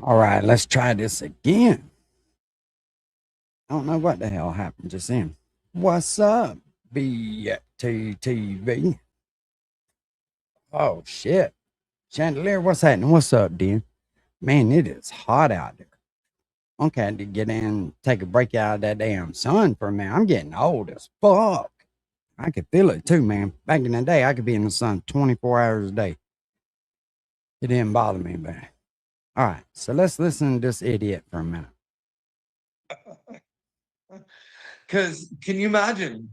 All right, let's try this again. I don't know what the hell happened just then. What's up, BTTV? Oh, shit. Chandelier, what's happening? What's up, Dan? Man, it is hot out there. Okay, I had to get in, take a break out of that damn sun for a minute. I'm getting old as fuck. I could feel it too, man. Back in the day, I could be in the sun 24 hours a day. It didn't bother me, but all right. So let's listen to this idiot for a minute. Because can you imagine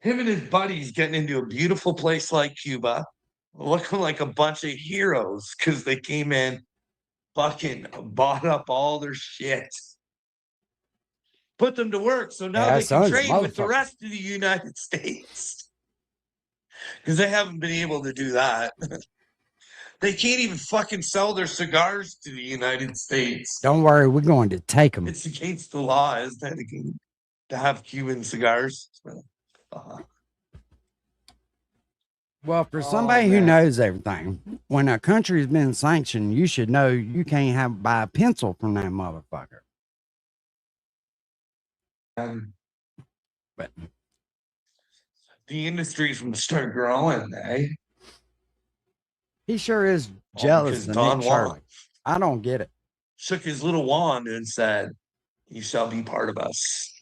him and his buddies getting into a beautiful place like Cuba, looking like a bunch of heroes because they came in, fucking bought up all their shit, put them to work so now Yeah, they can son's a trade with the motherfucker. rest of the United States because they haven't been able to do that. They can't even fucking sell their cigars to the United States. Don't worry, we're going to take them. It's against the law, isn't it, to have Cuban cigars? Well, for somebody who knows everything, when a country's been sanctioned, you should know you can't buy a pencil from that motherfucker. But the industry's going to start growing, eh? He sure is jealous of Nick Shirley. I don't get it. Shook his little wand and said, "You shall be part of us."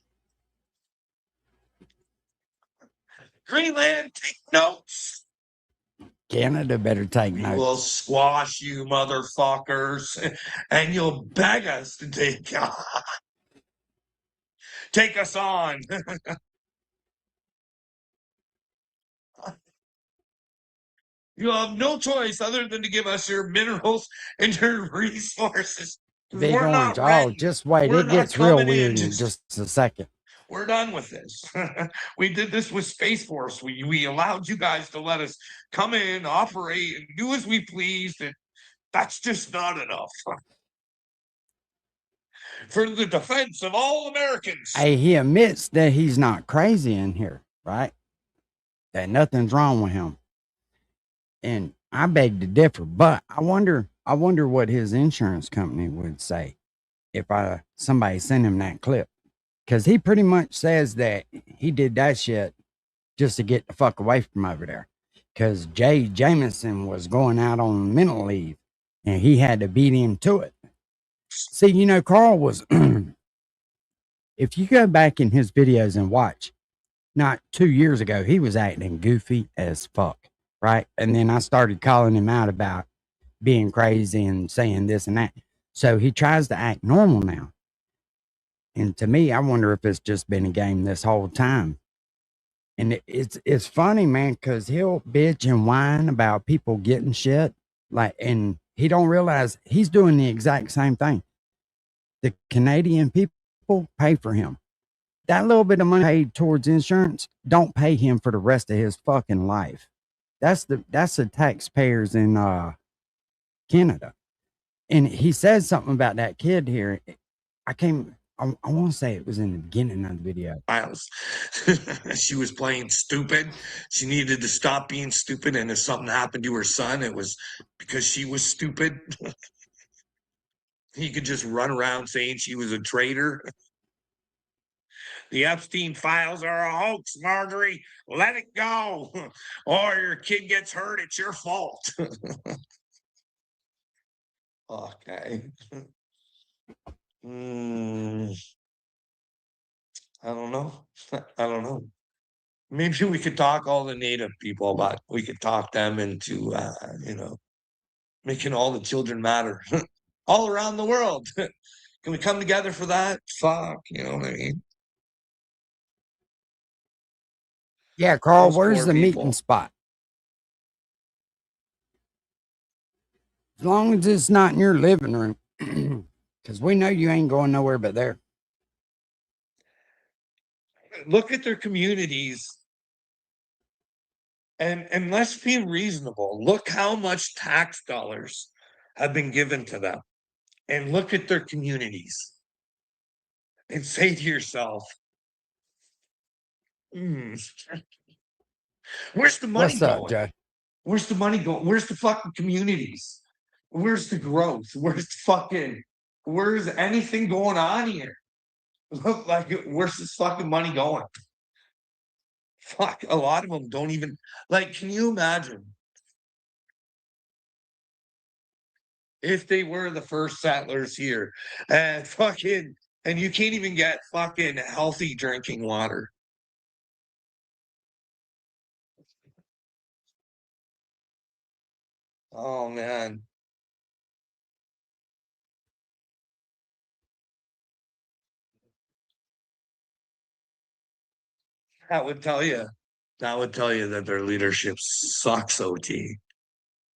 Greenland, take notes. Canada better take notes. We will squash you, motherfuckers, and you'll beg us to take us on. You have no choice other than to give us your minerals and your resources. Big Orange, oh, just wait. It gets real weird in just a second. We're done with this. We did this with Space Force. We allowed you guys to let us come in, operate, and do as we pleased, and that's just not enough. For the defense of all Americans. Hey, he admits that he's not crazy in here, right? That nothing's wrong with him. And I beg to differ, but I wonder what his insurance company would say if somebody sent him that clip. Because he pretty much says that he did that shit just to get the fuck away from over there. Because Jay Jameson was going out on mental leave and he had to beat him to it. See, you know, Carl was, if you go back in his videos and watch, not 2 years ago, he was acting goofy as fuck, right? And then I started calling him out about being crazy and saying this and that. So he tries to act normal now. And to me, I wonder if it's just been a game this whole time. And it's funny, man, because he'll bitch and whine about people getting shit. And he don't realize he's doing the exact same thing. The Canadian people pay for him. That little bit of money paid towards insurance don't pay him for the rest of his fucking life. That's the taxpayers in Canada. And he says something about that kid here. I want to say it was in the beginning of the video. She was playing stupid. She needed to stop being stupid. And if something happened to her son, it was because she was stupid. He could just run around saying she was a traitor. The Epstein files are a hoax, Marjorie. Let it go. Or your kid gets hurt. It's your fault. Okay. I don't know. I don't know. Maybe we could talk all the native people about, we could talk them into, making all the children matter all around the world. Can we come together for that? Fuck, you know what I mean? Yeah, Carl, where's the meeting spot? As long as it's not in your living room, because we know you ain't going nowhere but there. Look at their communities and let's be reasonable. Look how much tax dollars have been given to them, and look at their communities and say to yourself, where's the money What's going? up, Joe? Where's the money going? Where's the fucking communities? Where's the growth? Where's the fucking where's anything going on here? Look, like, where's this fucking money going? Fuck, a lot of them don't even like. Can you imagine if they were the first settlers here and fucking, and you can't even get fucking healthy drinking water? Oh man, that would tell you. That would tell you that their leadership sucks. Ot.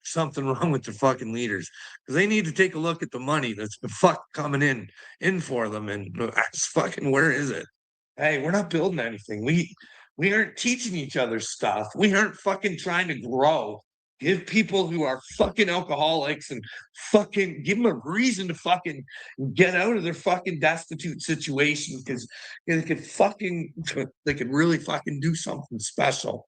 Something wrong with their fucking leaders because they need to take a look at the money that's been fuck coming in for them, and it's fucking, where is it? Hey, we're not building anything. We aren't teaching each other stuff. We aren't fucking trying to grow. Give people who are fucking alcoholics and fucking give them a reason to fucking get out of their fucking destitute situation because they could fucking they could really fucking do something special.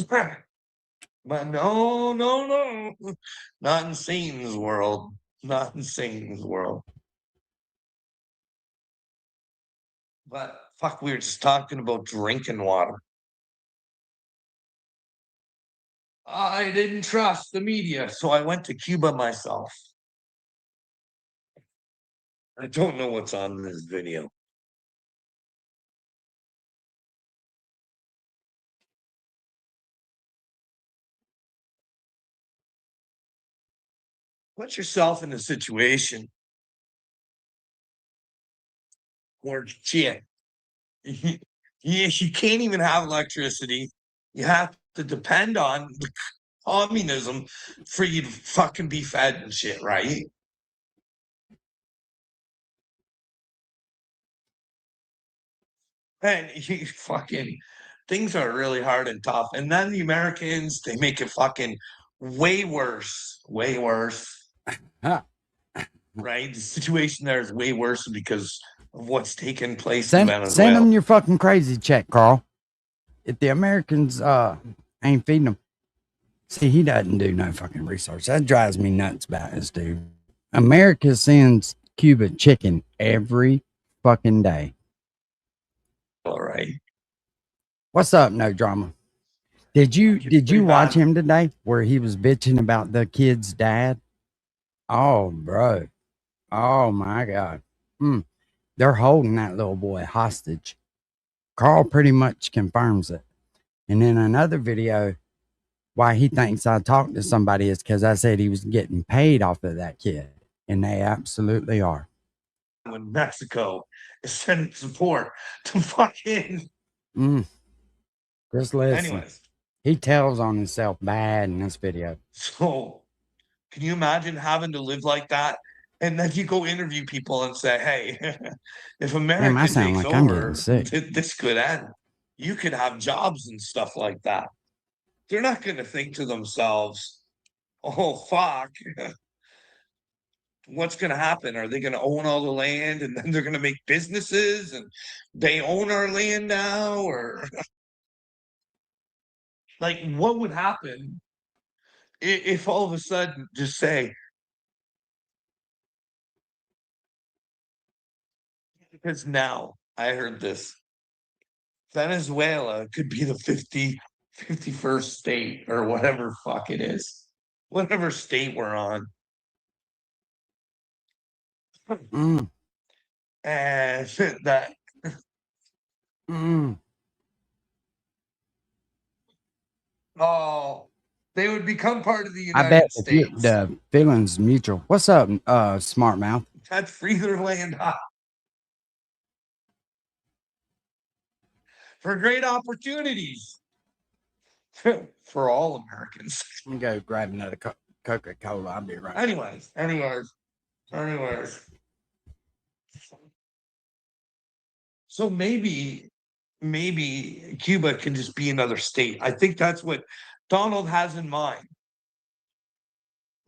But no, no, no. Not in Satan's world. Not in Satan's world. But fuck, we were just talking about drinking water. I didn't trust the media, so I went to Cuba myself. I don't know what's on this video. Put yourself in a situation where shit, you can't even have electricity. You have to depend on communism for you to fucking be fed and shit, right? And you fucking things are really hard and tough. And then the Americans, they make it fucking way worse, way worse. Huh. Right? The situation there is way worse because of what's taken place in Send Venezuela. them your fucking crazy check, Carl. If the Americans ain't feeding them, see, he doesn't do no fucking research. That drives me nuts about this dude. America sends Cuba chicken every fucking day. All right. What's up, no drama? Did you watch bad. him today where he was bitching about the kid's dad? Oh, bro. Oh my God. They're holding that little boy hostage. Carl pretty much confirms it. And in another video, why he thinks I talked to somebody is because I said he was getting paid off of that kid. And they absolutely are. When Mexico is sending support to fucking. Just listen. Anyways, He tells on himself bad in this video. so can you imagine having to live like that? And then you go interview people and say, hey, if America sound takes like I'm getting over, sick. this could end. You could have jobs and stuff like that. They're not going to think to themselves, oh, fuck, what's going to happen? Are they going to own all the land and then they're going to make businesses and they own our land now? Or like, what would happen if all of a sudden, just say, because now I heard this, Venezuela could be the 51st state or whatever fuck it is, whatever state we're on. Mm, And that, mm. oh, they would become part of the I bet United States. the feeling's mutual. What's up, smart mouth? That'd free their land up for great opportunities for all Americans. Let me go grab another Coca-Cola. I'll be right back. Anyways. So maybe Cuba can just be another state. I think that's what Donald has in mind.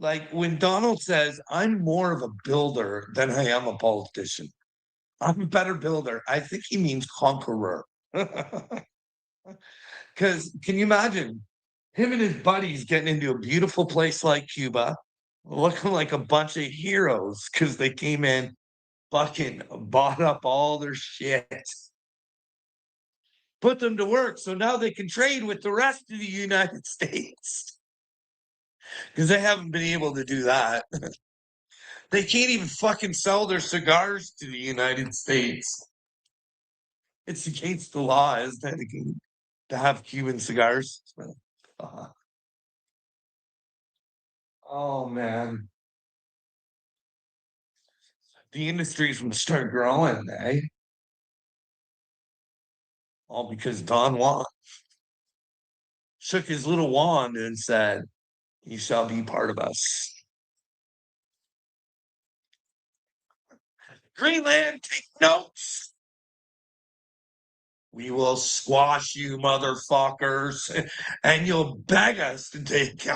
Like when Donald says, I'm more of a builder than I am a politician. I'm a better builder. I think he means conqueror. Because can you imagine him and his buddies getting into a beautiful place like Cuba? looking like a bunch of heroes because they came in, fucking bought up all their shit, put them to work so now they can trade with the rest of the United States because they haven't been able to do that. They can't even fucking sell their cigars to the United States. It's against the law, isn't it, to have Cuban cigars? Oh man, the industry's gonna start growing, eh? All because Don Juan shook his little wand and said, "You shall be part of us." Greenland, take notes. We will squash you, motherfuckers, and you'll beg us to take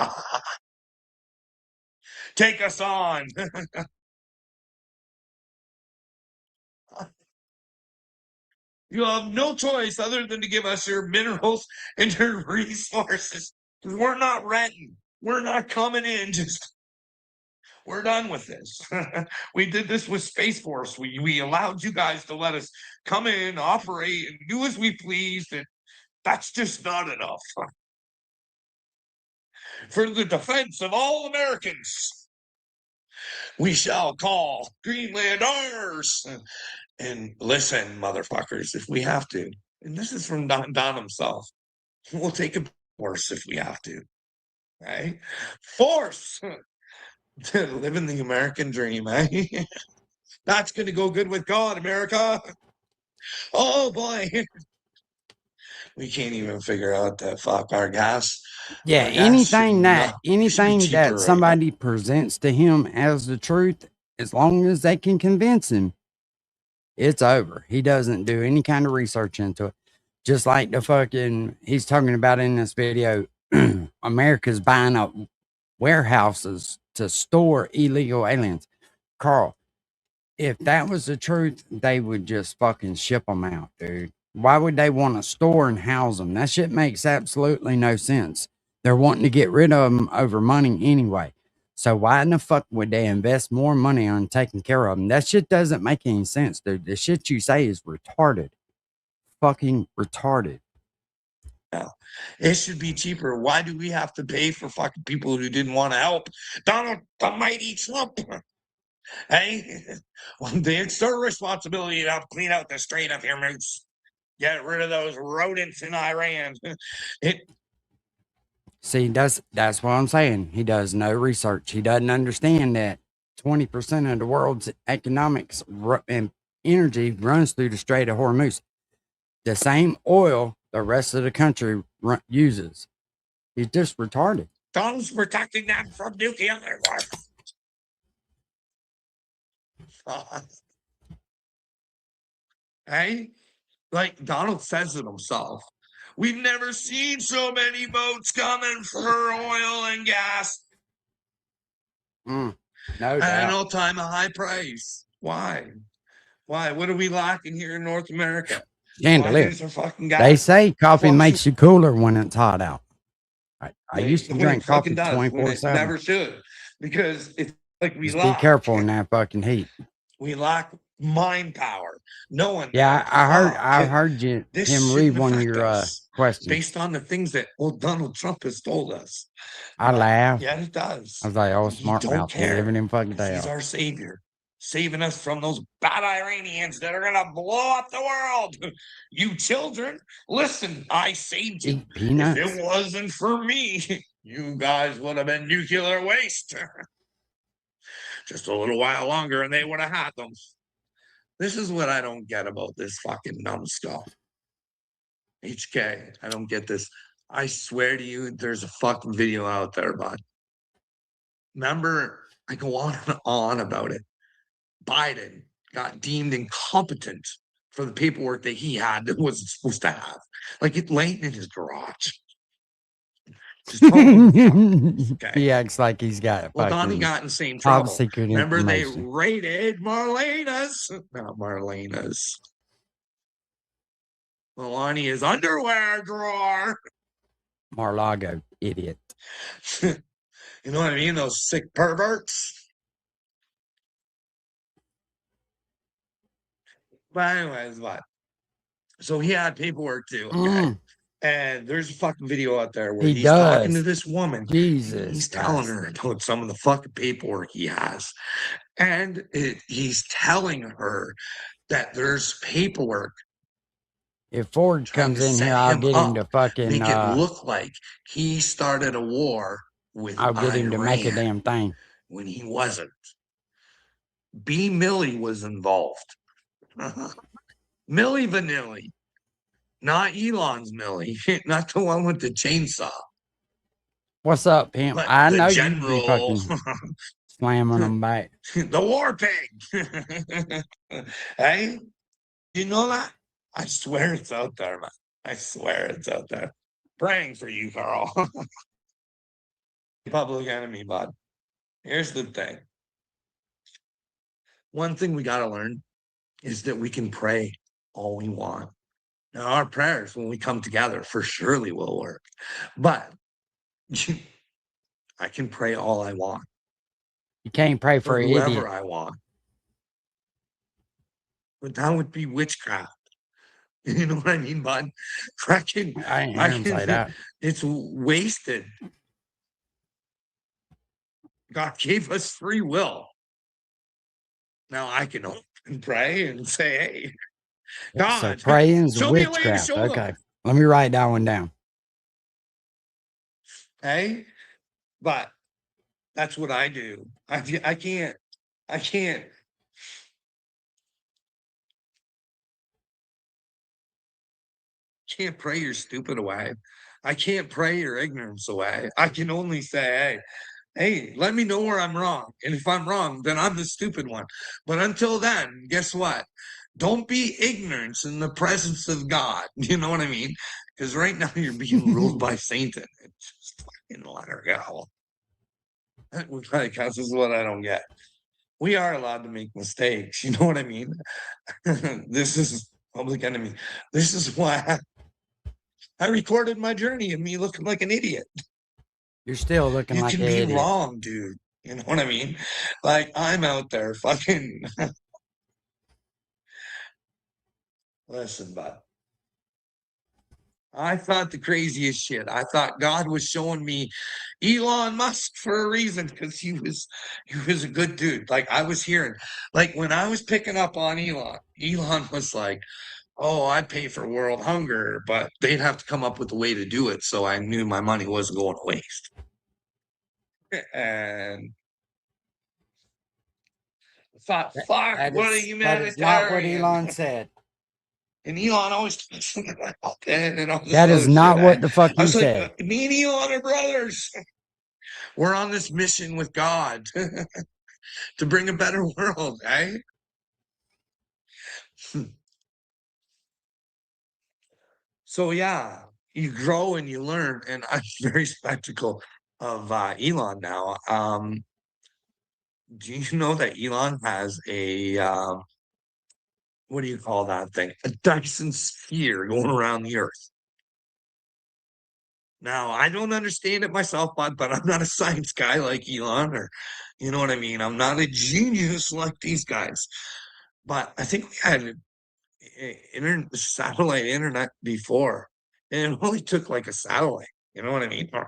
us on. You have no choice other than to give us your minerals and your resources. We're not renting. We're not coming in. We're done with this. We did this with Space Force. We allowed you guys to let us come in, operate, and do as we pleased, and that's just not enough. For the defense of all Americans, we shall call Greenland ours. And listen, motherfuckers, if we have to, and this is from Don himself, we'll take a force if we have to. Right? Force to live in the American dream, eh? That's gonna go good with God, America. Oh boy. We can't even figure out that fuck our gas. Yeah, Our gas should anything be cheaper that right now. somebody presents to him as the truth, as long as they can convince him, it's over. He doesn't do any kind of research into it. Just like the fucking he's talking about in this video, America's buying up warehouses to store illegal aliens. Carl, if that was the truth, they would just fucking ship them out, dude. Why would they want to store and house them? That shit makes absolutely no sense. They're wanting to get rid of them over money anyway. So why in the fuck would they invest more money on taking care of them? That shit doesn't make any sense, dude. The shit you say is retarded. Fucking retarded. It should be cheaper. Why do we have to pay for fucking people who didn't want to help? Donald the mighty Trump. Hey, it's their responsibility to help clean out the Strait of Hormuz. Get rid of those rodents in Iran. See, that's what I'm saying. He does no research. He doesn't understand that 20% of the world's economics and energy runs through the Strait of Hormuz. The same oil the rest of the country uses. He's just retarded. Donald's protecting them from nuclear war. Hey, like Donald says it himself. We've never seen so many boats coming for oil and gas. No At an doubt. all-time high price. Why? What are we lacking here in North America? Chandelier. Fucking They say coffee makes you cooler when it's hot out. I used to drink coffee 24/7. Never should, because it's like we Just be careful in that fucking heat. We lack mind power. No one. Yeah, I heard him read one of your questions based on the things that Donald Trump has told us. I laughed. Yeah, it does. I was like, "Oh, smart mouth, living in fucking day." He's our savior, saving us from those bad Iranians that are gonna blow up the world. You children, listen, I saved you. If it wasn't for me, you guys would have been nuclear waste. Just a little while longer and they would have had them. This is what I don't get about this fucking numbskull. HK, I don't get this. I swear to you, there's a fucking video out there, bud. Remember, I go on and on about it. Biden got deemed incompetent for the paperwork that he had that wasn't supposed to have. Like it laying in his garage. Okay. He acts like he's got. Well, Donnie got in the same trouble. Secret Remember, they raided Marlena's, not Marlena's, Melania's underwear drawer. Mar-Lago, idiot. You know what I mean? Those sick perverts. But anyways, what? So he had paperwork too. Okay. And there's a fucking video out there where He he's talking to does. this woman. And Jesus he's telling Christ. her about some of the fucking paperwork he has. And he's telling her that there's paperwork If Ford trying comes to in set here, I'll him get him up, to fucking, make it look like he started a war with I'll get him to make a Iran damn thing. when he wasn't. B. Millie was involved. Millie Vanilli, not Elon's Millie, not the one with the chainsaw, What's up, pimp? but I the know you'd be general, fucking slamming them back. the war pig. Hey, you know that? I swear it's out there, man. I swear it's out there. Praying for you, Carl. Public enemy, bud. Here's the thing. One thing we got to learn is that we can pray all we want. Now, our prayers, when we come together, for surely will work. But I can pray all I want You can't pray for for an whoever idiot. I want. But that would be witchcraft. You know what I mean, bud? I ain't hear him say that. It's wasted. God gave us free will. Now I can open pray and say, hey, God, so praying's show me a way to witchcraft. show them. Okay. Let me write that one down. Hey, but that's what I do. I can't pray your stupid away. I can't pray your ignorance away. I can only say, hey, let me know where I'm wrong. And if I'm wrong, then I'm the stupid one. But until then, guess what? Don't be ignorant in the presence of God. You know what I mean? Because right now you're being ruled by Satan. Just fucking let her go. This is what I don't get. We are allowed to make mistakes. You know what I mean? This is public enemy. This is why I recorded my journey of me looking like an idiot. You're still looking You like can an be idiot. wrong, dude. You know what I mean? Like I'm out there fucking listen, bud. I thought the craziest shit. I thought God was showing me Elon Musk for a reason because he was a good dude. Like I was hearing, like when I was picking up on Elon was like, "Oh, I'd pay for world hunger, but they'd have to come up with a way to do it." So I knew my money wasn't going to waste. And I thought, "Fuck, what a That is not what humanitarian!" Elon said. And Elon always talks about that and all this That other is not shit. what the fuck I he was like, said. me and Elon are brothers. We're on this mission with God to bring a better world, eh? So yeah, you grow and you learn, and I'm very skeptical of Elon now. Do you know that Elon has a what do you call that thing? A Dyson sphere going around the Earth. Now, I don't understand it myself, but I'm not a science guy like Elon, or you know what I mean. I'm not a genius like these guys. But I think we had satellite internet before, and it only took like a satellite. You know what I mean? But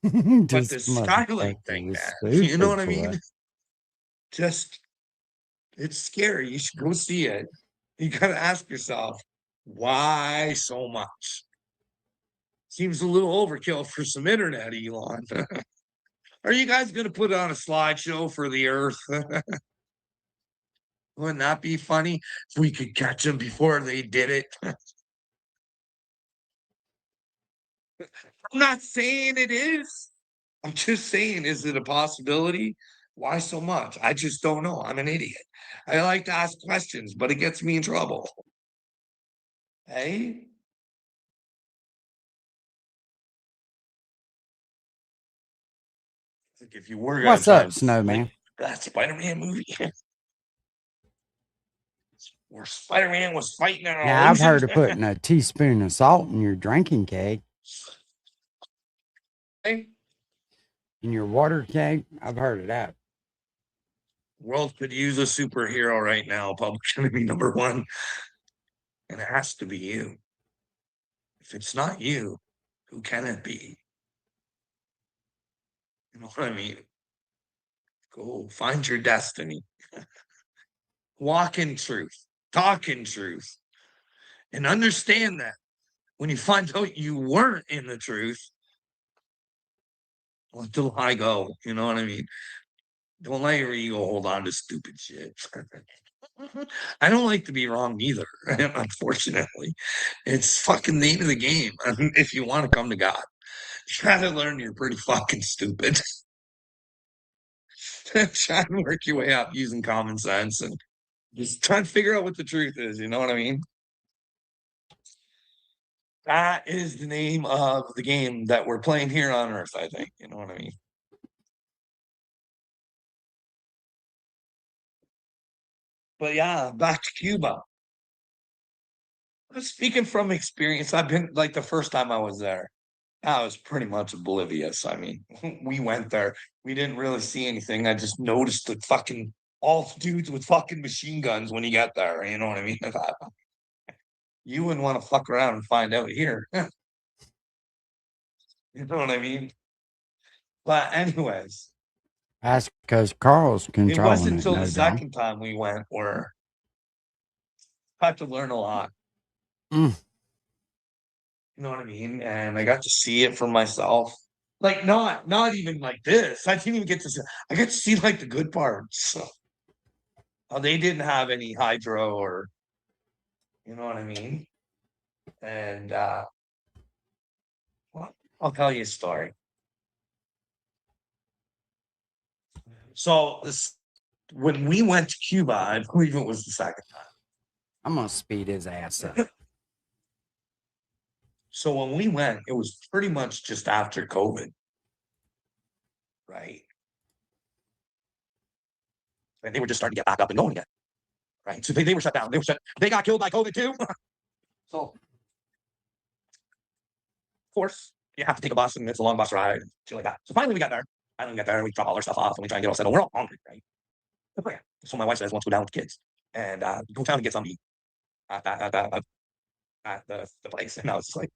the Skylink thing, man, you know what I mean? Just it's scary. You should go see it. You gotta ask yourself, why so much? Seems a little overkill for some internet, Elon. Are you guys gonna put on a slideshow for the Earth? Wouldn't that be funny if we could catch them before they did it? I'm not saying it is. I'm just saying, is it a possibility? Why so much? I just don't know. I'm an idiot. I like to ask questions, but it gets me in trouble. Hey? Like if you were gonna What's try up, and Snowman? like that Spider-Man movie where Spider-Man was fighting an Now, I've heard illusion. of putting a teaspoon of salt in your drinking keg. Hey, In your water cave? I've heard of that. world could use a superhero right now, public enemy number one, and it has to be you. If it's not you, who can it be? You know what I mean? Go find your destiny. Walk in truth, talk in truth, and understand that when you find out you weren't in the truth, let the lie go. You know what I mean? Don't let your ego hold on to stupid shit. I don't like to be wrong either, unfortunately. It's fucking the end of the game. If you want to come to God, you gotta learn you're pretty fucking stupid. Try and work your way up using common sense and just try and figure out what the truth is. You know what I mean? That is the name of the game that we're playing here on Earth, I think. You know what I mean? But yeah, back to Cuba. Speaking from experience, I've been like the first time I was there, I was pretty much oblivious. I mean, we went there, we didn't really see anything. I just noticed the fucking all dudes with fucking machine guns when you get there. You know what I mean? I thought, you wouldn't want to fuck around and find out here. You know what I mean? But anyways, That's because Carl's it controlling wasn't it, until the no doubt. second time we went where I had to learn a lot. Mm. You know what I mean? And I got to see it for myself. Like not even like this. I didn't even get to see, I get to see like the good parts. So, they didn't have any hydro or you know what I mean? And well, I'll tell you a story. So this when we went to Cuba, I believe it was the second time. I'm gonna speed his ass up. So when we went, it was pretty much just after COVID, right? And they were just starting to get back up and going again, right? So they were shut down. They got killed by COVID too. So of course you have to take a bus and it's a long bus ride and shit like that. So finally we got there. Finally we got there and we drop all our stuff off and we try and get all settled. We're all hungry, right? But yeah. So my wife says, let's go down with the kids and go down and get something to eat at the place. And I was just like,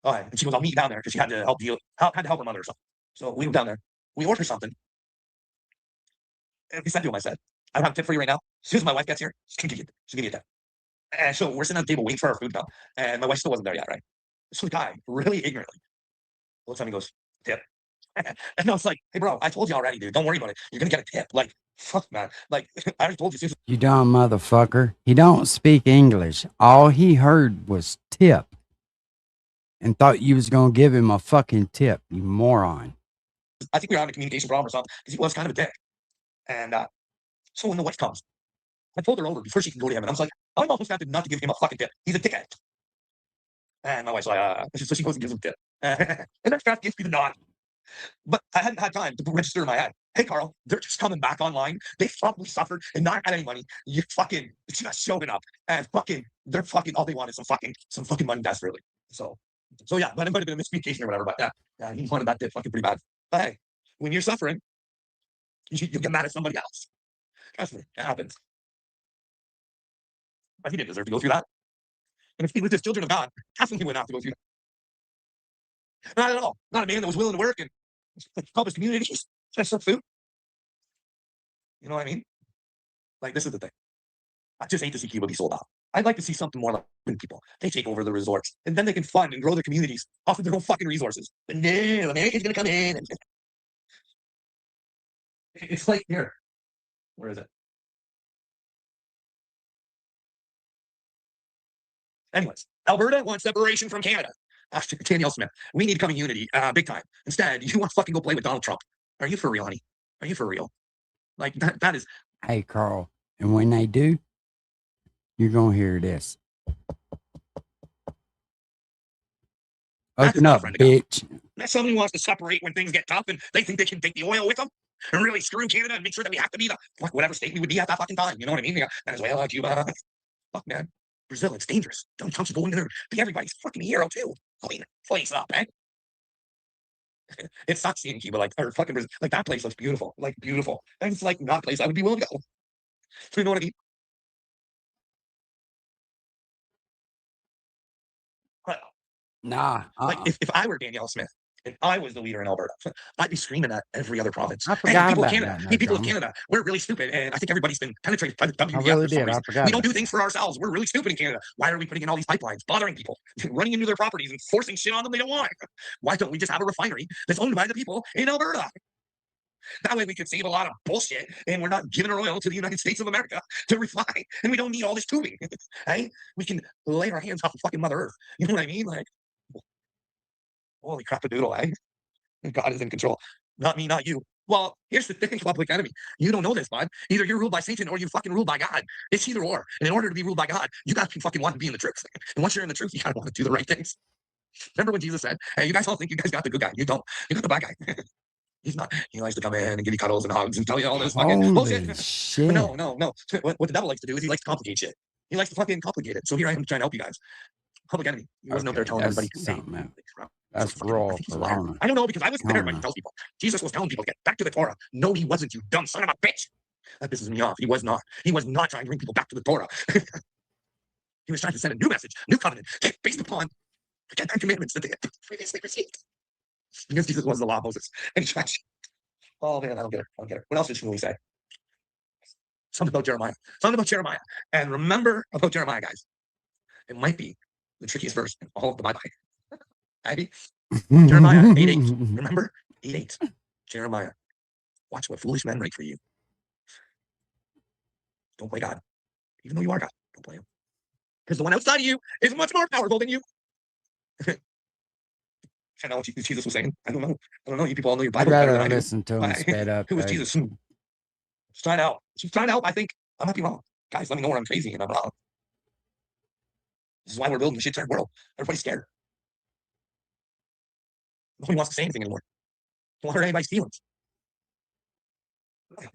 all right. And she goes, I'll meet you down there because she had to had to help her mother or something. So we went down there. We ordered something. And we said to him, I said, I don't have a tip for you right now. As soon as my wife gets here, she's gonna give you a tip. And so we're sitting at the table waiting for our food now. And my wife still wasn't there yet, right? So the guy, really ignorantly, looks at me and goes, tip. And I was like, hey, bro, I told you already, dude. Don't worry about it. You're going to get a tip. Like, fuck, man. Like, I already told you. You dumb motherfucker. He don't speak English. All he heard was tip and thought you was gonna give him a fucking tip, you moron. I think we were having a communication problem or something because he was kind of a dick. And so when the wife comes, I pulled her over before she can go to him. And I was like, I'm almost have to not to give him a fucking tip. He's a dickhead. And my wife's like, so she goes and gives him a tip. And then Strath gives me the nod. But I hadn't had time to register in my head. Hey, Carl, they're just coming back online. They probably suffered and not had any money. You're fucking just showing up and fucking, they're fucking, all they want is some fucking money desperately. So yeah, but it might have been a miscommunication or whatever. But yeah, he wanted that tip fucking pretty bad. But hey, when you're suffering, you get mad at somebody else. Trust me, it happens. But he didn't deserve to go through that. And if he was just children of God, definitely wouldn't have to go through that. Not at all. Not a man that was willing to work and help his communities, just some food. You know what I mean? Like, this is the thing. I just hate to see Cuba be sold out. I'd like to see something more like people. They take over the resorts, and then they can fund and grow their communities off of their own fucking resources. But no, America's gonna come in. And it's like here. Where is it? Anyways, Alberta wants separation from Canada. Danielle Smith, we need coming unity, big time. Instead, you want to fucking go play with Donald Trump. Are you for real, honey? Are you for real? Like, that is. Hey, Carl, and when they do, you're gonna hear this. Open up, bitch. That's somebody who wants to separate when things get tough and they think they can take the oil with them and really screw Canada and make sure that we have to be the whatever state we would be at that fucking time. You know what I mean? Yeah, Venezuela, Cuba. Fuck, man. Brazil, it's dangerous. Donald Trump's going there. Be everybody's fucking hero, too. Clean the place up, eh? It sucks seeing Cuba, like, or fucking like, that place looks beautiful, like, beautiful. And it's, like, not a place I would be willing to go. You know what I mean? But, Nah, like, if I were Danielle Smith and I was the leader in Alberta, I'd be screaming at every other province, I "Hey, forgot people of about Canada, that, no hey, people of drama. Canada, we're really stupid, and I think everybody's been penetrated by the I WEF really for some did. I reason. forgot We don't about do that. things for ourselves. We're really stupid in Canada. Why are we putting in all these pipelines, bothering people, running into their properties and forcing shit on them they don't want? Why don't we just have a refinery that's owned by the people in Alberta? That way we could save a lot of bullshit and we're not giving our oil to the United States of America to refine. And we don't need all this tubing. Hey, we can lay our hands off of fucking Mother Earth. You know what I mean? Like, holy crap a doodle, eh? God is in control. Not me, not you. Well, here's the thing, public enemy. You don't know this, bud. Either you're ruled by Satan or you fucking ruled by God. It's either or. And in order to be ruled by God, you got to fucking want to be in the truth. And once you're in the truth, you gotta want to do the right things. Remember when Jesus said, "Hey, you guys all think you guys got the good guy. You don't. You got the bad guy." He's not. He likes to come in and give you cuddles and hugs and tell you all this fucking bullshit. Holy But shit. no. What the devil likes to do is he likes to complicate shit. He likes to fucking complicate it. So here I am trying to help you guys. Public enemy. He wasn't out there Okay, telling everybody, that's hey, something else. so That's fucking, I raw think he's a liar. Corona. I don't know because I wasn't there when he Corona. tells people. Jesus was telling people to get back to the Torah. No, he wasn't, you dumb son of a bitch. That pisses me off. He was not. He was not trying to bring people back to the Torah. He was trying to send a new message, new covenant, based upon the 10 commandments that they had previously received. Because Jesus was the law of Moses. And he tried to, oh man, I don't get it. I don't get it. What else did Shmuel say? Something about Jeremiah. Something about Jeremiah. And remember about Jeremiah, guys. It might be the trickiest verse in all of the Bible. Abby, Jeremiah 8:8. Remember? 8:8. Jeremiah. Watch what foolish men write for you. Don't play God. Even though you are God, don't play him. Because the one outside of you is much more powerful than you. I know what Jesus was saying. I don't know. I don't know. You people all know your I'd Bible better than rather I do. listen to him sped up. Who was Jesus? She's trying to help. She's trying to help. I think I might be wrong. Guys, let me know where I'm crazy and I'm wrong. This is why we're building the shit entire world. Everybody's scared. Nobody wants to say anything anymore. Don't hurt anybody's feelings. I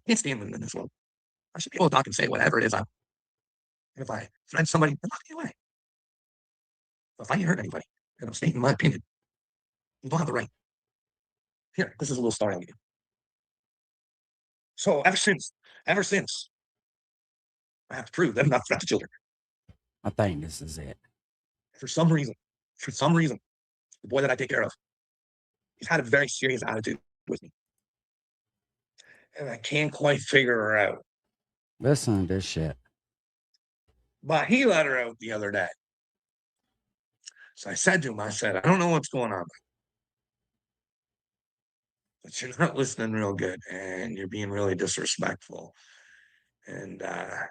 can't stand in this world. I should be able to talk and say whatever it is. If I threaten somebody, then lock me away. If I ain't hurt anybody, and I'm stating my opinion, you don't have the right. Here, this is a little story I'll give you. So ever since, I have to prove that I'm not a threat to children. I think this is it. For some reason, the boy that I take care of, he's had a very serious attitude with me. And I can't quite figure her out. Listen to this shit. But he let her out the other day. So I said to him, I said, I don't know what's going on, but you're not listening real good and you're being really disrespectful. And I'm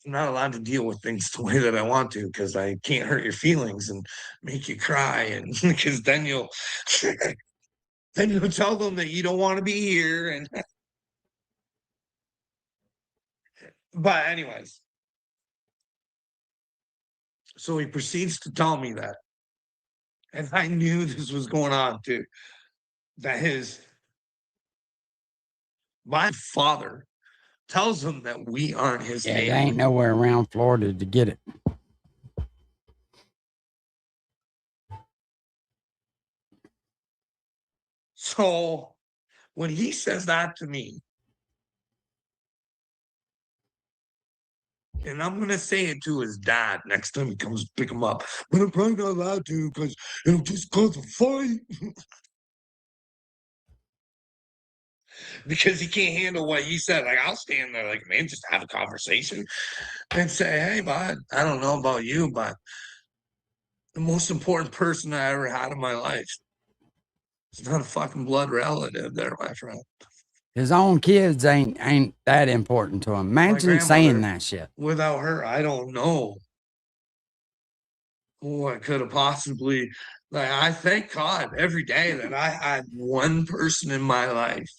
not allowed to deal with things the way that I want to because I can't hurt your feelings and make you cry. And because then you'll tell them that you don't want to be here. And but anyways, so he proceeds to tell me that. And I knew this was going on too. That my father tells him that we aren't his Yeah, there neighbor. ain't nowhere around Florida to get it. So when he says that to me, and I'm gonna say it to his dad next time he comes to pick him up, but I'm probably not allowed to because it'll just cause a fight. Because he can't handle what he said. Like I'll stand there, like man, just have a conversation and say, "Hey, bud, I don't know about you, but the most important person I ever had in my life is not a fucking blood relative, there, my friend. His own kids ain't that important to him. Imagine saying that shit. Without her, I don't know what could have possibly. Like I thank God every day that I had one person in my life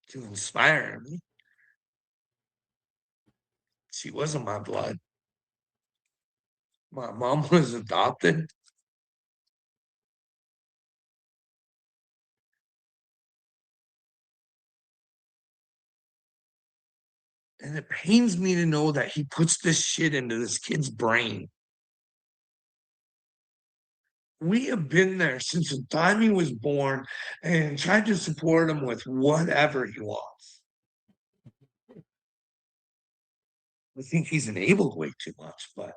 to inspire me. She wasn't my blood. My mom was adopted. And it pains me to know that he puts this shit into this kid's brain. We have been there since the time he was born and tried to support him with whatever he wants. I think he's enabled way too much, but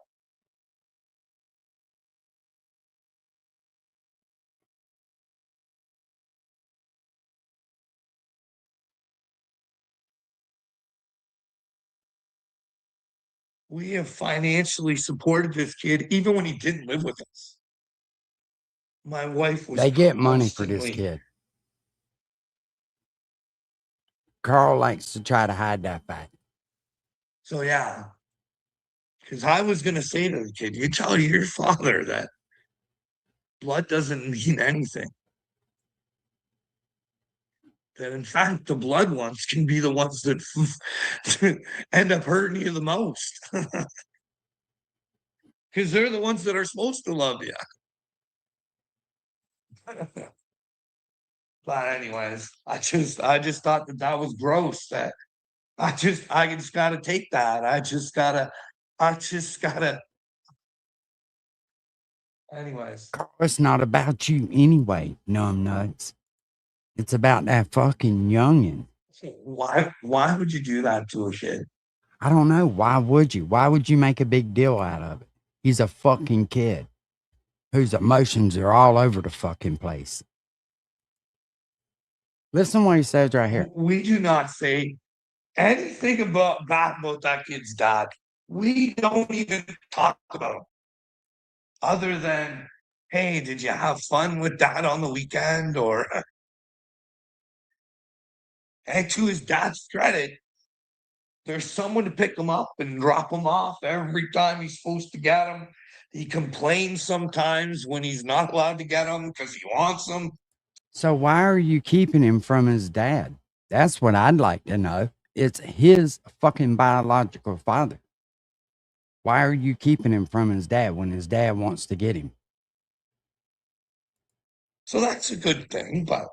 we have financially supported this kid even when he didn't live with us. My wife was They get money for this constantly, kid. Carl likes to try to hide that fact. so yeah. Because I was gonna say to the kid, you tell your father that blood doesn't mean anything. That in fact the blood ones can be the ones that end up hurting you the most. Because they're the ones that are supposed to love you. But anyways, I just thought that that was gross. That I just gotta take that. I just gotta. Anyways, Carl, it's not about you anyway, numb nuts. It's about that fucking youngin'. why would you do that to a kid? I don't know. Why would you? Why would you make a big deal out of it? He's a fucking kid whose emotions are all over the fucking place. Listen to what he says right here. We do not say anything about that kid's dad. We don't even talk about him. Other than, hey, did you have fun with dad on the weekend? Or and to his dad's credit, there's someone to pick him up and drop him off every time he's supposed to get him. He complains sometimes when he's not allowed to get him because he wants them. So why are you keeping him from his dad? That's what I'd like to know. It's his fucking biological father. Why are you keeping him from his dad when his dad wants to get him? So that's a good thing, but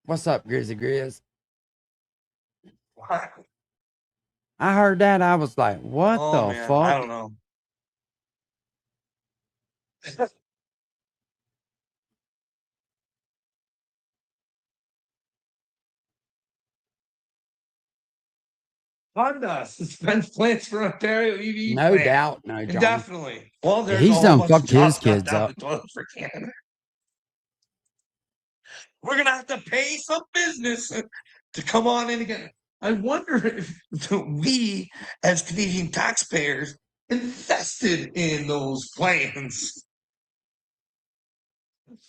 What's up, Grizzly Grizz? why? I heard that. I was like, what Oh the man, I fuck? don't know. Honda suspense plans for Ontario EV No plant. doubt. No, John. Indefinitely. Well, Yeah, there's a he's whole done bunch of fucked his jobs left kids down up. the toilet for Canada. We're gonna have to pay some business to come on in again. I wonder if we, as Canadian taxpayers, invested in those plans.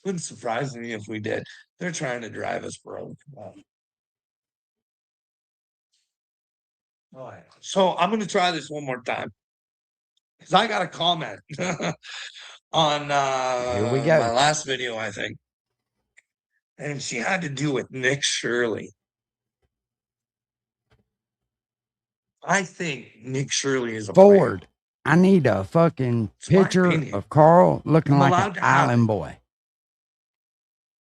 Wouldn't surprise me if we did. They're trying to drive us broke. All right. So I'm gonna try this one more time because I got a comment on Here we my go. last video, I think, and she had to do with Nick Shirley. I think Nick Shirley is a brand. Ford. I need a fucking It's my picture opinion. of Carl looking I'm like allowed an to have island it. boy.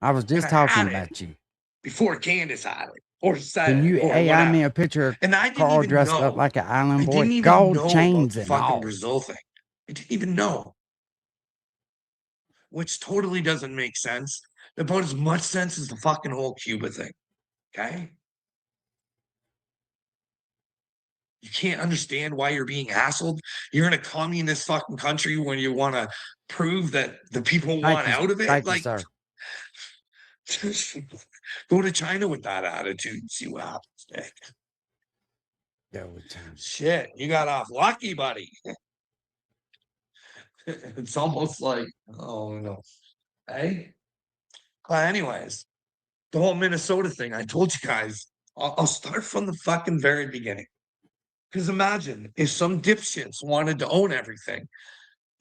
I was And just I talking had it about you. before Candace had it, or said Can it, you or AI me whatever. a picture of And I didn't Carl even dressed up know. like an I island boy? didn't even Gold know about chains the and fucking all. Brazil thing. I didn't even know. Which totally doesn't make sense. About as much sense as the fucking whole Cuba thing. Okay? You can't understand why you're being hassled. You're in a communist fucking country when you want to prove that the people want out of it. Thank you, Like, sir. go to China with that attitude and see what happens, Nick. Go with time. Shit, you got off lucky, buddy. It's almost like, oh no. Hey? But anyways, the whole Minnesota thing, I told you guys, I'll start from the fucking very beginning. Because imagine if some dipshits wanted to own everything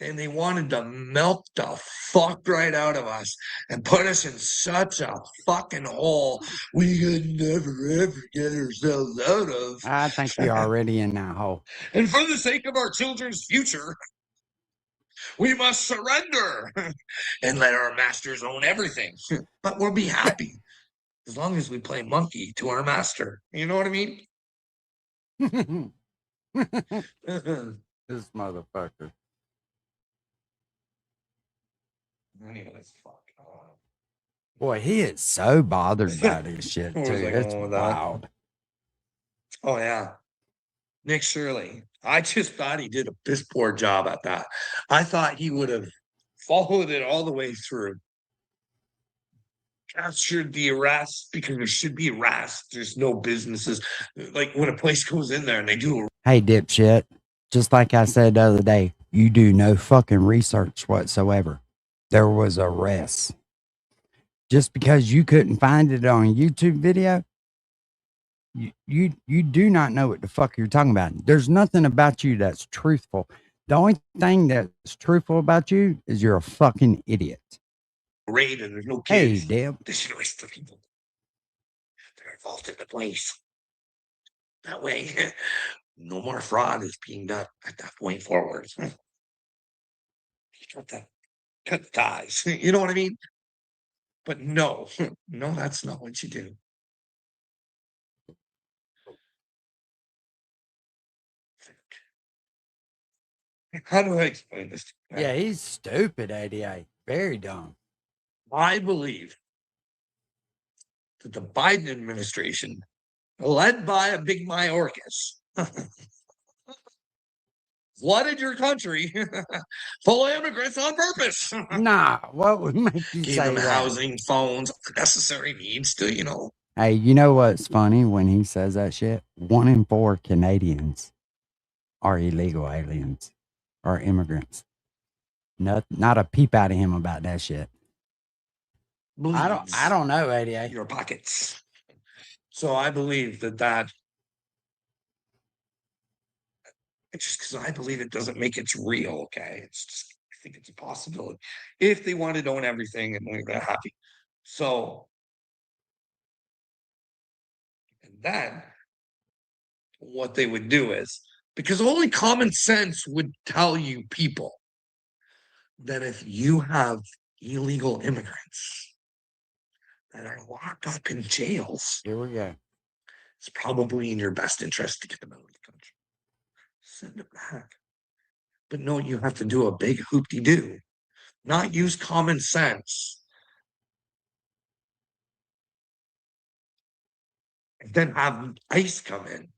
and they wanted to milk the fuck right out of us and put us in such a fucking hole we could never ever get ourselves out of. I think you're already in that hole. And for the sake of our children's future, we must surrender and let our masters own everything. But we'll be happy as long as we play monkey to our master. You know what I mean? This motherfucker. Anyways, fuck. Boy, he is so bothered by this shit Where too. was I It's going with that? wild. Oh yeah, Nick Shirley. I just thought he did a piss poor job at that. I thought he would have followed it all the way through. Captured the arrest because there should be arrests. There's no businesses. Like when a place goes in there and they do Hey, dipshit. Just like I said the other day, you do no fucking research whatsoever. There was arrests. Just because you couldn't find it on a YouTube video, you do not know what the fuck you're talking about. There's nothing about you that's truthful. The only thing that's truthful about you is you're a fucking idiot. raid and there's no Hey, kids. Deb. They should arrest the people that are involved in the place. That way, no more fraud is being done at that point forward. You got to cut the ties. You know what I mean? But no, no, that's not what you do. How do I explain this to you? Yeah, he's stupid, 88. Very dumb. I believe that the Biden administration, led by a big Mayorkas, flooded your country full of immigrants on purpose. Nah, what would make you Gave say them that? housing, phones, necessary needs to, Hey, you know what's funny when he says that shit? 1 in 4 Canadians are illegal aliens or immigrants. Not a peep out of him about that shit. I don't know, 88. Your pockets. So I believe that it's just because I believe it doesn't make it real. Okay, it's just I think it's a possibility if they wanted to own everything and they're happy. So and then what they would do is because only common sense would tell you people that if you have illegal immigrants that are locked up in jails, Here we go. it's probably in your best interest to get them out of the country. Send them back. But no, you have to do a big hoop-de-doo, not use common sense. And then have ICE come in.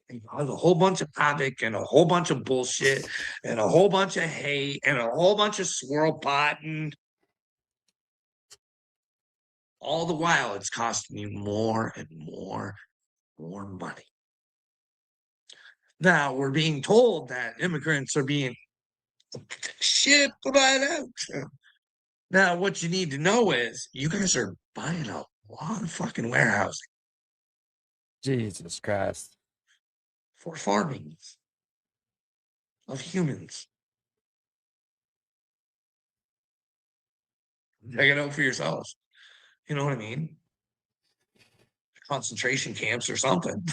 And cause a whole bunch of havoc and a whole bunch of bullshit and a whole bunch of hate and a whole bunch of swirl potting. All the while, it's costing you more and more money. Now we're being told that immigrants are being shipped right out. Now, what you need to know is you guys are buying a lot of fucking warehousing Jesus Christ. for farming of humans. Check it out for yourselves. You know what I mean? Concentration camps or something.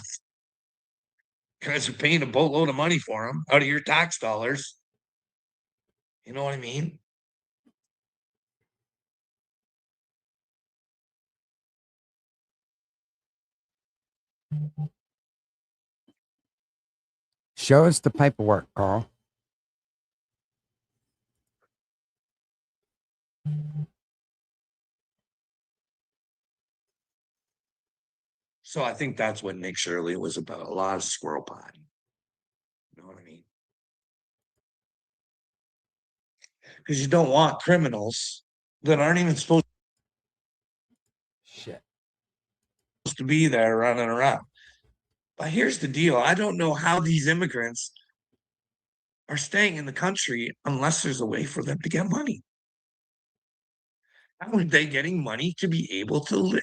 You guys are paying a boatload of money for them out of your tax dollars. You know what I mean? Show us the paperwork, Carl. So I think that's what Nick Shirley was about. A lot of squirrel pie. You know what I mean? Because you don't want criminals that aren't even supposed Shit. to be there running around. But here's the deal. I don't know how these immigrants are staying in the country unless there's a way for them to get money. How are they getting money to be able to live?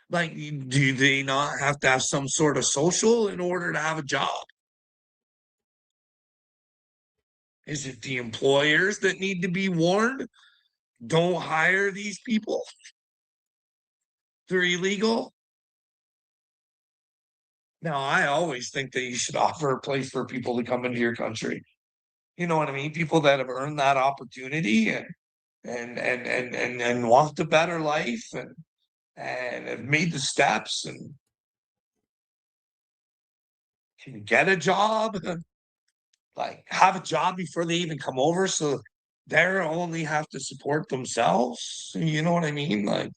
Like, do they not have to have some sort of social in order to have a job? Is it the employers that need to be warned? Don't hire these people. They're illegal. Now, I always think that you should offer a place for people to come into your country. You know what I mean? People that have earned that opportunity and want a better life and have made the steps and can get a job, like have a job before they even come over, so they're only have to support themselves. You know what I mean? Like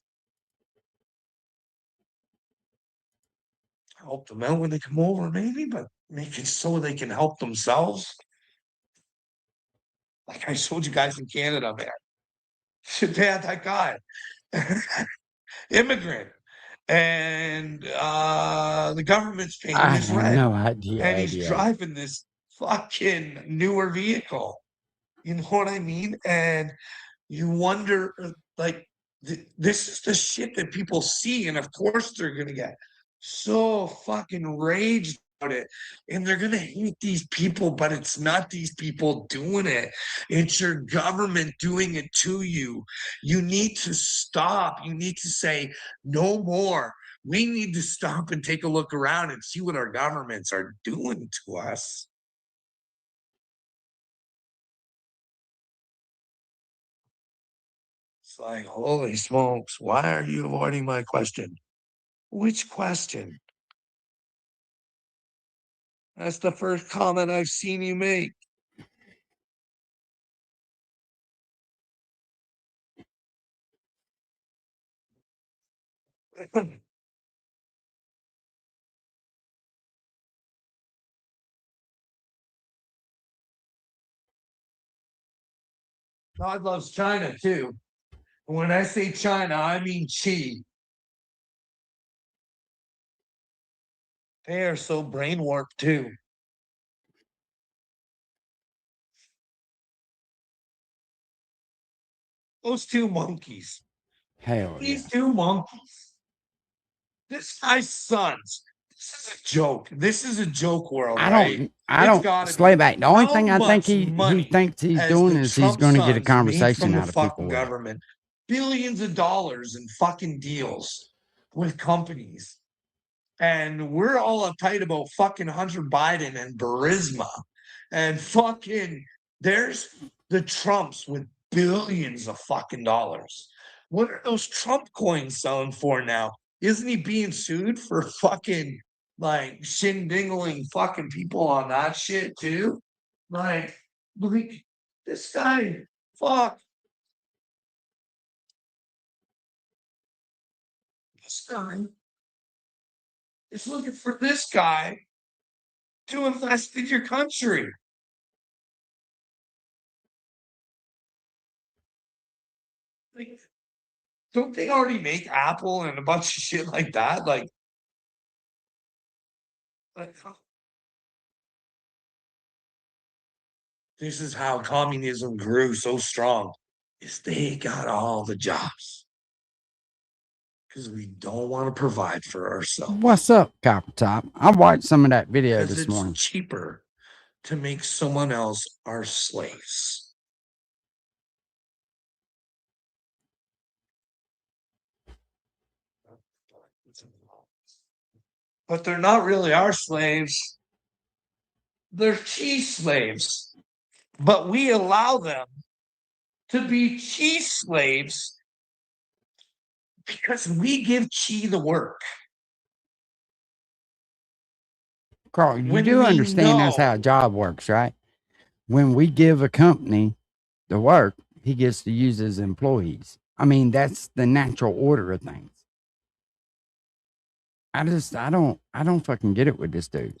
help them out when they come over, maybe, but make it so they can help themselves. Like I showed you guys in Canada, man. They had that guy, immigrant, and the government's paying I his have rent, no idea. and he's driving this fucking newer vehicle. You know what I mean? And you wonder, like, this is the shit that people see, and of course they're gonna get so fucking raged about it, and they're gonna hate these people, but it's not these people doing it. It's your government doing it to you. You need to stop. You need to say no more. We need to stop and take a look around and see what our governments are doing to us. It's like, holy smokes, why are you avoiding my question? Which question? That's the first comment I've seen you make. God loves China too. When I say China, I mean Xi. They are so brain warped too. Those two monkeys. Hell yeah. These two monkeys. This guy's sons. This is a joke. This is a joke world, right? I It's don't gotta slay be. back. The only How thing I think much he money thinks he's has doing the is he's Trump going to get a sons made from conversation the out of people fucking with it. government? Billions of dollars in fucking deals with companies. And we're all uptight about fucking Hunter Biden and Burisma. And fucking there's the Trumps with billions of fucking dollars. What are those Trump coins selling for now? Isn't he being sued for fucking like shin-dingling fucking people on that shit too? Like this guy, fuck. This guy is looking for this guy to invest in your country. Like, don't they already make Apple and a bunch of shit like that? Like this is how communism grew so strong, is they got all the jobs because we don't want to provide for ourselves. What's up, Copper Top? I watched some of that video Because this it's morning. cheaper to make someone else our slaves. But they're not really our slaves. They're cheese slaves. But we allow them to be cheese slaves because we give Chi the work. Carl, you When do we understand that's how a know job works, right? When we give a company the work, he gets to use his employees. I mean, that's the natural order of things. I don't fucking get it with this dude.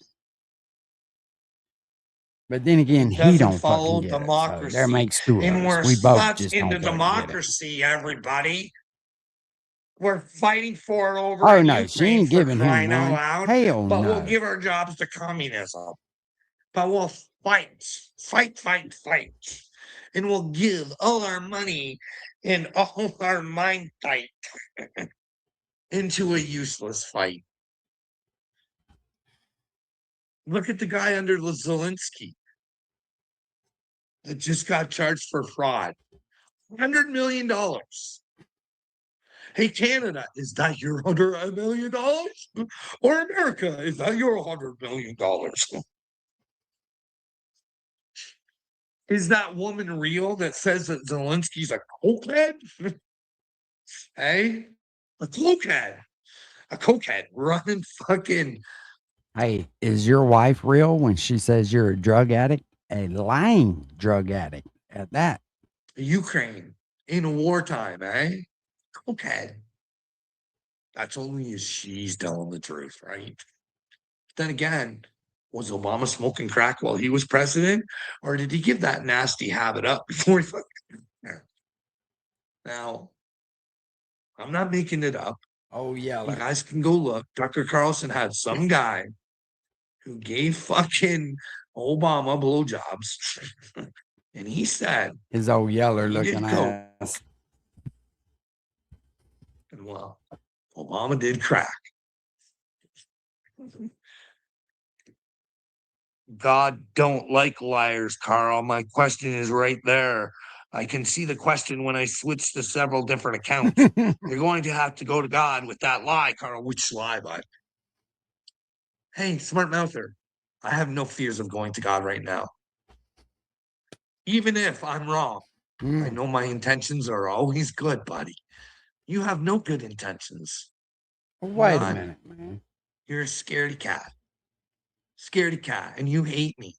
But then again, it he doesn't don't fucking follow get it. So there democracy. makes two of And us. we're We both such just into don't fucking get it. democracy, everybody. We're fighting for it over Oh in no, she Ukraine ain't for giving him crying out none. loud. Hell But we'll no. give our jobs to communism. But we'll fight. And we'll give all our money and all our mind fight into a useless fight. Look at the guy under Zelensky that just got charged for fraud. $100 million. Hey, Canada, is that your $100 million? Or America, is that your $100 million? Is that woman real that says that Zelensky's a cokehead? Hey, A cokehead running fucking Hey, is your wife real when she says you're a drug addict? A lying drug addict at that. Ukraine in wartime, eh? Cokehead. That's only if she's telling the truth, right? Then again, was Obama smoking crack while he was president, or did he give that nasty habit up before he fucking? Now, I'm not making it up. Oh, You yeller. guys can go look. Tucker Carlson had some guy who gave fucking Obama blowjobs, and he said His old yeller he looking did coke. ass. And well, Obama did crack. God don't like liars, Carl. My question is right there. I can see the question when I switch to several different accounts. You're going to have to go to God with that lie, Carl. Which lie, bud? Hey, smart mouther. I have no fears of going to God right now. Even if I'm wrong, I know my intentions are always good, buddy. You have no good intentions. Wait a None. minute, man. You're a scaredy cat. Scaredy cat, and you hate me.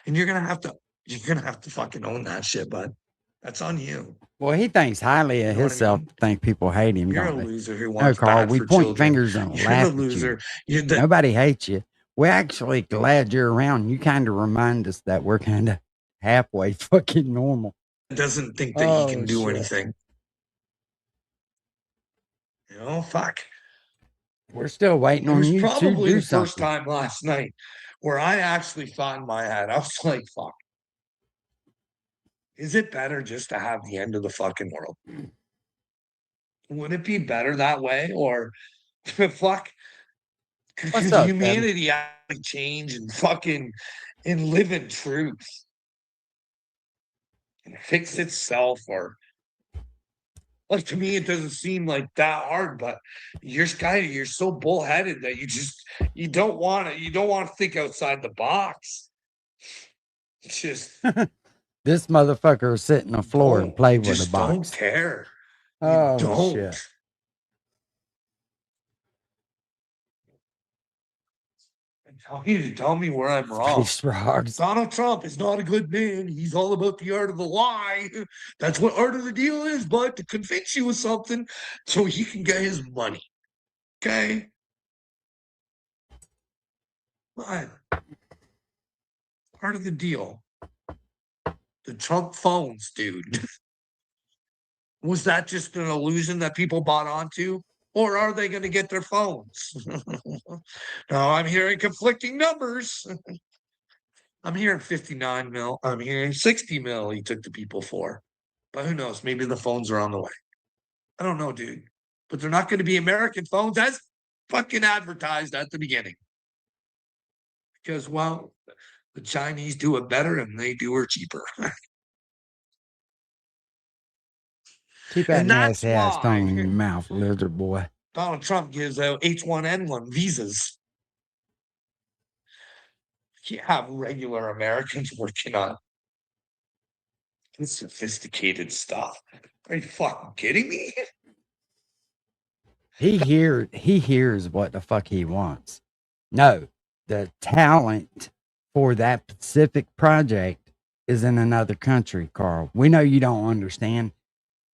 And you're gonna have to fucking own that shit, bud. That's on you. Well, he thinks highly of You know what I himself. mean? Think people hate him, You're a don't they? loser who No, wants Carl. bad We for point children. fingers and You're laugh the at you. loser. You're the Nobody hates you. We're actually glad you're around. You kind of remind us that we're kind of halfway fucking normal. doesn't think that he can Oh, do shit. anything. You know, fuck. We're still waiting It on was you to probably do the first something. time last night where I actually thought in my head, I was like, fuck. Is it better just to have the end of the fucking world? Would it be better that way? Or fuck, What's could up, Kevin? humanity actually change and fucking and live in truth and fix itself? Or like, to me, it doesn't seem like that hard, but you're so bullheaded that you don't want to think outside the box. It's just This motherfucker will sit on the floor and play you with a just don't box. care. You Oh, don't. shit. Tell me where I'm wrong. Space rocks. Donald Trump is not a good man. He's all about the art of the lie. That's what art of the deal is, but to convince you of something so he can get his money. Okay? But part of the deal. The Trump phones, dude. Was that just an illusion that people bought onto? Or are they going to get their phones? Now I'm hearing conflicting numbers. I'm hearing 59 mil. I'm hearing 60 mil he took the people for. But who knows? Maybe the phones are on the way. I don't know, dude. But they're not going to be American phones as fucking advertised at the beginning. Because, well, the Chinese do it better and they do it cheaper. Keep that And that's nasty ass tongue in why your mouth, lizard boy. Donald Trump gives out H1N1 visas. You have regular Americans working on this sophisticated stuff. Are you fucking kidding me? He hears what the fuck he wants. No, the talent for that specific project is in another country, Carl. We know you don't understand.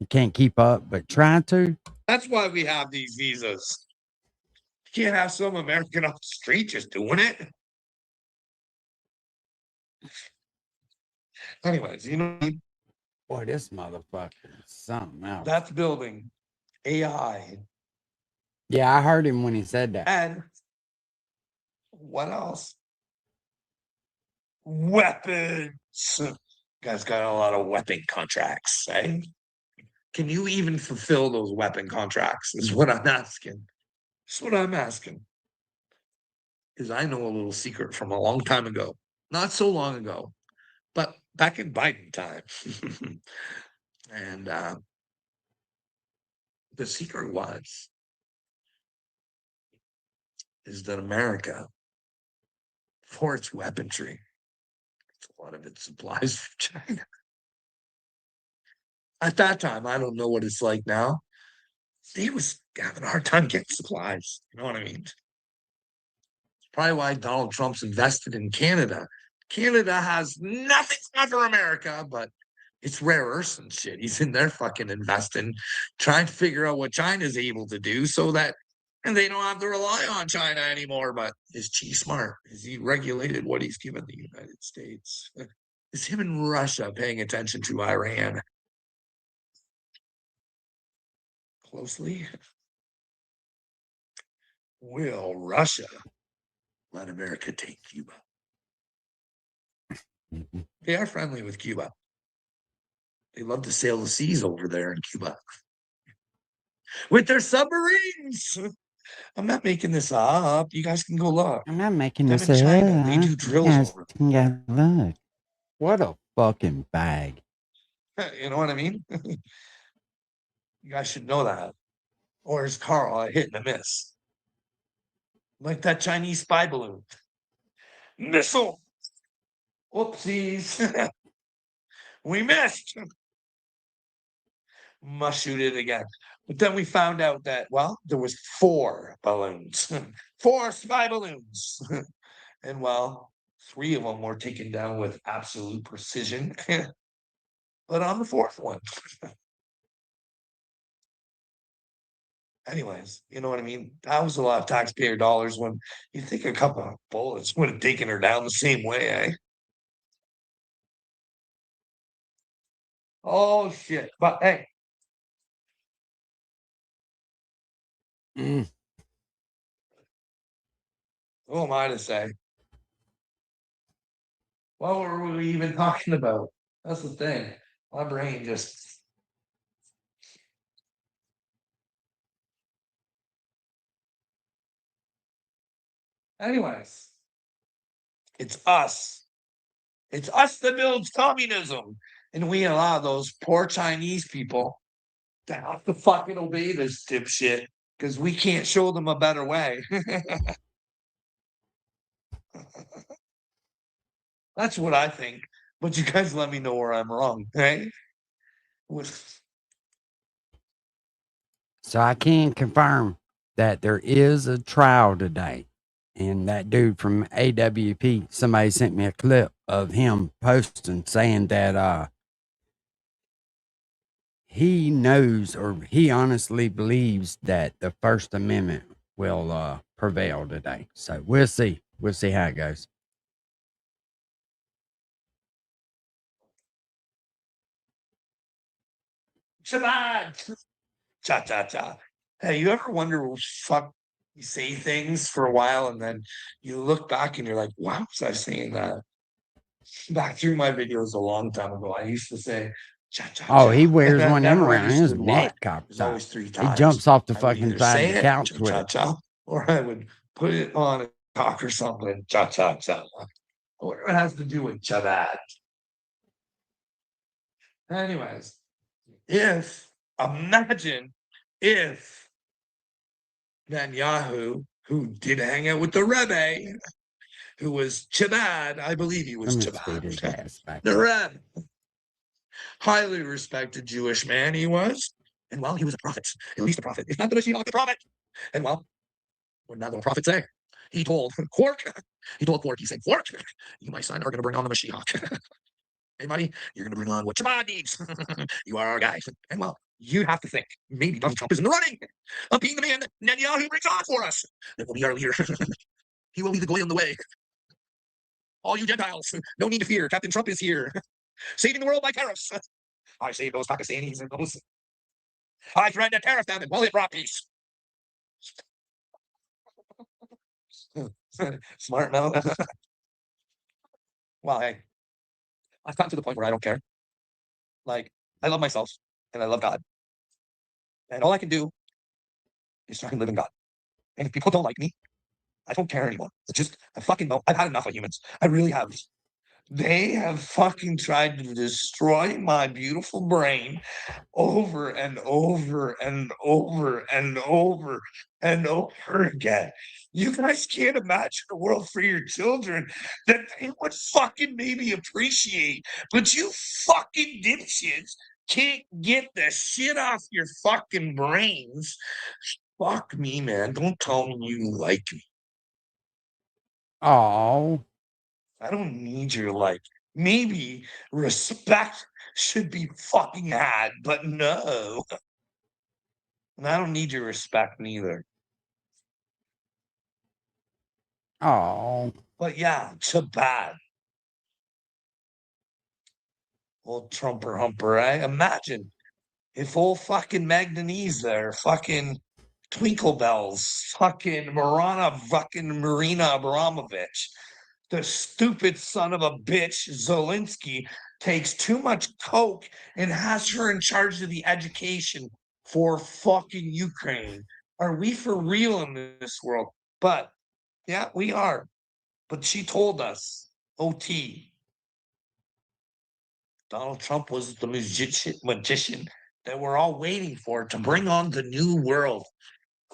You can't keep up, but try to. That's why we have these visas. You can't have some American off the street just doing it. Anyways, you know, Boy, this motherfucker is something else. that's building AI. Yeah, I heard him when he said that. And what else? Weapons. Guys got a lot of weapon contracts, eh? Can you even fulfill those weapon contracts? Is what I'm asking. That's what I'm asking. Because I know a little secret from a long time ago. Not so long ago, but back in Biden time. And the secret is that America, for its weaponry, a lot of it supplies from China. At that time, I don't know what it's like now, he was having a hard time getting supplies. You know what I mean? Probably why Donald Trump's invested in Canada. Canada has nothing for America, but it's rare earths and shit. He's in there fucking investing, trying to figure out what China's able to do so that and they don't have to rely on China anymore. But is Xi smart? Is he regulated what he's given the United States? Is him and Russia paying attention to Iran closely? Will Russia let America take Cuba? Mhm. They are friendly with Cuba. They love to sail the seas over there in Cuba with their submarines. I'm not making this up. You guys can go look. I'm not making Them this in China, they up. do You drills guys over. can go look. What a fucking bag. You know what I mean? You guys should know that. Or is Carl a hit and a miss? Like that Chinese spy balloon. Missile. Whoopsies. We missed. Must shoot it again. But then we found out that, well, there was 4 balloons. 4 spy balloons. And well, 3 of them were taken down with absolute precision. But on the 4th one. Anyways, you know what I mean? That was a lot of taxpayer dollars when you think a couple of bullets would have taken her down the same way, eh? Oh shit. But hey, Mm. who am I to say? What were we even talking about? That's the thing. My brain just anyways. It's us. It's us that builds communism. And we allow those poor Chinese people to have to fucking obey this dipshit because we can't show them a better way. That's what I think. But you guys let me know where I'm wrong, right? With So I can confirm that there is a trial today. And that dude from AWP, somebody sent me a clip of him posting saying that he knows or he honestly believes that the First Amendment will prevail today. So we'll see. We'll see how it goes. Shabbat. Cha cha cha. Hey, you ever wonder fuck you say things for a while and then you look back and you're like, why was I saying that? Back through my videos a long time ago, I used to say cha cha Oh, he cha. And wears I one of them never around his understood why. neck cocked There's up. always 3 He times. jumps off the I would fucking either side of say the it, couch cha with cha it. cha, or I would put it on a cock or something, cha cha cha. I wonder what it has to do with Shabbat. Anyways, if imagine if Netanyahu, who did hang out with the Rebbe, who was Chabad, I believe he was Let me speed his Chabad, ass back the up. Rebbe, highly respected Jewish man he was. And well, he was a prophet, at least a prophet, if not the Mashiach, the prophet. And well, what did the prophet say? He told Quark, he said, Quark, you, my son, are going to bring on the Mashiach. Hey, buddy, you're going to bring on what Chabad needs. You are our guy. And well, you have to think maybe Donald Trump is in the running of being the man that Netanyahu brings on for us. That will be our leader. He will lead the goyim the way. All you Gentiles, no need to fear. Captain Trump is here, saving the world by tariffs. I saved those Pakistanis and those. I threatened to tariff them, and well, it brought peace. Smart now. Well, hey, I've gotten to the point where I don't care. Like, I love myself and I love God, and all I can do is try and live in God. And if people don't like me, I don't care anymore. It's just I fucking know I've had enough of humans. I really have. They have fucking tried to destroy my beautiful brain over and over and over and over and over again. You guys can't imagine a world for your children that they would fucking maybe appreciate, but you fucking dipshits can't get the shit off your fucking brains. Fuck me, man. Don't tell me you like me. Oh, I don't need your like. Maybe respect should be fucking had, but no. And I don't need your respect neither. oh. But yeah, too bad. Old Trumper Humper, eh? Imagine if old fucking Magdanese there, fucking Twinkle Bells, fucking Marina Abramovich, the stupid son of a bitch, Zelensky, takes too much coke and has her in charge of the education for fucking Ukraine. Are we for real in this world? But yeah, we are. But she told us, OT, Donald Trump was the magician that we're all waiting for to bring on the new world,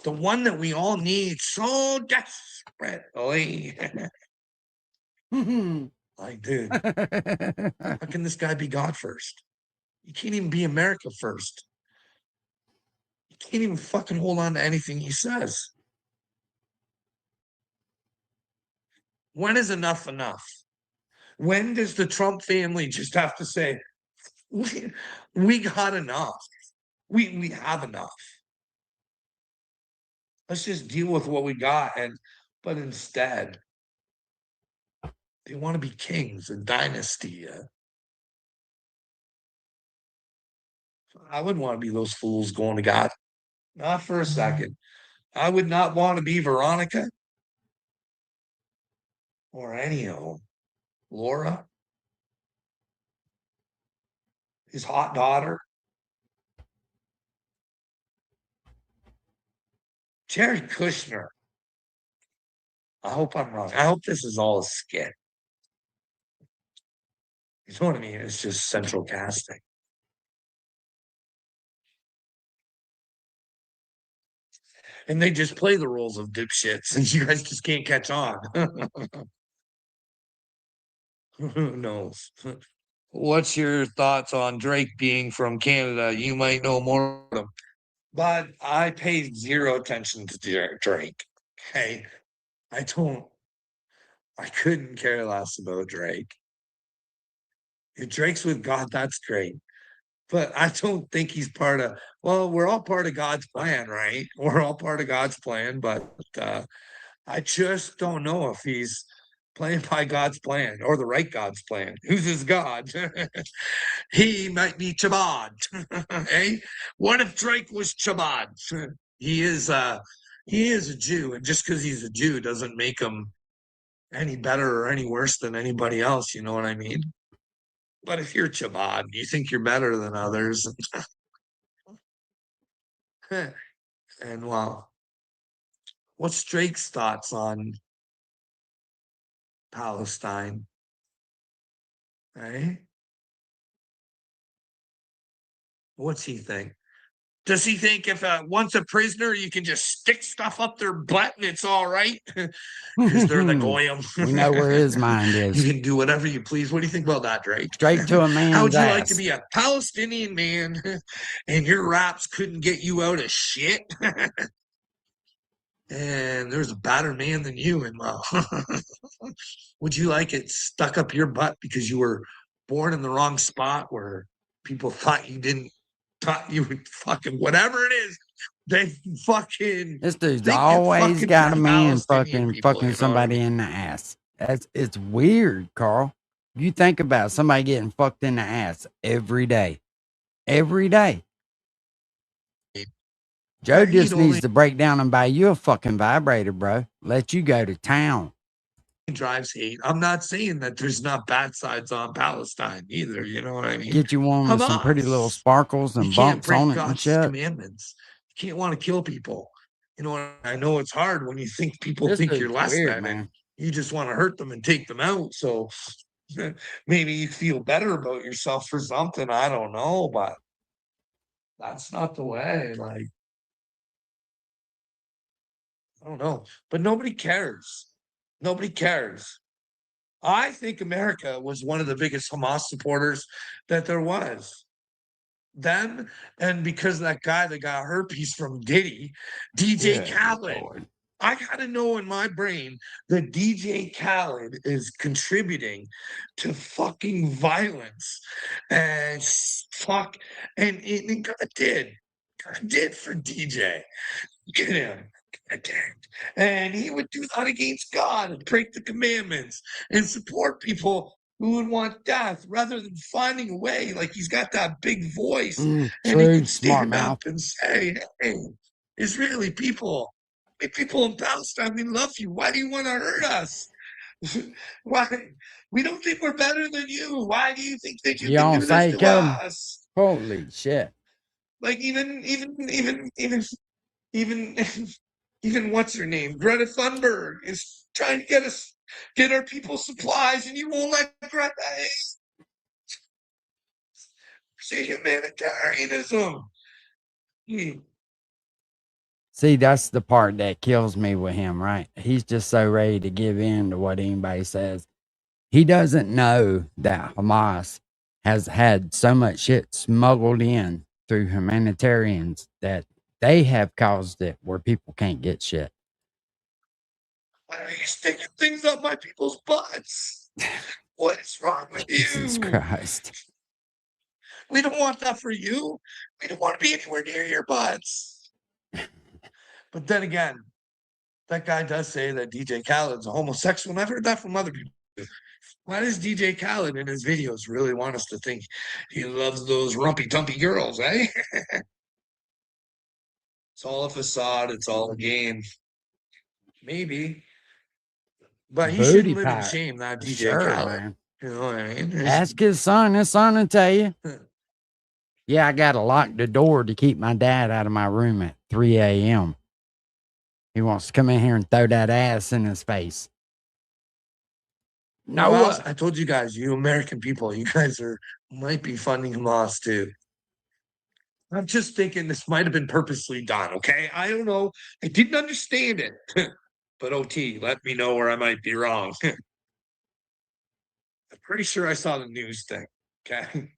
the one that we all need so desperately. Like, dude, how can this guy be God first? You can't even be America first. You can't even fucking hold on to anything he says. When is enough enough? When does the Trump family just have to say, we got enough? We have enough. Let's just deal with what we got. But instead, they want to be kings, a dynasty. I wouldn't want to be those fools going to God. Not for a second. I would not want to be Veronica or any of them. Laura, his hot daughter, Jared Kushner. I hope I'm wrong. I hope this is all a skit. You know what I mean? It's just central casting. And they just play the roles of dipshits, and you guys just can't catch on. Who knows? What's your thoughts on Drake being from Canada? You might know more of him, but I pay zero attention to Drake. Okay. I don't, I couldn't care less about Drake. If Drake's with God, that's great. But I don't think he's part of, well, we're all part of God's plan, right? We're all part of God's plan, but I just don't know if he's playing by God's plan or the right God's plan. Who's his God? He might be Chabad. Eh? What if Drake was Chabad? He is a Jew, and just because he's a Jew doesn't make him any better or any worse than anybody else, you know what I mean? But if you're Chabad, you think you're better than others. And well, what's Drake's thoughts on Palestine? Eh? What's he think? Does he think if once a prisoner, you can just stick stuff up their butt and it's all right? Because they're the goyim. We know where his mind You is. can do whatever you please. What do you think about that, Drake? Straight to a How man's would you like to ass. be a Palestinian man and your raps couldn't get you out of shit? And there's a better man than you, and well, would you like it stuck up your butt because you were born in the wrong spot where people thought you didn't, thought you would fucking whatever it is, they fucking This dude's think always fucking got a man Palestinian people, fucking you know what I somebody mean? in the ass. It's weird, Carl. You think about somebody getting fucked in the ass every day. Every day. Joe He'd just needs only to break down and buy you a fucking vibrator, bro. Let you go to town. drives hate. I'm not saying that there's not bad sides on Palestine either. You know what I mean? Get you one with some pretty little Hamas. sparkles You and can't bumps on break it and God's shit. commandments. You can't want to kill people. You know, I know it's hard when you think people This think you're dude's less weird, than and man. you just want to hurt them and take them out. So maybe you feel better about yourself for something. I don't know, but that's not the way. Like, I don't know. But nobody cares. Nobody cares. I think America was one of the biggest Hamas supporters that there was. them, and because of that guy that got herpes from Diddy, DJ Good Khaled. Lord. I gotta know in my brain that DJ Khaled is contributing to fucking violence and fuck, and God did. God did for DJ. Get him. God did. And he would do that against God and break the commandments and support people who would want death rather than finding a way. Like he's got that big voice and he True, can smart stand mouth. up and say, hey, Israeli people, hey, people in Palestine, we love you. Why do you want to hurt us? Why? We don't think we're better than you. Why do you think that you You can don't do this say, to Cub? us? Holy shit. Like even even what's her name? Greta Thunberg is trying to get our people supplies, and you won't let Greta say humanitarianism. See, that's the part that kills me with him, right? He's just so ready to give in to what anybody says. He doesn't know that Hamas has had so much shit smuggled in through humanitarians that they have caused it where people can't get shit. Why are you sticking things up my people's butts? What is wrong with Jesus you? Christ. We don't want that for you. We don't want to be anywhere near your butts. But then again, that guy does say that DJ Khaled's a homosexual, and I've heard that from other people. Why does DJ Khaled in his videos really want us to think he loves those rumpy dumpy girls, eh? It's all a facade, it's all a game. Maybe. But he shouldn't Booty live in pirate. shame, that DJ Sure, Khaled. man. You know what I mean? Ask his son will tell you. Yeah, I got to lock the door to keep my dad out of my room at 3 a.m. He wants to come in here and throw that ass in his face. No, Well, I told you guys, you American people, you guys might be funding Hamas too. I'm just thinking this might have been purposely done, okay? I don't know. I didn't understand it. But OT, let me know where I might be wrong. I'm pretty sure I saw the news thing. Okay. I'm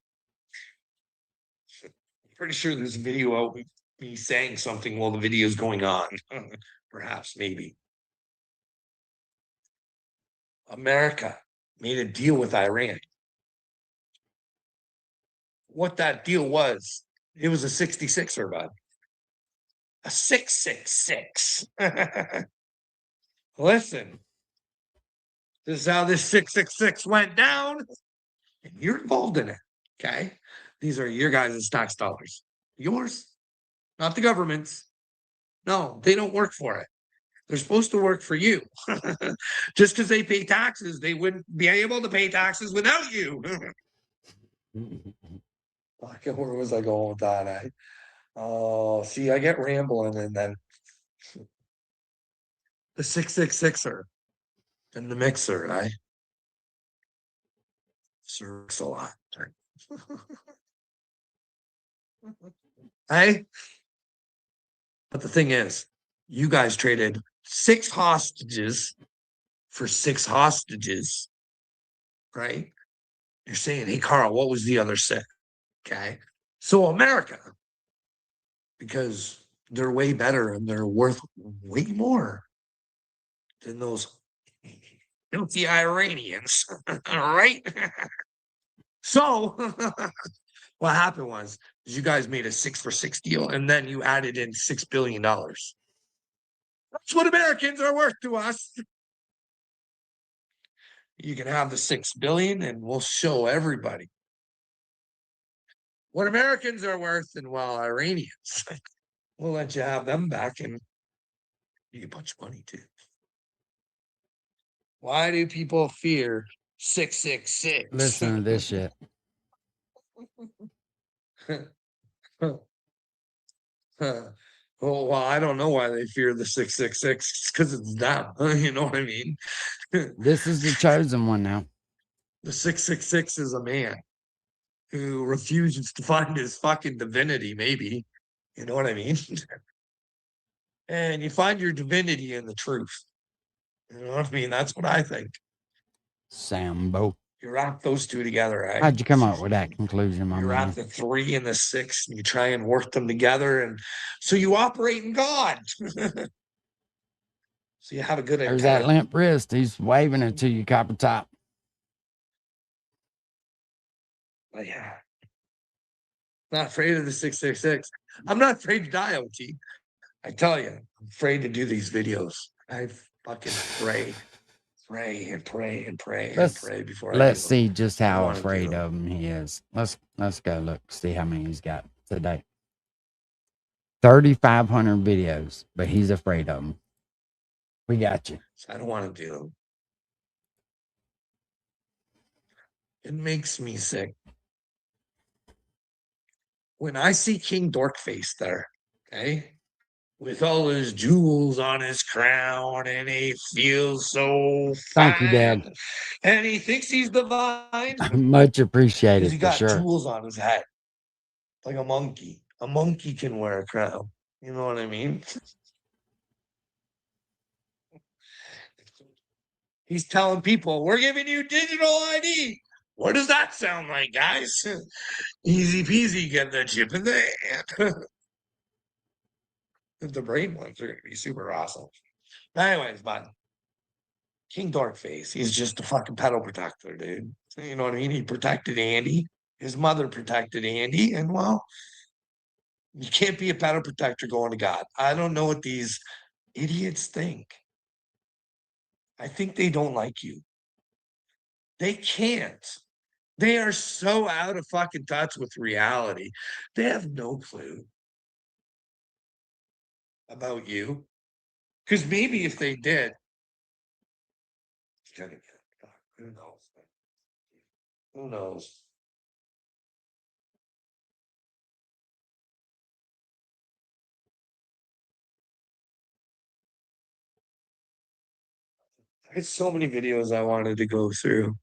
pretty sure there's a video of me saying something while the video's going on. Perhaps, maybe. America made a deal with Iran. What that deal was, it was a 66er, bud. A 666. Listen, this is how this 666 went down, and you're involved in it. Okay. These are your guys' tax dollars. Yours, not the government's. No, they don't work for it. They're supposed to work for you. Just because they pay taxes, they wouldn't be able to pay taxes without you. Where was I going with that? Oh, see, I get rambling, and then the 666er and the mixer, right? Serves a lot. Hey, but the thing is, you guys traded 6 hostages for 6 hostages, right? You're saying, hey, Carl, what was the other 6? Okay. So America, because they're way better and they're worth way more than those guilty Iranians, all right? So what happened was you guys made a 6-for-6 deal, and then you added in $6 billion. That's what Americans are worth to us. You can have the 6 billion, and we'll show everybody what Americans are worth, and while Iranians, we'll let you have them back, and you get a bunch of money too. Why do people fear 666? Listen to this shit. Well, I don't know why they fear the 666, because it's them. You know what I mean? This is the chosen one now. The 666 is a man who refuses to find his fucking divinity, maybe. You know what I mean? And you find your divinity in the truth. You know what I mean? That's what I think. Sambo. You wrap those two together, right? How'd you come up with that conclusion, my You man? wrap the 3 and the 6, and you try and work them together, and so you operate in God. So you have a good There's that antenna. limp wrist. He's waving it to you, Copper Top. But yeah. Not afraid of the 666. I'm not afraid to die, OT. I tell you, I'm afraid to do these videos. I fucking pray and pray and pray and Let's pray before I do let's them. see just I how wanna do afraid them. of him he is. Let's go look, see how many he's got today. 3,500 videos, but he's afraid of them. We got you. So I don't want to do them. It makes me sick. When I see King Dorkface there, okay, with all his jewels on his crown, and he feels so Thank you, Dad. fine, and he thinks he's divine Much because appreciated he for got sure. jewels on his head, like a monkey. A monkey can wear a crown. You know what I mean? He's telling people, we're giving you digital ID. What does that sound like, guys? Easy peasy, get the chip in the hand. The brain ones are going to be super awesome. Anyways, but King Darkface, he's just a fucking pedal protector, dude. You know what I mean? He protected Andy. His mother protected Andy. And well, you can't be a pedal protector going to God. I don't know what these idiots think. I think they don't like you. They can't. They are so out of fucking touch with reality. They have no clue about you. Because maybe if they did, who knows? Who knows? I had so many videos I wanted to go through.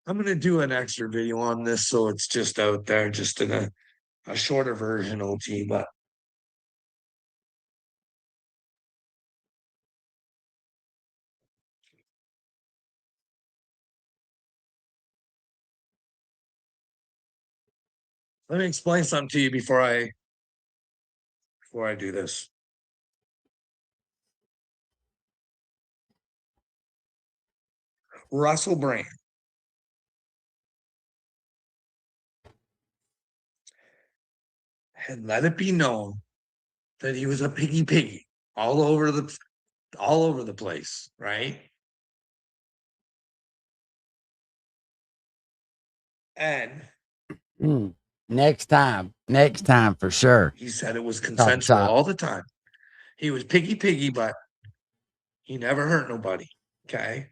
I'm gonna do an extra video on this so it's just out there, just in a shorter version, OT, but let me explain something to you before I do this. Russell Brand had let it be known that he was a piggy all over the place, right? And Next time for sure. he said it was Copper consensual Top. all the time. He was piggy, but he never hurt nobody. Okay.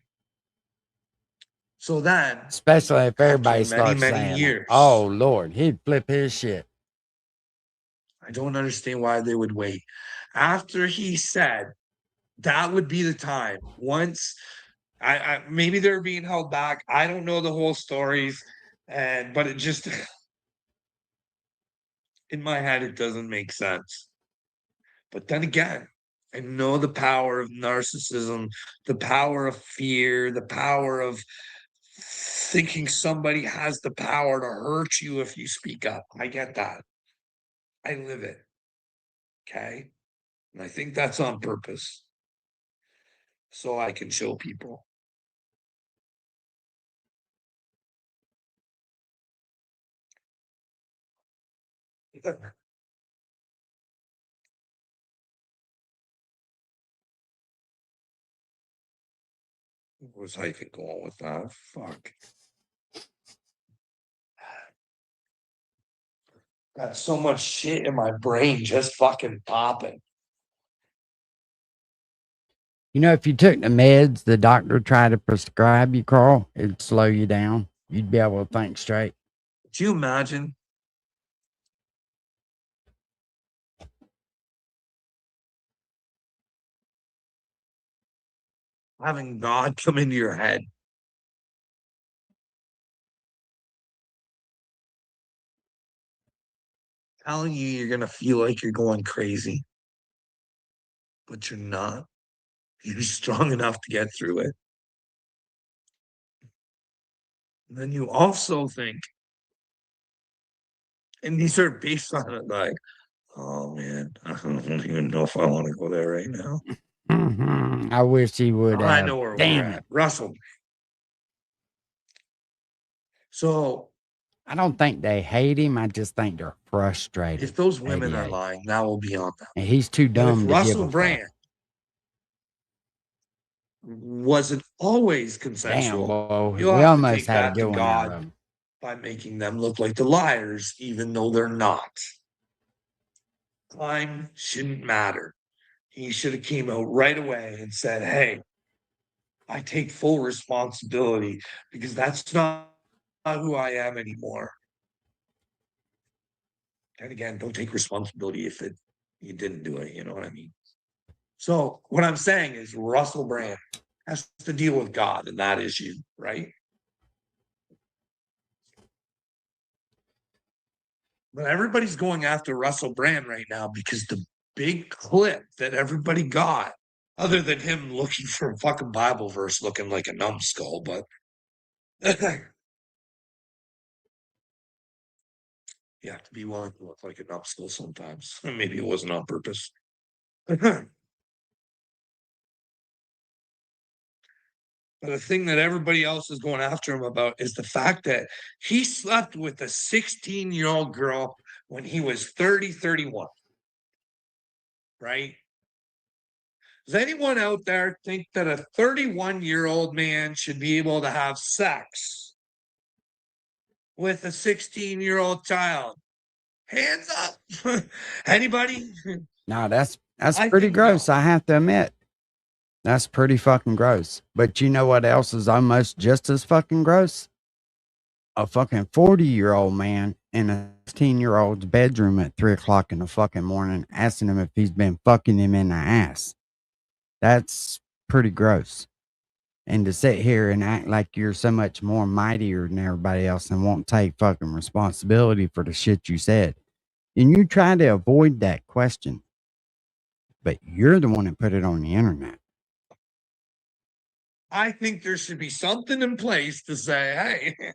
So then, Especially if after everybody many, starts many saying it. years, Oh Lord, he'd flip his shit. I don't understand why they would wait. After he said that would be the time, once I maybe they're being held back. I don't know the whole stories, but it just in my head it doesn't make sense. But then again, I know the power of narcissism, the power of fear, the power of thinking somebody has the power to hurt you if you speak up. I get that. I live it. Okay. And I think that's on purpose. So I can show people. Where was I even going with that? Fuck. Got so much shit in my brain just fucking popping. You know, if you took the meds the doctor tried to prescribe you, Carl, it'd slow you down. You'd be able to think straight. Do you imagine having God come into your head? Telling you you're gonna feel like you're going crazy, but you're not. You're strong enough to get through it. then you also think, and these are based on it like, oh man, I don't even know if I want to go there right now. I wish he would I have. know where we're Damn at. it. Russell. So I don't think they hate him. I just think they're frustrated. if those women are 88. lying, that will be on them. And he's too But if dumb to give Russell a fuck. Brand wasn't always Damn, consensual, boy. you'll We have to almost take had a that to good one out of God him. by making them look like the liars, even though they're not. Time shouldn't matter. He should have came out right away and said, hey, I take full responsibility because that's not who I am anymore. And again, don't take responsibility if you didn't do it. You know what I mean? So what I'm saying is Russell Brand has to deal with God in that issue, right? But everybody's going after Russell Brand right now because the big clip that everybody got, other than him looking for a fucking Bible verse looking like a numbskull, but you have to be willing to look like a numbskull sometimes. Maybe it wasn't on purpose. But the thing that everybody else is going after him about is the fact that he slept with a 16-year-old girl when he was 30, 31. Right? Does anyone out there think that a 31-year-old man should be able to have sex with a 16-year-old child? Hands up. Anybody? No, that's I pretty think gross. no. I have to admit. That's pretty fucking gross. But you know what else is almost just as fucking gross? A fucking 40-year-old man in a 16-year-old's bedroom at 3 o'clock in the fucking morning asking him if he's been fucking him in the ass. That's pretty gross. And to sit here and act like you're so much more mightier than everybody else and won't take fucking responsibility for the shit you said. And you try to avoid that question, but you're the one that put it on the internet. I think there should be something in place to say, hey,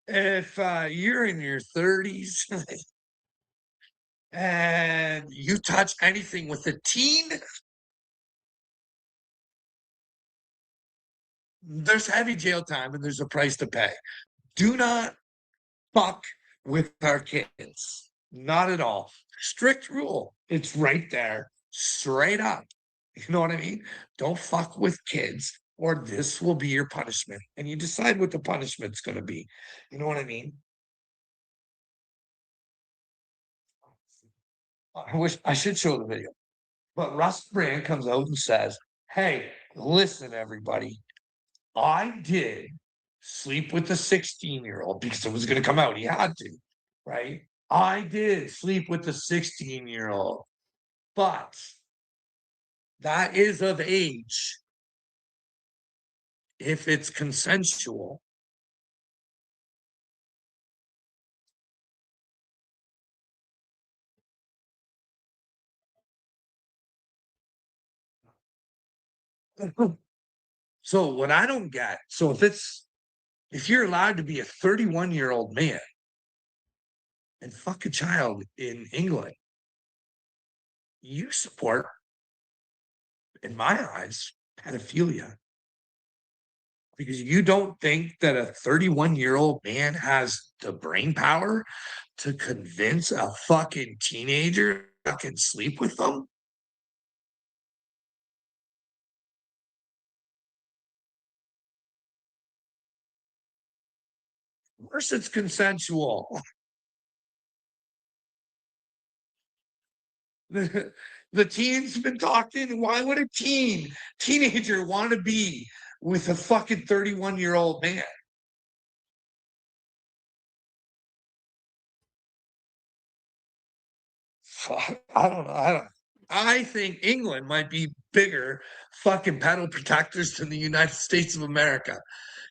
if you're in your 30s and you touch anything with a teen, there's heavy jail time and there's a price to pay. Do not fuck with our kids. Not at all. Strict rule. It's right there, straight up. You know what I mean? Don't fuck with kids, or this will be your punishment. And you decide what the punishment's going to be. You know what I mean? I wish I should show the video. But Russ Brand comes out and says, hey, listen, everybody, I did sleep with a 16-year-old because it was going to come out. He had to, right? I did sleep with a 16-year-old, but that is of age if it's consensual. So what I don't get, so if you're allowed to be a 31-year-old man and fuck a child in England, you support, in my eyes, pedophilia. Because you don't think that a 31-year-old man has the brain power to convince a fucking teenager to fucking sleep with them? Of course it's consensual. The teen's been talking. Why would a teenager want to be with a fucking 31-year-old man? I don't know. I think England might be bigger fucking pedal protectors than the United States of America.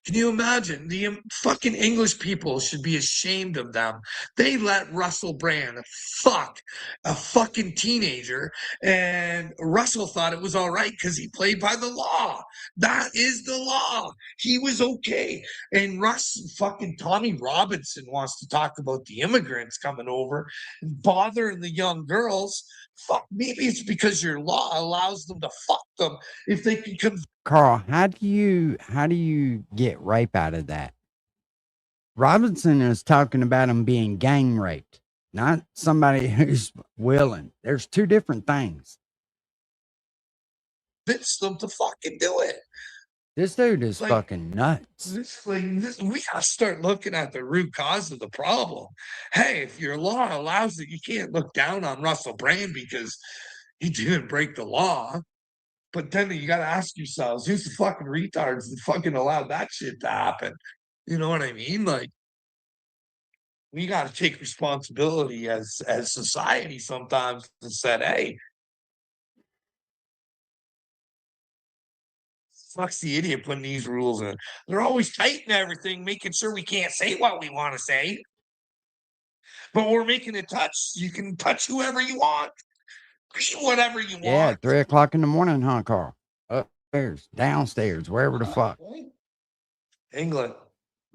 Can you imagine? The fucking English people should be ashamed of them. They let Russell Brand fuck a fucking teenager, and Russell thought it was all right because he played by the law. That is the law. He was okay. And fucking Tommy Robinson wants to talk about the immigrants coming over and bothering the young girls. Fuck, maybe it's because your law allows them to fuck them if they can come. Carl, how do you get rape out of that? Robinson is talking about him being gang raped, not somebody who's willing. There's two different things. Convince them to fucking do it. This dude is fucking nuts. We gotta start looking at the root cause of the problem. Hey, if your law allows it, you can't look down on Russell Brand because he didn't break the law. But then you gotta ask yourselves, who's the fucking retards that fucking allowed that shit to happen? You know what I mean? Like, we gotta take responsibility as society sometimes and said, hey, fuck's the idiot putting these rules in. They're always tightening everything, making sure we can't say what we want to say. But we're making it touch. You can touch whoever you want. Be whatever you Yeah, want. 3 o'clock in the morning, huh, Carl? Upstairs, downstairs, wherever the fuck. England,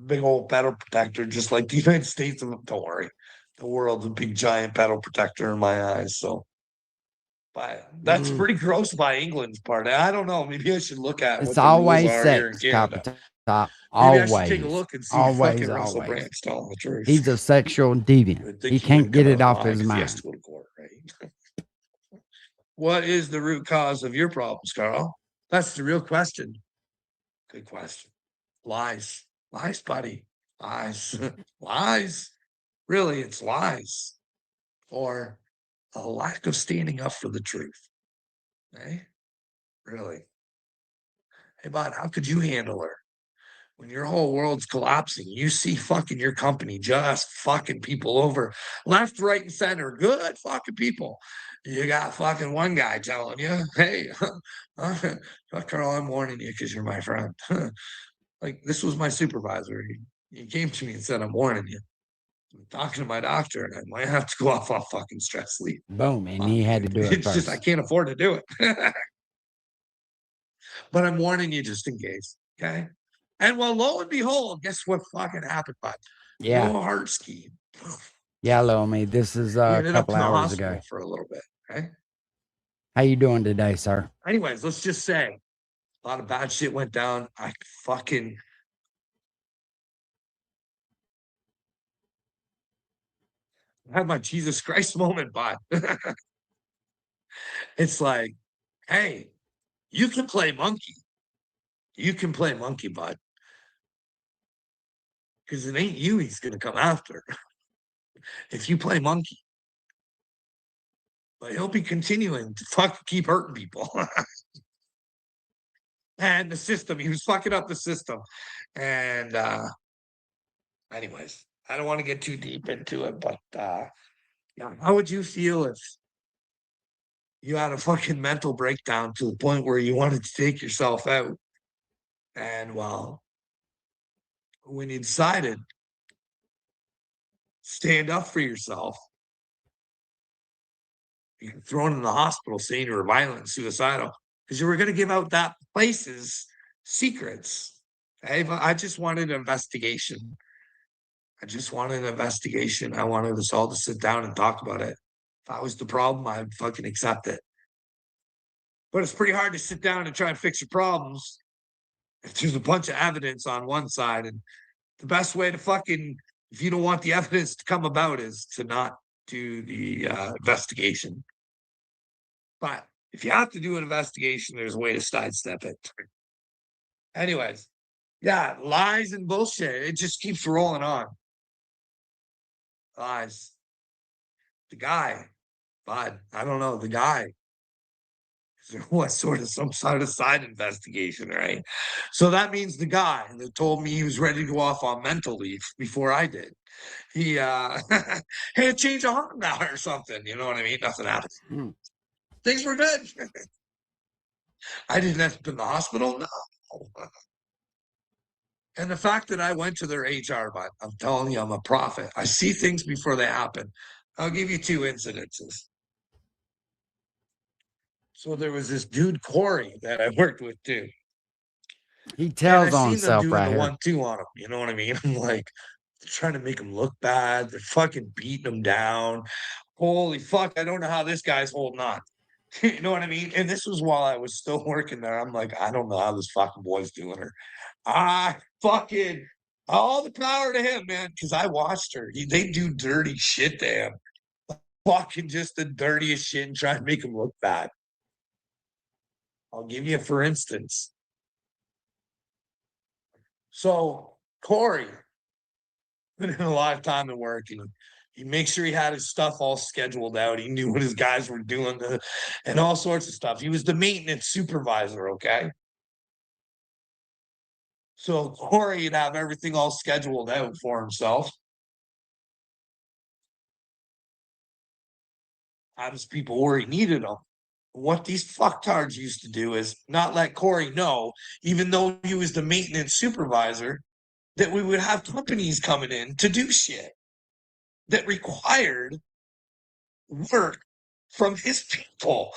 big old pedal protector, just like the United States. Don't worry. The world's a big giant pedal protector in my eyes. So but that's pretty gross by England's part. I don't know. Maybe I should look at It's what the rules always are here in sex, Canada. top. Maybe Always. I should take a look and see if fucking Russell Brand's telling the truth. He's a sexual deviant. He can't get it off his mind. He has to go to court, right? What is the root cause of your problems, Carl? That's the real question. Good question. Lies. Lies, buddy. Lies. Lies. Really, it's lies. Or a lack of standing up for the truth. Eh? Really? Hey, bud, how could you handle her? When your whole world's collapsing, you see fucking your company just fucking people over left, right, and center. Good fucking people. You got fucking one guy telling you, hey, Carl, I'm warning you because you're my friend. Like, this was my supervisor. He came to me and said, I'm warning you. I'm talking to my doctor and I might have to go off fucking stress leave. Boom. And he had to do it It's first. just, I can't afford to do it. But I'm warning you just in case. Okay. And well, lo and behold, guess what fucking happened, bud? Yeah. Your heart scheme. Yeah, lo me. This is a couple hours ago. For a little bit. Okay. How you doing today, sir? Anyways, let's just say a lot of bad shit went down. I fucking had my Jesus Christ moment, bud. It's like, hey, you can play monkey. You can play monkey, bud. Because it ain't you he's gonna come after. If you play monkey. But he'll be continuing to keep hurting people. And the system, he was fucking up the system. And anyways, I don't want to get too deep into it, but yeah, how would you feel if you had a fucking mental breakdown to the point where you wanted to take yourself out? And well, when you decided stand up for yourself, you were thrown in the hospital saying you were violent and suicidal because you were going to give out that place's secrets. I just wanted an investigation. I just wanted an investigation. I wanted us all to sit down and talk about it. If I was the problem, I'd fucking accept it. But it's pretty hard to sit down and try and fix your problems if there's a bunch of evidence on one side. And the best way to fucking, if you don't want the evidence to come about, is to not do the investigation. But if you have to do an investigation, there's a way to sidestep it. Anyways, yeah, lies and bullshit. It just keeps rolling on. Lies. The guy, bud, I don't know, the guy. There was some sort of side investigation, right? So that means the guy that told me he was ready to go off on mental leave before I did. He had a change of heart now or something. You know what I mean? Nothing happened. Things were good. I didn't end up in the hospital. No. And the fact that I went to their HR, but I'm telling you, I'm a prophet. I see things before they happen. I'll give you two incidences. So there was this dude, Corey, that I worked with too. He And I tells on seen them himself doing right the here. 1-2 on him. You know what I mean? I'm like, they're trying to make him look bad. They're fucking beating him down. Holy fuck. I don't know how this guy's holding on. You know what I mean? And this was while I was still working there. I'm like, I don't know how this fucking boy's doing her. I fucking all the power to him, man. Because I watched her. They do dirty shit to him. Fucking just the dirtiest shit and try to make him look bad. I'll give you, for instance. So Corey put in a lot of time in work, and he makes sure he had his stuff all scheduled out. He knew what his guys were doing and all sorts of stuff. He was the maintenance supervisor, okay? So Corey'd have everything all scheduled out for himself. Had his people where he needed them. What these fucktards used to do is not let Corey know, even though he was the maintenance supervisor, that we would have companies coming in to do shit that required work from his people.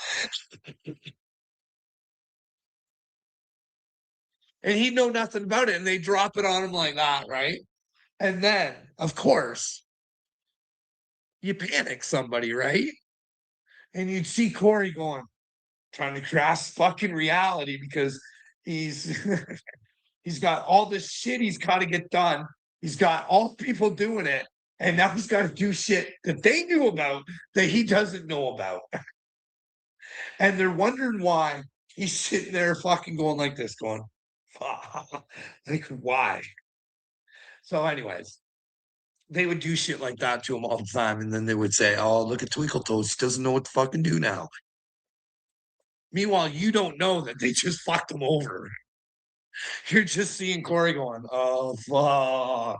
And he'd know nothing about it. And they drop it on him like that, right? And then, of course, you panic somebody, right? And you'd see Corey going, trying to grasp fucking reality because he's he's got all this shit he's got to get done. He's got all people doing it. And now he's got to do shit that they knew about that he doesn't know about. And they're wondering why he's sitting there fucking going like this, going, like, why? So, anyways, they would do shit like that to him all the time. And then they would say, oh, look at Twinkle Toes. He doesn't know what to fucking do now. Meanwhile, you don't know that they just fucked him over. You're just seeing Corey going, oh, fuck.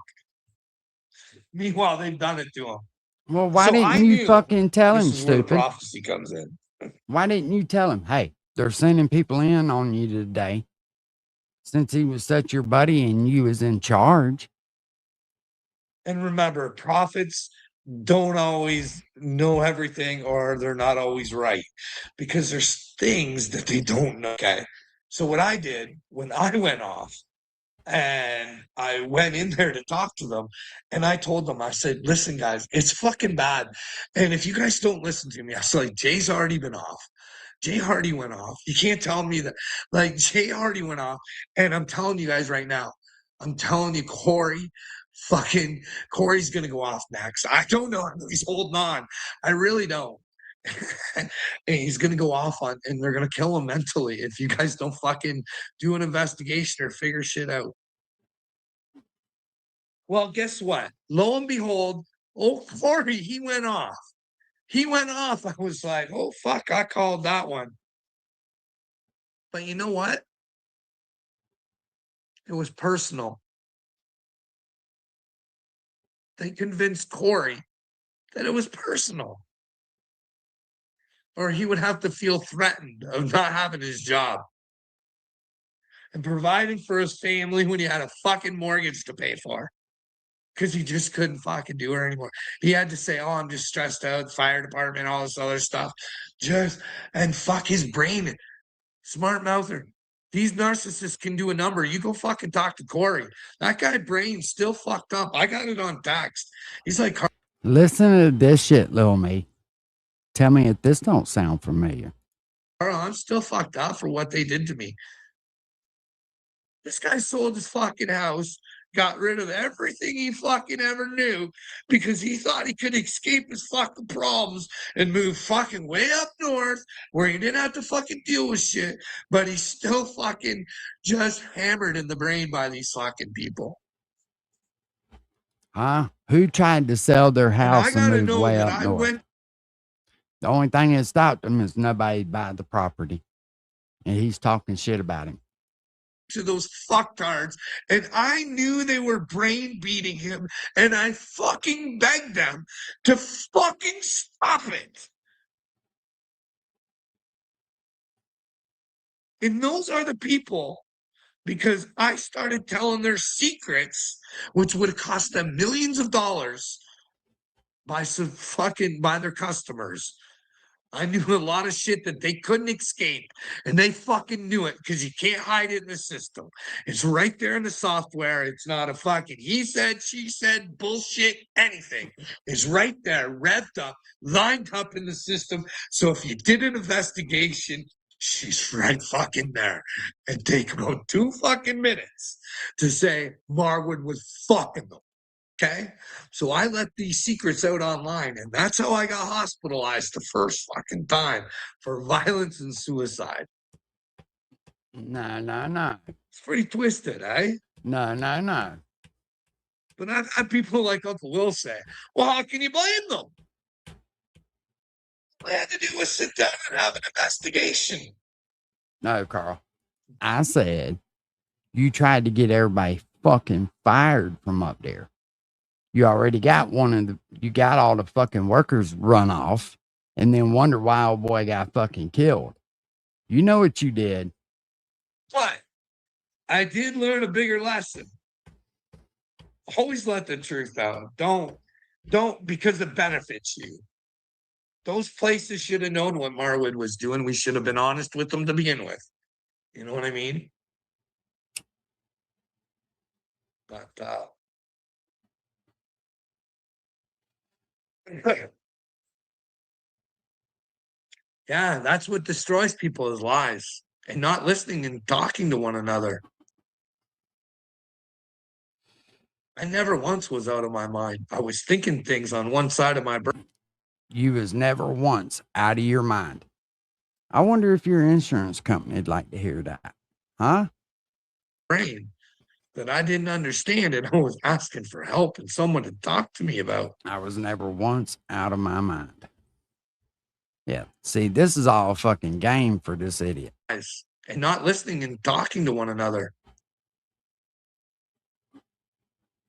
Meanwhile, they've done it to him. Well, why So I didn't you knew fucking tell this him, is where the stupid? prophecy comes in. Why didn't you tell him, hey, they're sending people in on you today? Since he was such your buddy and you was in charge. And remember, prophets don't always know everything, or they're not always right, because there's things that they don't know. Okay. So what I did when I went off, and I went in there to talk to them, and I told them, I said, listen, guys, it's fucking bad. And if you guys don't listen to me, I said, like, Jay's already been off. Jay Hardy went off. You can't tell me that. Like, Jay Hardy went off. And I'm telling you guys right now, I'm telling you, Corey's going to go off next. I don't know. He's holding on. I really don't. And he's going to go off on, and they're going to kill him mentally if you guys don't fucking do an investigation or figure shit out. Well, guess what? Lo and behold, Corey, he went off. He went off. I was like, oh, fuck, I called that one. But you know what? It was personal. They convinced Corey that it was personal, or he would have to feel threatened of not having his job and providing for his family when he had a fucking mortgage to pay for, because he just couldn't fucking do it anymore. He had to say, oh, I'm just stressed out, fire department, all this other stuff. And fuck his brain. Smart mouther. These narcissists can do a number. You go fucking talk to Corey. That guy brain's still fucked up. I got it on text. He's like, Listen to this shit, little me. Tell me if this don't sound familiar. Carl, I'm still fucked up for what they did to me. This guy sold his fucking house, got rid of everything he fucking ever knew because he thought he could escape his fucking problems and move fucking way up north where he didn't have to fucking deal with shit, but he's still fucking just hammered in the brain by these fucking people. Huh? Who tried to sell their house and move way up north? The only thing that stopped him is nobody buy the property. And he's talking shit about him. To those fucktards, and I knew they were brain beating him, and I fucking begged them to fucking stop it. And those are the people because I started telling their secrets, which would cost them millions of dollars by their customers. I knew a lot of shit that they couldn't escape, and they fucking knew it because you can't hide it in the system. It's right there in the software. It's not a fucking he said, she said, bullshit, anything. It's right there, revved up, lined up in the system. So if you did an investigation, she's right fucking there. And take about 2 fucking minutes to say Marwood was fucking them. Okay. So I let these secrets out online, and that's how I got hospitalized the first fucking time for violence and suicide. No. It's pretty twisted, eh? No. But I've had people like Uncle Will say, well, how can you blame them? All I had to do was sit down and have an investigation. No, Carl. I said you tried to get everybody fucking fired from up there. You already got you got all the fucking workers run off and then wonder why old boy got fucking killed. You know what you did. But I did learn a bigger lesson. Always let the truth out. Don't because it benefits you. Those places should have known what Marwood was doing. We should have been honest with them to begin with. You know what I mean? But yeah, that's what destroys people is lies and not listening and talking to one another. I never once was out of my mind. I was thinking things on one side of my You was never once out of your mind. I wonder if your insurance company'd like to hear that. Huh? brain that I didn't understand, and I was asking for help and someone to talk to me about. I was never once out of my mind. Yeah. See, this is all a fucking game for this idiot. And not listening and talking to one another.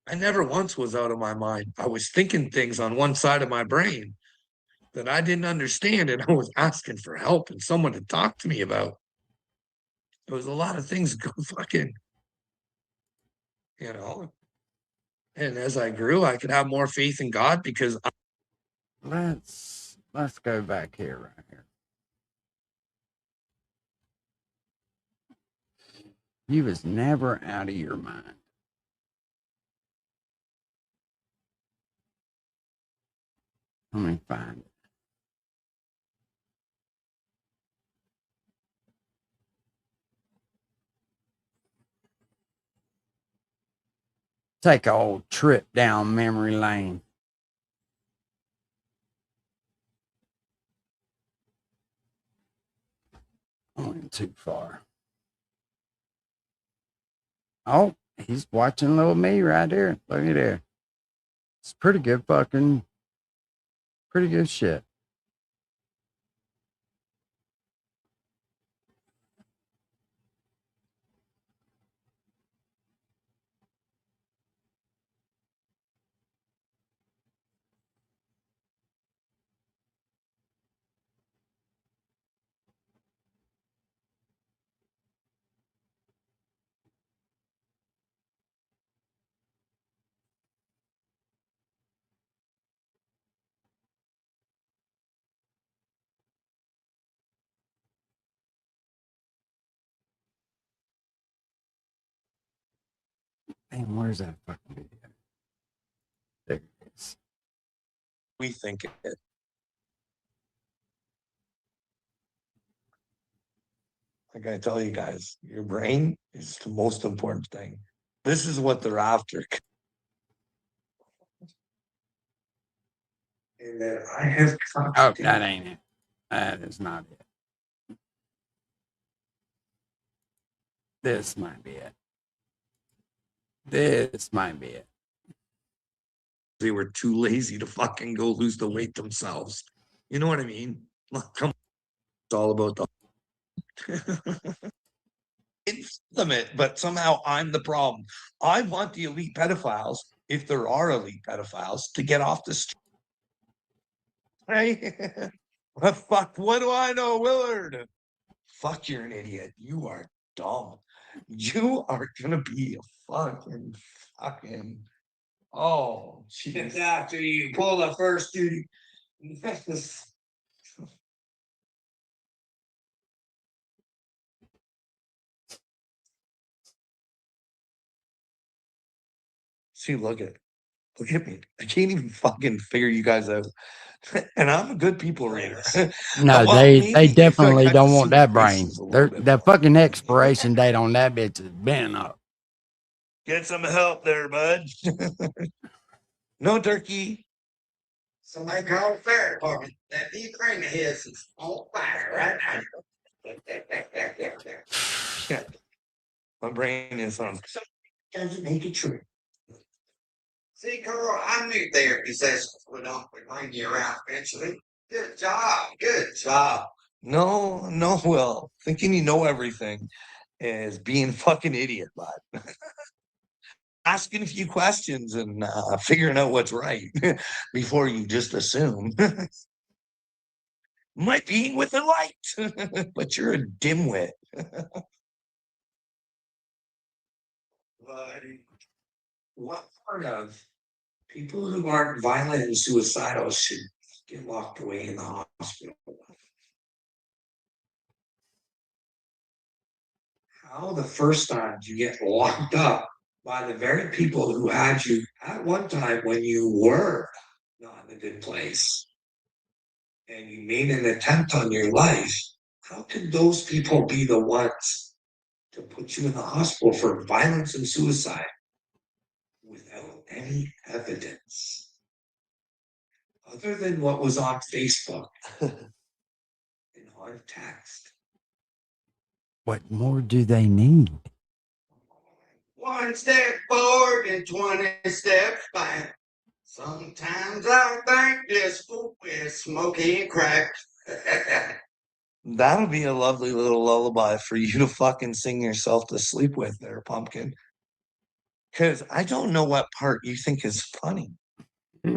I never once was out of my mind. I was thinking things on one side of my brain that I didn't understand, and I was asking for help and someone to talk to me about. There was a lot of things go fucking, you know. And as I grew, I could have more faith in God because Let's go back here right here. You was never out of your mind. Let me find it. Take a old trip down memory lane. I went too far. Oh, he's watching little me right there. Look at there. It's pretty good shit. Man, where's that fucking video? There it is. we think it. Like I tell you guys, your brain is the most important thing. This is what they're after. And then I have Oh, that ain't it. That is not it. This might be it. This might be it. They were too lazy to fucking go lose the weight themselves. You know what I mean? Come on. It's all about the it's limit, but somehow I'm the problem. I want the elite pedophiles, if there are elite pedophiles, to get off the street. Hey, fuck, what do I know, Willard? Fuck, you're an idiot. You are dumb. You are gonna be a fucking. Oh, shit! After you pull the first duty. See, look at me. I can't even fucking figure you guys out. And I'm a good people reader. No, Well, they maybe if I definitely got to don't see want your that brain. faces a They're, little bit the more. fucking expiration date on that bitch has been up. Get some help there, bud. No turkey. Somebody call the fire department. That Ukraine of his is on fire right now. Yeah, my brain is on. Doesn't make it true. See, Carl, I knew therapy sessions would bring you around eventually. Good job. Good job. No, no, Will. Thinking you know everything is being a fucking idiot, bud. Asking a few questions and figuring out what's right before you just assume. Might be with the light, but you're a dimwit. But what part of people who aren't violent and suicidal should get locked away in the hospital? How the first time you get locked up by the very people who had you at one time when you were not in a good place and you made an attempt on your life, how could those people be the ones to put you in the hospital for violence and suicide without any evidence other than what was on Facebook and on text? What more do they need? One step forward and 20 steps back. Sometimes I think this fool is smoking crack. That'll be a lovely little lullaby for you to fucking sing yourself to sleep with there, pumpkin. Because I don't know what part you think is funny. I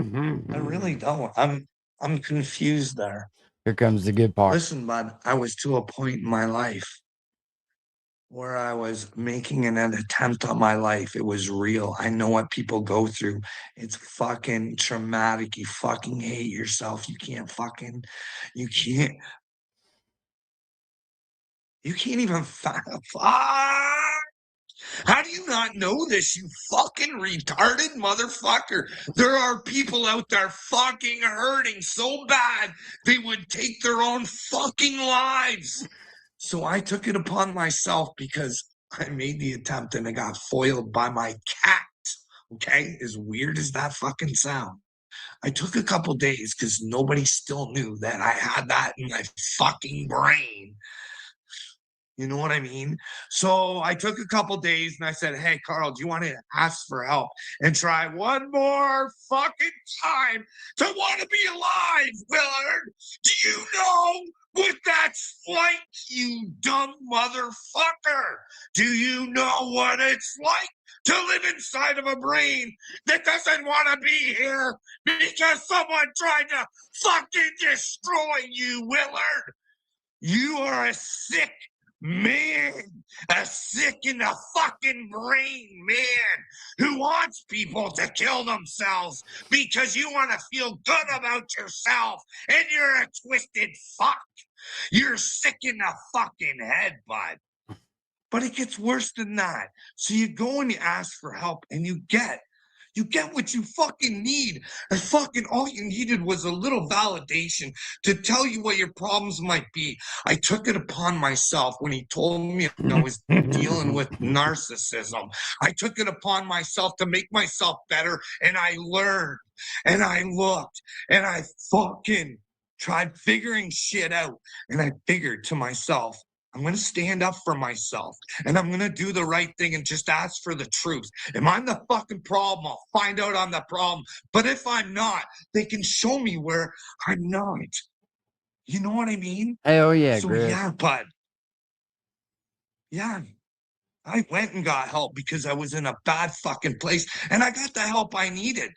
really don't. I'm confused there. Here comes the good part. Listen, bud, I was to a point in my life where I was making an attempt on my life. It was real. I know what people go through. It's fucking traumatic. You fucking hate yourself. You can't even how do you not know this, you fucking retarded motherfucker? There are people out there fucking hurting so bad they would take their own fucking lives. So I took it upon myself because I made the attempt and I got foiled by my cat. Okay? As weird as that fucking sound. I took a couple days because nobody still knew that I had that in my fucking brain. You know what I mean? So I took a couple days and I said, hey, Carl, do you want to ask for help and try one more fucking time to want to be alive, Willard? Do you know what that's like, you dumb motherfucker? Do you know what it's like to live inside of a brain that doesn't want to be here because someone tried to fucking destroy you, Willard? You are a sick man, a sick in the fucking brain man who wants people to kill themselves because you want to feel good about yourself and you're a twisted fuck. You're sick in the fucking head, bud. But it gets worse than that. So you go and you ask for help and you get what you fucking need. And fucking all you needed was a little validation to tell you what your problems might be. I took it upon myself when he told me I was dealing with narcissism. I took it upon myself to make myself better, and I learned and I looked and I fucking tried figuring shit out. And I figured to myself, I'm going to stand up for myself and I'm going to do the right thing and just ask for the truth. If I'm the fucking problem, I'll find out I'm the problem. But if I'm not, they can show me where I'm not. You know what I mean? Hell yeah, So, Griff. yeah, bud. Yeah, I went and got help because I was in a bad fucking place and I got the help I needed,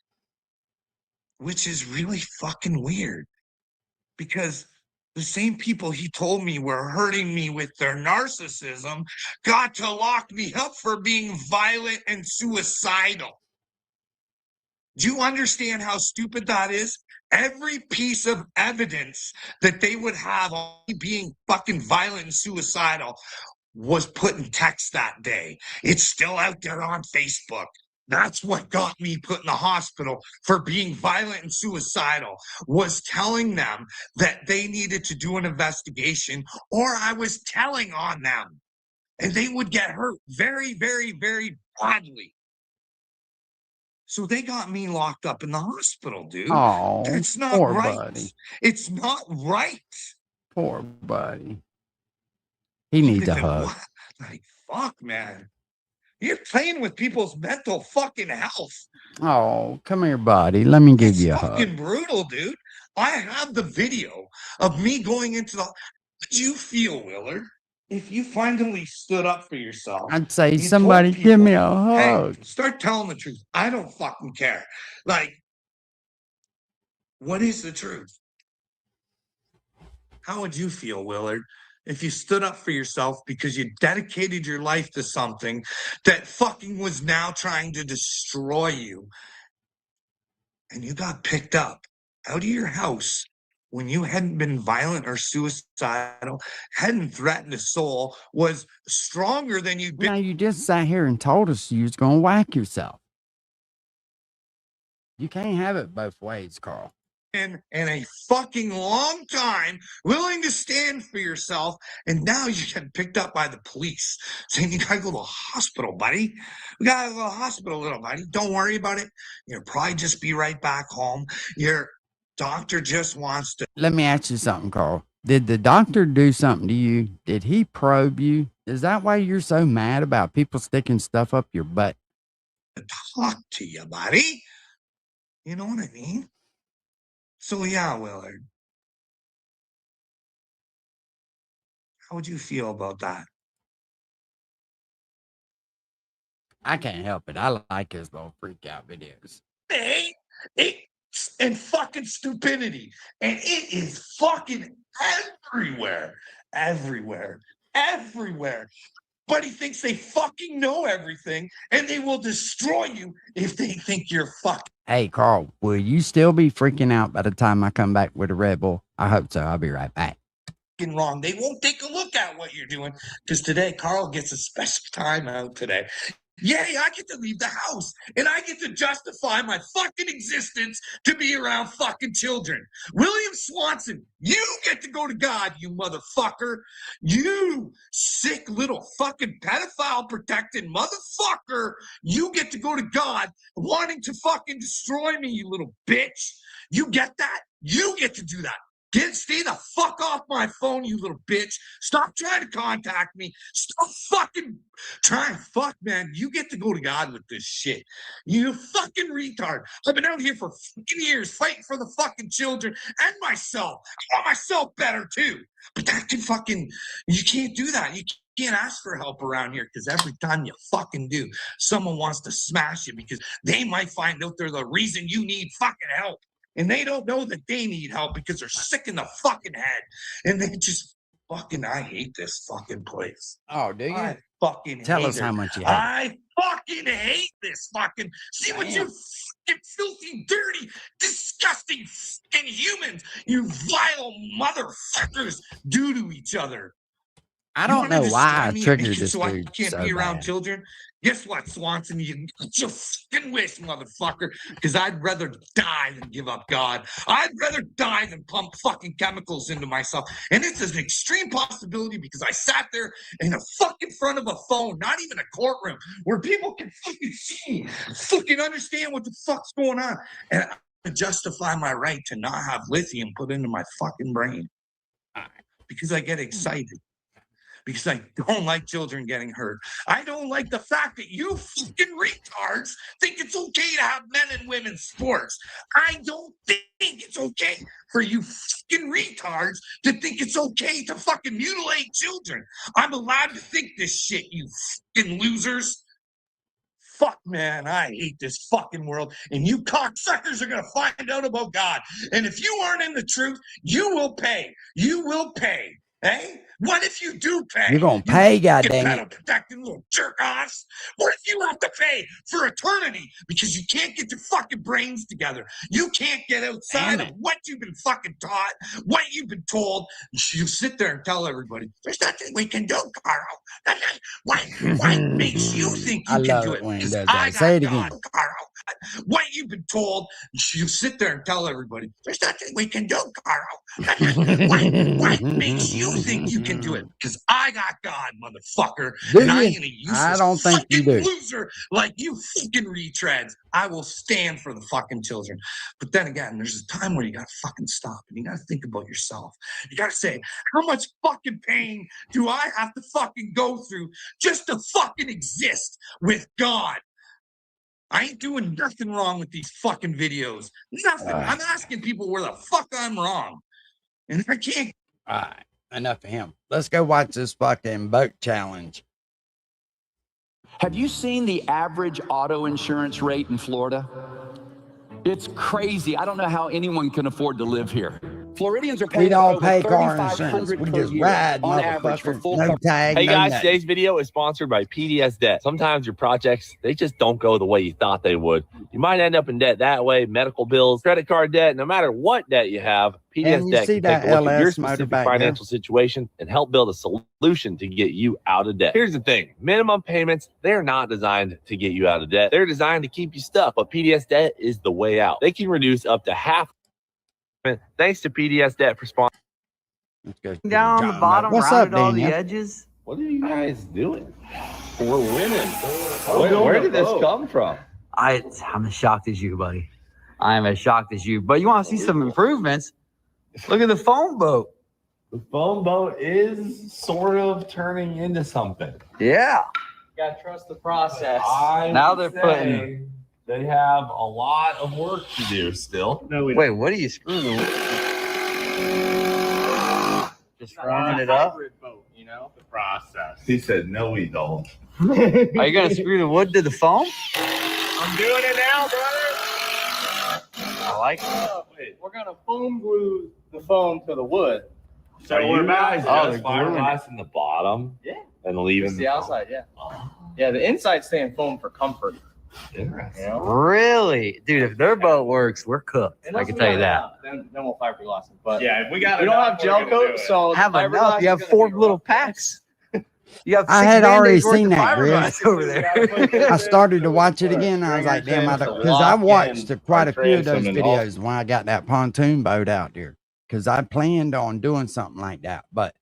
which is really fucking weird because The same people he told me were hurting me with their narcissism got to lock me up for being violent and suicidal. Do you understand how stupid that is? Every piece of evidence that they would have on me being fucking violent and suicidal was put in text that day. It's still out there on Facebook. That's what got me put in the hospital for being violent and suicidal, was telling them that they needed to do an investigation, or I was telling on them and they would get hurt very, very, very badly. So they got me locked up in the hospital, dude. Oh, That's not poor right. buddy. It's not right. Poor buddy. He needs a hug. Like, fuck, man. You're playing with people's mental fucking health. Oh, come here, buddy. Let me give It's you a fucking hug. brutal, dude. I have the video of me going into the. How'd you feel, Willard, if you finally stood up for yourself? I'd say, You told somebody give people, me a hey, hug. start telling the truth. I don't fucking care. Like, what is the truth? How would you feel, Willard, if you stood up for yourself because you dedicated your life to something that fucking was now trying to destroy you, and you got picked up out of your house when you hadn't been violent or suicidal, hadn't threatened a soul, was stronger than you'd been? Now, you just sat here and told us you was going to whack yourself. You can't have it both ways, Carl. In a fucking long time, willing to stand for yourself, and now you get picked up by the police saying you gotta go to the hospital, buddy. We gotta go to the hospital, little buddy. Don't worry about it. You'll probably just be right back home. Your doctor just wants to. Let me ask you something, Carl. Did the doctor do something to you? Did he probe you? Is that why you're so mad about people sticking stuff up your butt? Talk to you, buddy. You know what I mean? So yeah, Willard. How would you feel about that? I can't help it. I like his little freak out videos. And fucking stupidity. And it is fucking everywhere. Everywhere. Everywhere. But he thinks they fucking know everything and they will destroy you if they think you're fucking. Hey, Carl, will you still be freaking out by the time I come back with a Red Bull? I hope so. I'll be right back. Wrong. They won't take a look at what you're doing because today Carl gets a special time out today. Yay, I get to leave the house and I get to justify my fucking existence to be around fucking children. William Swanson, you get to go to God, you motherfucker. You sick little fucking pedophile protected motherfucker. You get to go to God wanting to fucking destroy me, you little bitch. You get that? You get to do that. Stay the fuck off my phone, you little bitch. Stop trying to contact me. Stop fucking trying. Fuck, man. You get to go to God with this shit. You fucking retard. I've been out here for fucking years fighting for the fucking children and myself. I want myself better too. But that can fucking, you can't do that. You can't ask for help around here because every time you fucking do, someone wants to smash you because they might find out they're the reason you need fucking help. And they don't know that they need help because they're sick in the fucking head. And they just fucking, I hate this fucking place. Oh, do you? I fucking Tell hate us it. how much you hate it. I fucking hate this fucking. See what you fucking filthy, dirty, disgusting fucking humans, you vile motherfuckers do to each other. I don't know why I triggered this this so I dude can't so be around bad. children. Guess what, Swanson? You got your fucking wish, motherfucker. Because I'd rather die than give up God. I'd rather die than pump fucking chemicals into myself. And it's an extreme possibility because I sat there in the fucking front of a phone, not even a courtroom, where people can fucking see, fucking understand what the fuck's going on. And I justify my right to not have lithium put into my fucking brain. Because I get excited. Because I don't like children getting hurt. I don't like the fact that you fucking retards think it's okay to have men and women's sports. I don't think it's okay for you fucking retards to think it's okay to fucking mutilate children. I'm allowed to think this shit, you fucking losers. Fuck, man, I hate this fucking world. And you cocksuckers are going to find out about God. And if you aren't in the truth, you will pay. You will pay. Hey, what if you do pay? You're gonna pay, you goddamn it. pedal protecting little jerk offs. What if you have to pay for eternity because you can't get your fucking brains together? You can't get outside of what you've been fucking taught, what you've been told. You sit there and tell everybody, there's nothing we can do, Carl. What makes you think I you can love do it it? when he 'Cause does I that. Say got it again. God, Carl. What you've been told, you sit there and tell everybody, there's nothing we can do, Carl. What makes you think you can do it? Because I got God, motherfucker. Do And I you? ain't a useless I don't think you fucking do. loser like you fucking retreads. I will stand for the fucking children. But then again, there's a time where you gotta fucking stop and you gotta think about yourself. You gotta say, how much fucking pain do I have to fucking go through just to fucking exist with God? I ain't doing nothing wrong with these fucking videos. Nothing. I'm asking people where the fuck I'm wrong. And I can't. All right, enough of him. Let's go watch this fucking boat challenge. Have you seen the average auto insurance rate in Florida? It's crazy. I don't know how anyone can afford to live here. Floridians are paying We don't over pay car insurance. $3,500 We per just year ride, on average for motherfucker. full No tag, Hey no guys, nothing. today's video is sponsored by PDS Debt. Sometimes your projects, they just don't go the way you thought they would. You might end up in debt that way, medical bills, credit card debt, no matter what debt you have, And PDS you Debt see can take that a look at your LS motor specific back there? financial situation and help build a solution to get you out of debt. Here's the thing, minimum payments, they're not designed to get you out of debt. They're designed to keep you stuck, but PDS Debt is the way out. They can reduce up to half. Thanks to PDS Debt for sponsoring. Let's go to Down on the John bottom, Mike. What's rounded up, all the Daniel? edges. What are you guys doing? We're winning. Where did this come from? I'm as shocked as you, buddy. I am as shocked as you. But you want to see some improvements? Look at the foam boat. The foam boat is sort of turning into something. Yeah. You gotta trust the process. Now they're putting- They have a lot of work to do still. No, we Wait, what are you screwing? Just warming it up? Hybrid boat, you know, the process. He said, "No, we don't." Are you gonna screw the wood to the foam? I'm doing it now, brother. I like it. Wait, we're gonna foam glue the foam to the wood. So Are we're you about guys to Oh, just they're gluing it. fiberglassing the bottom? Yeah. And just leaving the outside, yeah. Yeah, the inside's staying foam for comfort. Interesting. You know? Really? Dude, if their boat works, we're cooked. I Unless can we tell you got that. enough, then we'll fiberglass them. But Yeah, if we got we don't enough, have we're gel gonna coat, do it. so the Have fiberglass enough. You is have gonna 4 be little rough. packs. You have I 6 had already Band-Aids worth seen of that, fiberglass over there. I started to watch it again. And I was like, damn, because I watched quite a few of those transom and all. videos when I got that pontoon boat out there. Because I planned on doing something like that. But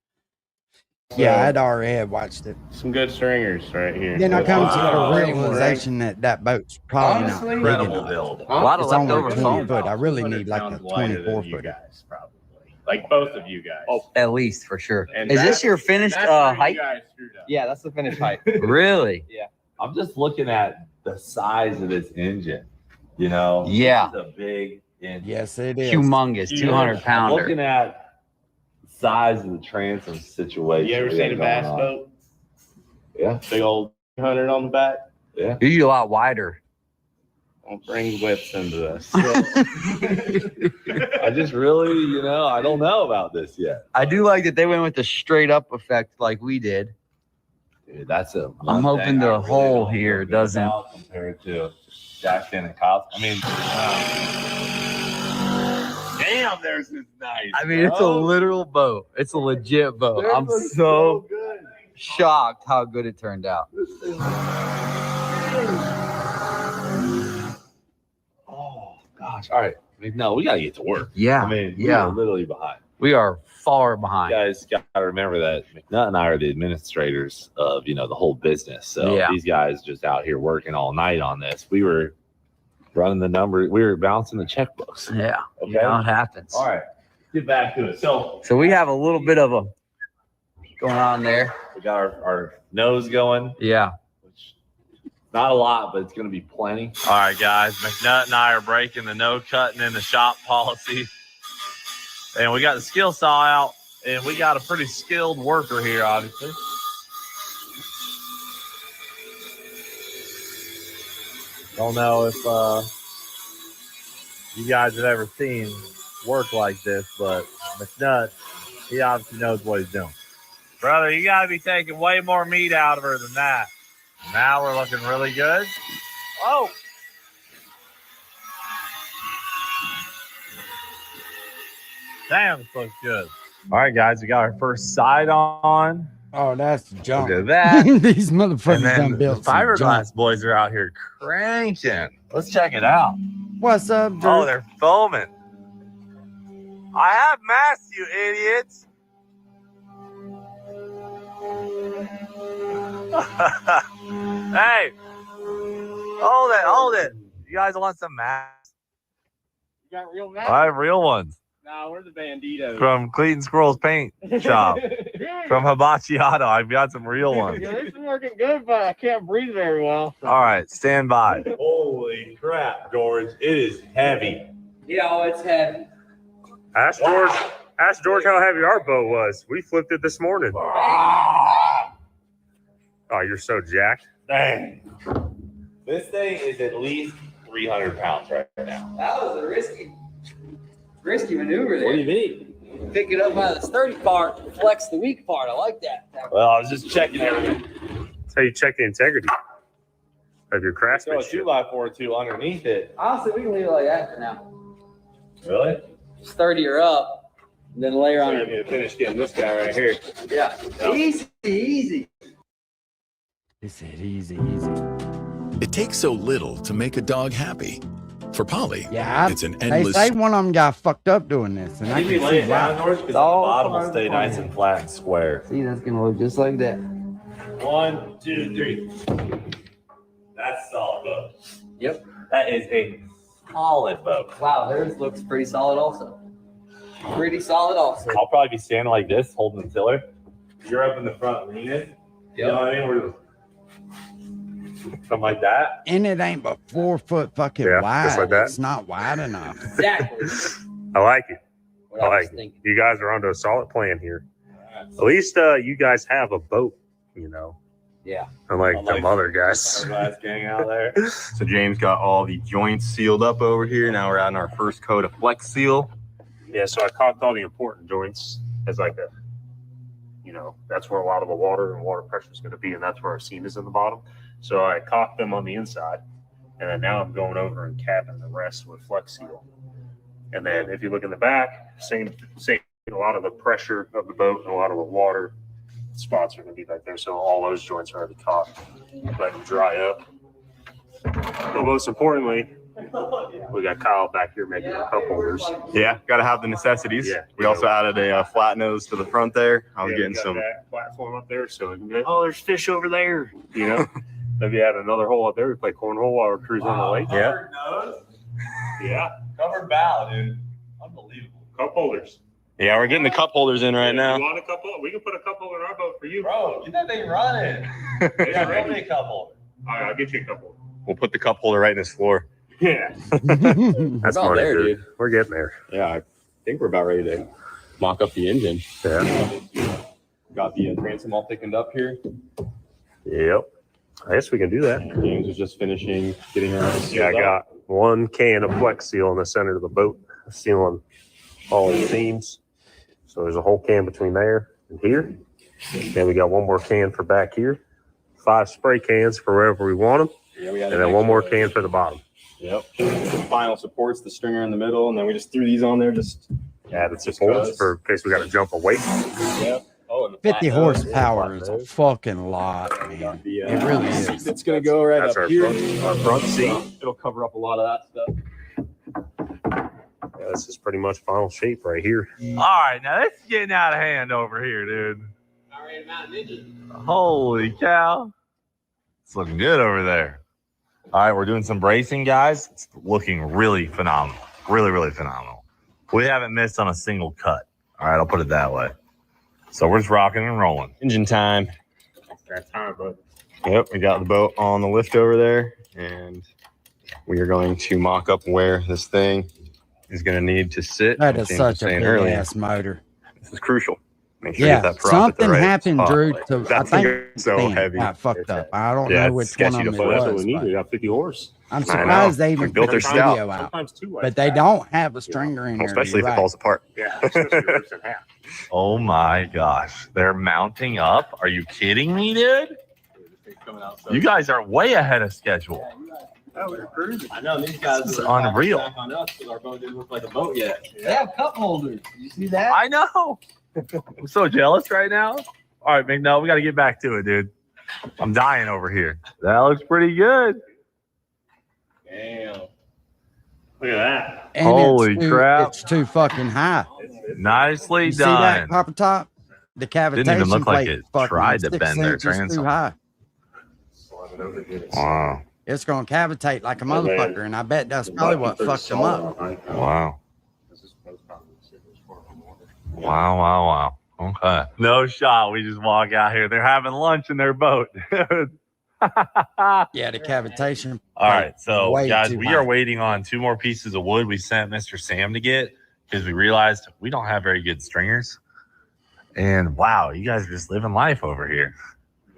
yeah, I'd already had watched it. Some good stringers right here. Then I come to Wow. the realization that boat's probably not big Incredible enough. build. A lot of It's only leftover 20 foam. foot. I really 200 need like a pounds lighter than 24 you footer. guys, probably. Like both of you guys. Oh, At least, for sure. And Is this that's- your finished that's where you height? guys screwed up. Yeah, that's the finished height. Really? I'm just looking at the size of this engine. You know, Yeah. This is a big engine. Yes, it is. Humongous, Yeah. 200 I'm pounder. looking at the size of the transom situation. You ever we seen a got bass going on. boat? Yeah, Big old 100 on the back. yeah. Usually a lot wider. Don't bring whips into this. I just really, I don't know about this yet. I do like that they went with the straight up effect like we did. Dude, that's a. I'm one hoping thing the I really hole don't here feel good doesn't- about compared to Jackson and Kyle. I mean, damn, theirs is nice. I mean, it's a bro. literal boat. It's a legit boat. Theirs I'm looks so good. shocked how good it turned out. Oh gosh! All right, no, we gotta get to work. Yeah. I mean, we yeah. are literally behind. We are far You behind. guys got to remember that McNutt and I are the administrators of the whole business. So Yeah. these guys just out here working all night on this. We were running the numbers. We were bouncing the checkbooks. Yeah. Okay. You know, it happens. All right, get back to it. So So we have a little bit of a going on there. we got our nose going, Yeah. which not a lot, but it's going to be plenty. All right, guys. McNutt and I are breaking the no cutting in the shop policy. And we got the skill saw out, and we got a pretty skilled worker here, obviously. Don't know if you guys have ever seen work like this, but McNutt, he obviously knows what he's doing. Brother, you got to be taking way more meat out of her than that. Now we're looking really good. Oh! Damn, this looks good. All right, guys, we got our first side on. Oh, that's junk. Look at that. These motherfuckers And done then the built some junk. fiberglass boys are out here cranking. Let's check it out. What's up, Drew? Oh, they're foaming. I have masks, you idiots. Hey, hold it. You guys want some masks? You got real masks? I have real ones No, we're the banditos. from Cleaton Squirrel's Paint Shop. From Hibachi Auto. I've got some real ones. Yeah, this is working good, but I can't breathe very well. So. All right, stand by. Holy crap, George. It is heavy. Yeah, it's heavy. Ask George how heavy our boat was. We flipped it this morning. Oh, you're so jacked. Dang. This thing is at least 300 pounds right now. That was a risky maneuver there. What do you mean? Pick it up by the sturdy part, flex the weak part. I like that. Well, I was just checking everything. That's how you check the integrity of your Throw a craftsmanship. 2x4 or two underneath it. Honestly, we can leave it like that for now. Really? Sturdier up, then layer on I'm it. going to finish getting this guy right here. Yeah. Easy. He said easy. It takes so little to make a dog happy. For Polly, Yeah, it's an they endless. say one of them got fucked up doing this, and I You can can lay see it down, why. George, because the bottom will stay nice and flat and square. See, that's gonna look just like that. 1, 2, 3. That's solid boat. Yep. That is a solid boat. Wow, theirs looks pretty solid also. I'll probably be standing like this, holding the tiller. You're up in the front leaning. You know what I mean? We're something like that. And it ain't but 4 foot fucking Yeah, wide. just like that. It's not wide enough. Exactly. I like it. What I I was like it. thinking. You guys are onto a solid plan here. At least you guys have a boat, you know. Yeah. Unlike them other guys. Glass gang out there. So James got all the joints sealed up over here. Now we're adding our first coat of Flex Seal. Yeah, so I caulked all the important joints as like a, you know, that's where a lot of the water and water pressure is going to be, and that's where our seam is in the bottom. So I caulked them on the inside, and then now I'm going over and capping the rest with Flex Seal. And then if you look in the back, same. A lot of the pressure of the boat and a lot of the water spots are going to be back there. So all those joints are already caulked. Let them dry up. But most importantly, we got Kyle back here making the cup holders. Yeah, got to have the necessities. Yeah. We also added a flat nose to the front there. I was Yeah, getting we got some. that platform up there, so we can be like, oh, there's fish over there. You know, maybe add another hole up there. We play cornhole while we're cruising on the lake. Yeah. Yeah, Covered bow, dude. Unbelievable. cup holders. Yeah, we're getting the cup holders in right You now. want a cup holder? We can put a cup holder in our boat for you. Bro, get that thing running. Yeah, real big couple. All right, I'll get you a cup holder. We'll put the cup holder right in his floor. Yeah, that's About funny, there, dude. We're getting there. Yeah, I think we're about ready to mock up the engine. Yeah. Got the transom all thickened up here. Yep. I guess we can do that. James was just finishing getting her. Yeah, I got one can of Flex Seal in the center of the boat, sealing all the seams. So there's a whole can between there and here. Then we got one more can for back here. 5 spray cans for wherever we want them. Yeah, we got And then one more can for the bottom. Yep. The final supports, the stringer in the middle, and then we just threw these on there. Just Added supports for in case we got to jump a weight. yep. Oh, and the 50 flat nose. horsepower is a fucking lot, man. The, It really is. It's gonna go right That's up our here. front seat. It'll cover up a lot of that stuff. Yeah, this is pretty much final shape right here. All right, now this is getting out of hand over here, dude. Holy cow. It's looking good over there. All right, we're doing some bracing, guys. It's looking really phenomenal. Really, really phenomenal. We haven't missed on a single cut. All right, I'll put it that way. So we're just rocking and rolling. Engine time. That time, but Yep, we got the boat on the lift over there, and we are going to mock up where this thing is going to need to sit. That Like is James such was a saying big earlier, ass motor. this is crucial. Make sure you Yeah, get that prop at the something right happened, spot. Drew. Like, To I that think thing's so thing heavy. got fucked It's up. I don't yeah, know it's which one sketchy of to them it foot. That's what was. we need. But We got 50 horse. I'm I know. surprised they We even built put their the stout. video out. Sometimes two But they don't have a stringer in there. Especially if you're it falls apart. Yeah, especially if it's in half. Oh my gosh. They're mounting up. Are you kidding me, dude? You guys are way ahead of schedule. Oh, we're cruising. I know these guys This is are unreal. back on us because our boat didn't look like a boat yet. They have cup holders. You see that? I know. I'm so jealous right now. All right, McNutt, we got to get back to it, dude. I'm dying over here. That looks pretty good. Damn. Look at that. And Holy it's too, crap. It's too fucking high. Nicely You see that, done. Papa Top? The cavitation Didn't even look like plate it fucking tried to 6 bend their inches too transom. high. Wow. It's gonna cavitate like a motherfucker, and I bet that's probably what fucked them up. Wow. Wow, wow, wow. Okay. No shot. We just walk out here. They're having lunch in their boat. Yeah, the cavitation. All right. So, Way guys, too we high. are waiting on 2 more pieces of wood we sent Mr. Sam to get because we realized we don't have very good stringers. And wow, you guys are just living life over here.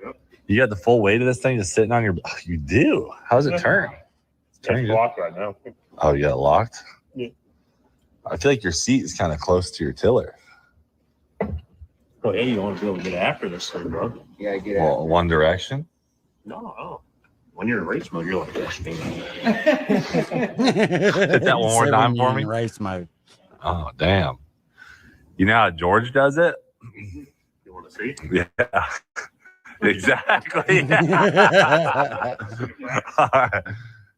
Yep. You got the full weight of this thing just sitting on your. Oh, you do. How's it turn? It's It's turning good. blocked right now. Oh, you got it locked? Yeah. I feel like your seat is kind of close to your tiller. Oh, yeah, you want to be able to get after this thing, bro. Yeah, get Well, one direction. No. When you're in race mode, you're like this. Hit that one more time for me. Race mode. Oh, damn. You know how George does it? You want to see? Yeah. Exactly. All right.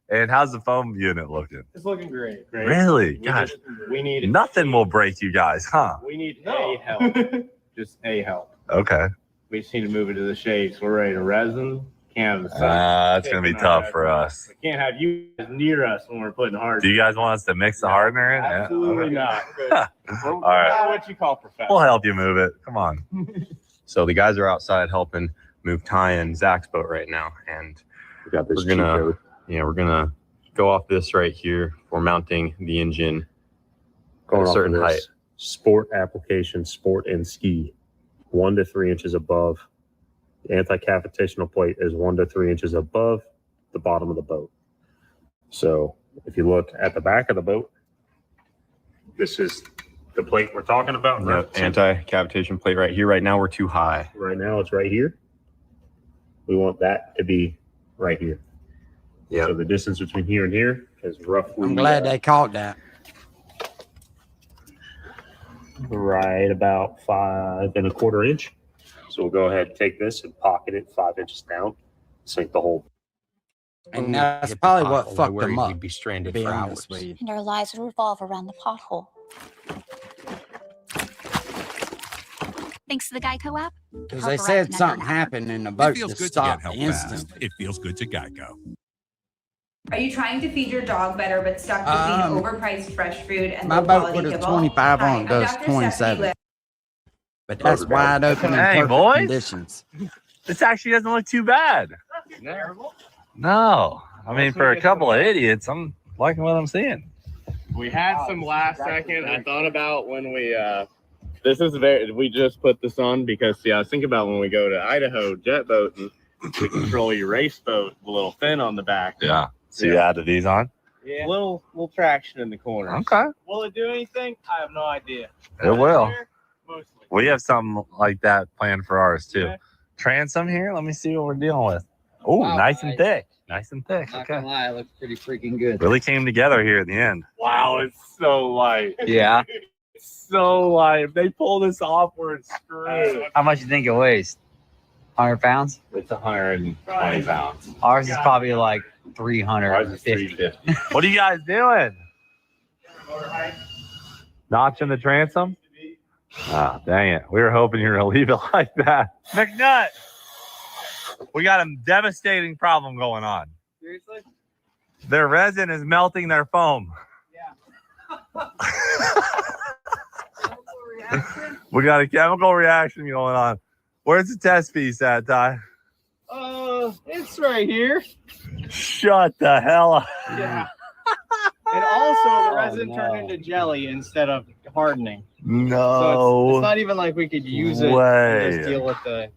And how's the foam unit looking? It's looking great. Great. Really? We Gosh, We need nothing will break you guys, huh? We need No. a help. Just a help. Okay. We just need to move it to the shades. We're ready to resin, canvas. That's going to be tough for us. We can't have you guys near us when we're putting hard. Do you guys want us to mix the hardener in? Yeah. Absolutely not. All right. What you call professional. We'll help you move it. Come on. So the guys are outside helping move Ty and Zach's boat right now, and We got this we're gonna go off this right here for mounting the engine at a certain height. Sport application, sport and ski, 1 to 3 inches above. The anti-cavitational plate is 1 to 3 inches above the bottom of the boat. So if you look at the back of the boat, this is the plate we're talking about. The anti-cavitation plate right here. Right now we're too high. Right now it's right here. We want that to be right here. Yeah. So the distance between here and here is roughly I'm glad they caught that. right about 5 1/4 inch. So we'll go ahead and take this and pocket it 5 inches down, sink the hole. And that's probably what fucked them up. You'd be stranded Being for honest hours. with you. And our lives revolve around the pothole. Thanks to the Geico app. Because they said something happened in the boat to stop instant. It feels good to Geico. Are you trying to feed your dog better but stuck between overpriced fresh food and My low boat quality would have kibble? 25 Hi, on it, I'm goes Dr. Stephanie 27. Litt. But that's wide open in Hey, perfect boys. conditions. This actually doesn't look too bad. No. I mean, for a couple of idiots, I'm liking what I'm seeing. We had some last second. I thought about when we we just put this on because I was thinking about when we go to Idaho jet boat and we control your race boat, a little fin on the back. Yeah. So you added these on? Yeah. Little traction in the corner. Okay. Will it do anything? I have no idea. It will. Mostly. We have something like that planned for ours too. Yeah. Transom here. Let me see what we're dealing with. Oh, Wow, nice and nice. thick. Nice and thick. Not Okay. gonna lie, it looks pretty freaking good. Really came together here at the end. Wow, it's so light. Yeah. It's so light. If they pull this off, we're screwed. How much you think it weighs? 100 pounds? It's 120 pounds. Ours is probably like Ours is 350. 350. What are you guys doing? Notching the transom? Ah, dang it. We were hoping you were going to leave it like that. McNutt, we got a devastating problem going on. Seriously? Their resin is melting their foam. We got a chemical reaction going on. Where's the test piece at, Ty? It's right here. Shut the hell up. Yeah. And also, the resin turned into jelly instead of hardening. So No. it's not even like we could use it way. and just deal with the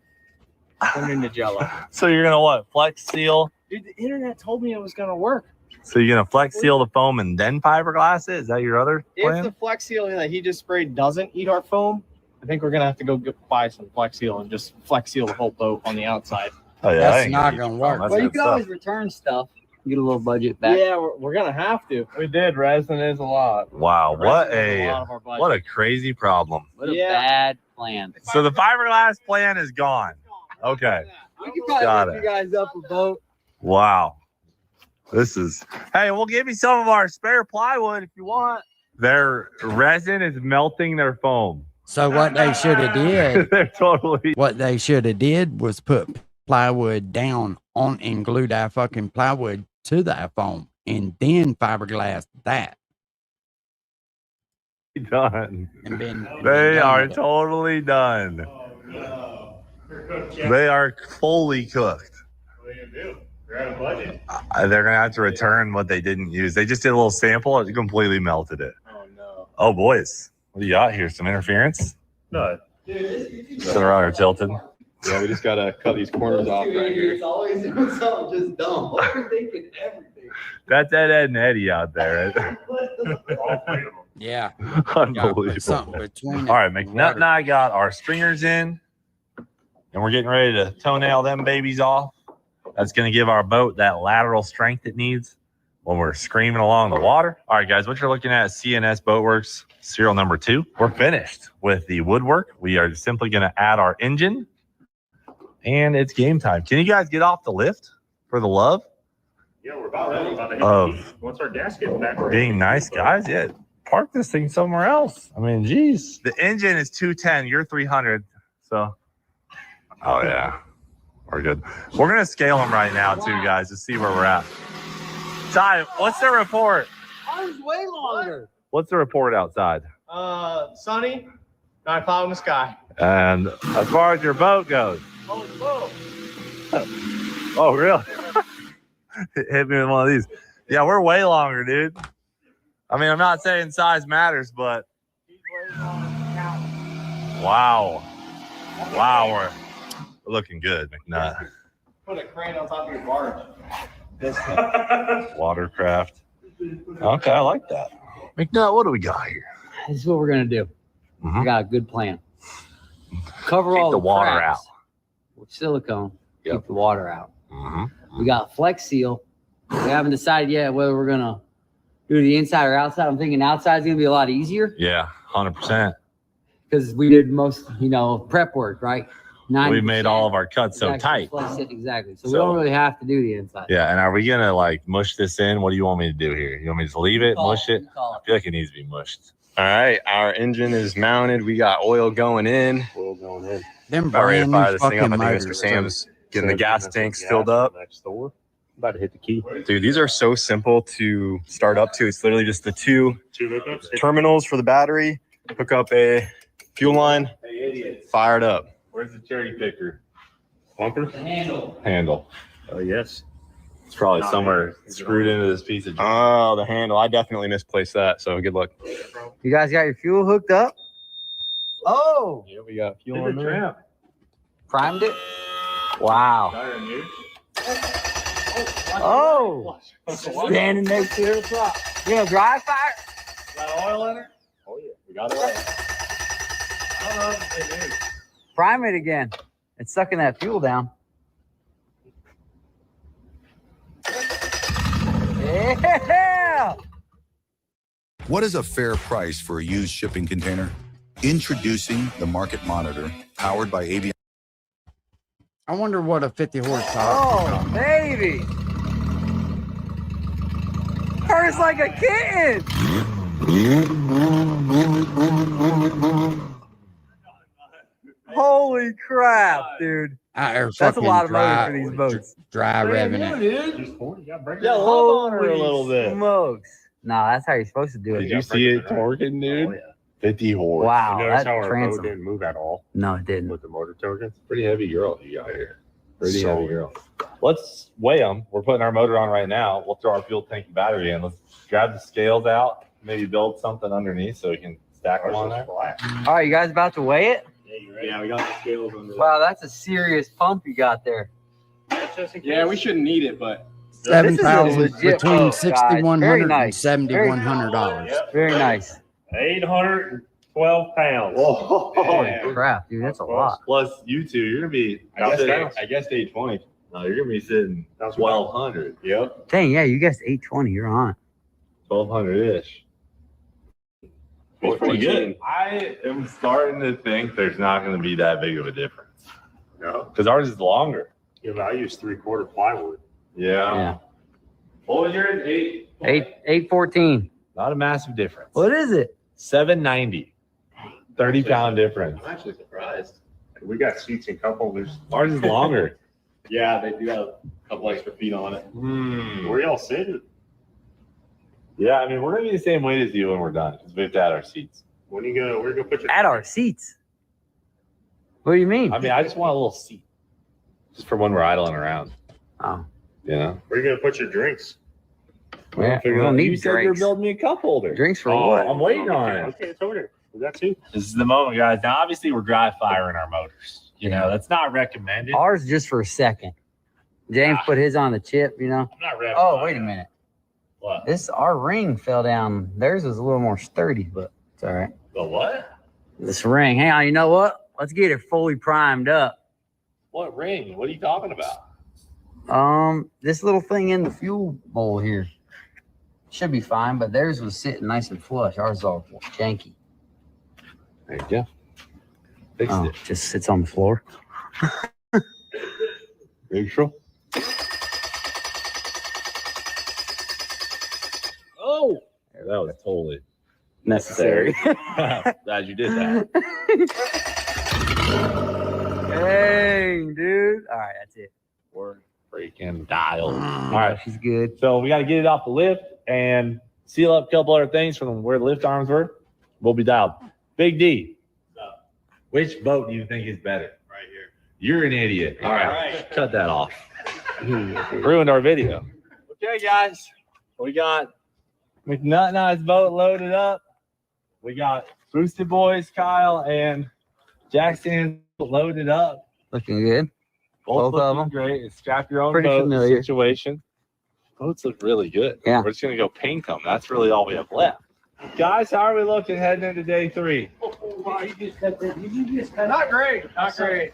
turn into jello. So you're gonna what? Flex seal? Dude, the internet told me it was gonna work. So you're gonna flex seal the foam and then fiberglass it? Is that your other If plan? the Flex Seal that he just sprayed doesn't eat our foam, I think we're gonna have to go buy some Flex Seal and just Flex Seal the whole boat on the outside. Oh yeah, That's not gonna work. Well, you can always return stuff. Get a little budget back. Yeah, we're gonna have to. We did. Resin is a lot. Wow, what Resin is a lot of our budget. what a crazy problem. What a bad plan. So the fiberglass plan is gone. Okay. We can probably Got hook it. you guys up a boat. Wow. This is hey, we'll give you some of our spare plywood if you want. Their resin is melting their foam. So what they should have did, They're totally what they should have did was put plywood down on and glue that fucking plywood to that foam and then fiberglass that. done. And been They done are with it. totally done. They are fully cooked. What are you gonna do? You're out of budget. They're gonna have to return what they didn't use. They just did a little sample. It completely melted it. Oh no. Oh boys, what do you got here? Some interference? No. Sit around or tilted? Yeah, we just gotta cut these corners off right here. It's always doing something just dumb. We're thinking everything. That's Ed and Eddie out there. All three of them. Yeah. Gotta put Unbelievable. something between All right, it and McNutt and water. I got our stringers in, and we're getting ready to toenail them babies off. That's going to give our boat that lateral strength it needs when we're screaming along the water. All right, guys, what you're looking at is CNS Boatworks serial number 2. We're finished with the woodwork. We are simply going to add our engine, and it's game time. Can you guys get off the lift for the love Yeah, we're about ready. About to hit of the key. Once our gas gets back, we're being nice guys? Yeah, park this thing somewhere else. I mean, geez. The engine is 210. You're 300. So, oh yeah, we're good. We're gonna scale them right now too, guys, to see where we're at. Ty, what's the report? Ours way longer. What's the report outside? Sunny, not a cloud in the sky. And as far as your boat goes, Oh, oh really? Hit me with one of these. Yeah, we're way longer, dude. I mean, I'm not saying size matters, but wow, we're looking good, McNutt. put a crane on top of your barge. Watercraft. Okay, I like that. McNutt, what do we got here? This is what we're gonna do. Mhm. We got a good plan. Cover Keep all the water cracks out. with silicone. Yep. Keep the water out. Mm-hmm. We got Flex Seal. We haven't decided yet whether we're gonna do the inside or outside. I'm thinking outside's gonna be a lot easier Yeah, 100%. because we did most, prep work, right? We made all of our cuts so Exactly, tight. Flex it, exactly. So we So- don't really have to do the inside. Yeah, and are we gonna like mush this in? What do you want me to do here? You want me to just leave it, mush it? I feel like it needs to be mushed. All right, our engine is mounted. We got oil going in. Them About ready to brand fire new this thing up. fucking I think Mr. motors. Sam's getting the gas tanks filled up. Next door. About to hit the key. Dude, these are so simple to start up to. It's literally just the two 2 hookups. terminals for the battery. Hook up a fuel line, fire it up. Where's the cherry picker? Bumper. Handle. Oh yes. It's probably somewhere screwed into this piece of. Oh, the handle. I definitely misplaced that. So good luck. You guys got your fuel hooked up? Oh, Yeah, we got fuel in there. primed it? Wow. Oh, standing next to the prop. You know, dry fire? Got oil in it? Oh yeah, we got it. I don't know if it is. Prime it again. It's sucking that fuel down. Yeah. What is a fair price for a used shipping container? Introducing the Market Monitor, powered by ABM. I wonder what a 50 horsepower. Oh, baby. Purrs like a kitten. Holy crap, dude. That's a lot of money for these boats. Dry revving it. Yeah, hold on her a little bit. Smokes. No, that's how you're supposed to do it. Did you see it torquing, dude? Oh, yeah. 50 horse. Wow, You notice that how our boat transom. didn't move at all No, it didn't. with the motor token? Pretty heavy girl you got here. Pretty So- heavy girl. Let's weigh them. We're putting our motor on right now. We'll throw our fuel tank and battery in. Let's grab the scales out. Maybe build something underneath so we can stack them on there. All right, you guys about to weigh it? Yeah, we got the scales on Wow, that's a serious pump you got there. Yeah, we shouldn't need it, but This is a 7,000 legit between boat, guys. Very $6,100 and nice. $7,100. Very nice. 812 pounds. Holy Yeah. crap, dude, that's a lot. Plus you two, you're gonna be. I guess 820. No, you're gonna be sitting 1,200. Yep. Dang, yeah, you guessed 820. You're on. 1,200 ish. It's pretty good. I am starting to think there's not going to be that big of a difference No. because ours is longer. Yeah, but I use 3/4 plywood. Yeah. What was yours? 814. Not a massive difference. What is it? 790. 30-pound difference. I'm actually surprised. We got seats and cup holders. Ours is longer. Yeah, they do have a couple extra feet on it. Where y'all sitting? Yeah, I mean, we're going to be the same weight as you when we're done because we have to add our seats. When you gonna? Where you gonna put your? At our seats. What do you mean? I mean, I just want a little seat just for when we're idling around. Oh. You know? Where you gonna put your drinks? Yeah, we You don't need said you're drinks. building me a cup holder. Drinks for Oh, what? I'm waiting on it. Okay, it's over there. We got two. this is the moment, guys. Now, obviously, we're dry firing our motors. You know, that's not recommended. Ours just for a second. James put his on the chip, you know. I'm not ready. Oh, wait a minute. What? Our ring fell down. Theirs was a little more sturdy, but it's all right. The what? This ring. Hang on, you know what? Let's get it fully primed up. What ring? What are you talking about? This little thing in the fuel bowl here should be fine, but theirs was sitting nice and flush. Ours is all janky. There you go. Fixed Oh, it. just sits on the floor. Neutral. Oh, yeah, that was totally Necessary. glad you did that. Dang, dude. All right, that's it. We're freaking dialed. All All right, she's good. so we got to get it off the lift and seal up a couple other things from where the lift arms were. We'll be dialed. Big D, which boat do you think is better? Right here. You're an idiot. All right, right. cut that off. Ruined our video. Okay, guys, we got McNutt and I's boat loaded up. We got Boosted Boys, Kyle, and Jackson loaded up. Looking good. Both of looking them. great. It's strap your own Pretty boat familiar. situation. Boats look really good. Yeah. We're just gonna go paint them. That's really all we have left. Guys, how are we looking heading into day 3? Not great. Not great.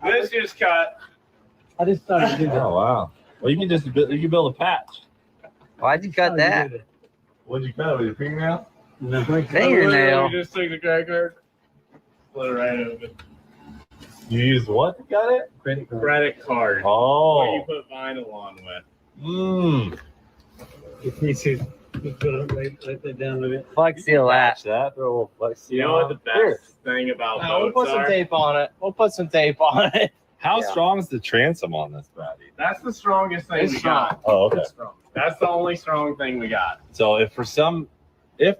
This just cut. I just started to do Oh wow. Well, you can just build, you can build a patch. Why'd you cut that? What'd you cut with your fingernail? Fingernail. Just took the cracker, split it right open. You used what to cut it? Credit card. What Oh. you put vinyl on with. Mmm. Flex seal that. Patch that. Throw a little flex You know what the on. Here. best thing about We'll boats put some are? tape on it. We'll put some tape on it. How Yeah. strong is the transom on this, Brady? That's the strongest thing we got. Oh, okay. That's the only strong thing we got. So if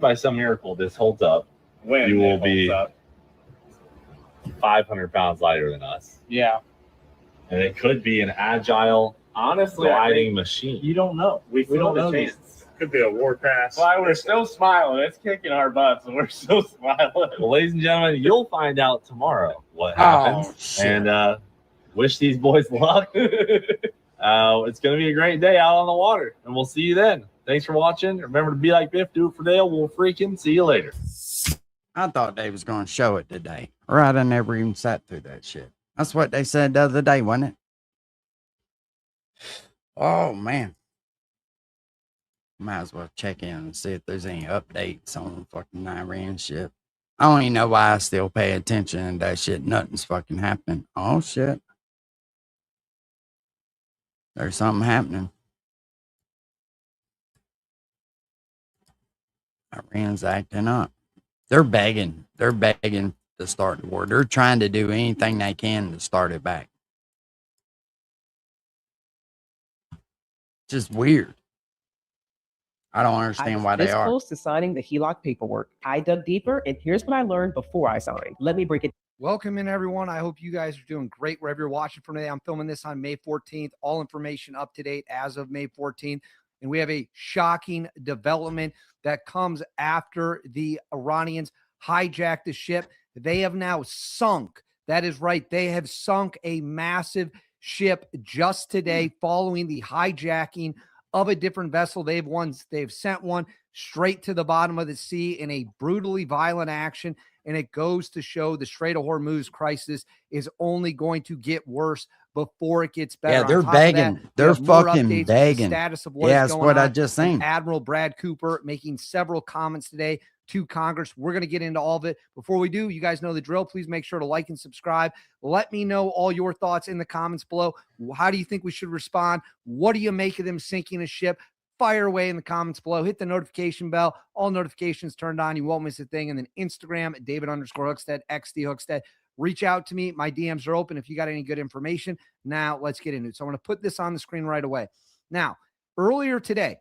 by some miracle this holds up, When You it will be- holds up. 500 pounds lighter than us, Yeah. and it could be an agile Honestly, I gliding think machine. You don't know. we don't don't know know these. Could be a war pass. Why we're still smiling. It's kicking our butts, and we're still smiling. Well, ladies and gentlemen, you'll find out tomorrow what happens. Oh, shit. And wish these boys luck. It's going to be a great day out on the water, and we'll see you then. Thanks for watching. Remember to be like Biff, do it for Dale. We'll freaking see you later. I thought they was going to show it today. Or I never even sat through that shit. That's what they said the other day, wasn't it? Oh, man. Might as well check in and see if there's any updates on fucking Iran shit. I don't even know why I still pay attention to that shit. Nothing's fucking happening. Oh, shit. There's something happening. Iran's acting up. They're begging to start the war. They're trying to do anything they can to start it back. Just weird. I don't understand why they this are. close to signing the HELOC paperwork. I dug deeper, and here's what I learned before I signed. Let me break it Welcome in, everyone. I hope you guys are doing great wherever you're watching from today. I'm filming this on May 14th. All information up to date as of May 14th. And we have a shocking development that comes after the Iranians hijacked the ship. They have now sunk. That is right. They have sunk a massive ship just today following the hijacking of a different vessel. They've sent one straight to the bottom of the sea in a brutally violent action. And it goes to show the Strait of Hormuz crisis is only going to get worse before it gets better. Yeah, they're On top of begging. that, They're we have more fucking updates with begging. the status of what Yeah, is that's going what I on just from seen. Admiral Brad Cooper making several comments today to Congress. We're going to get into all of it. Before we do, you guys know the drill. Please make sure to like and subscribe. Let me know all your thoughts in the comments below. How do you think we should respond? What do you make of them sinking a ship? Fire away in the comments below. Hit the notification bell. All notifications turned on. You won't miss a thing. And then Instagram, David_Hookstead, XD Hookstead. Reach out to me. My DMs are open if you got any good information. Now, let's get into it. So I'm going to put this on the screen right away. Now, earlier today,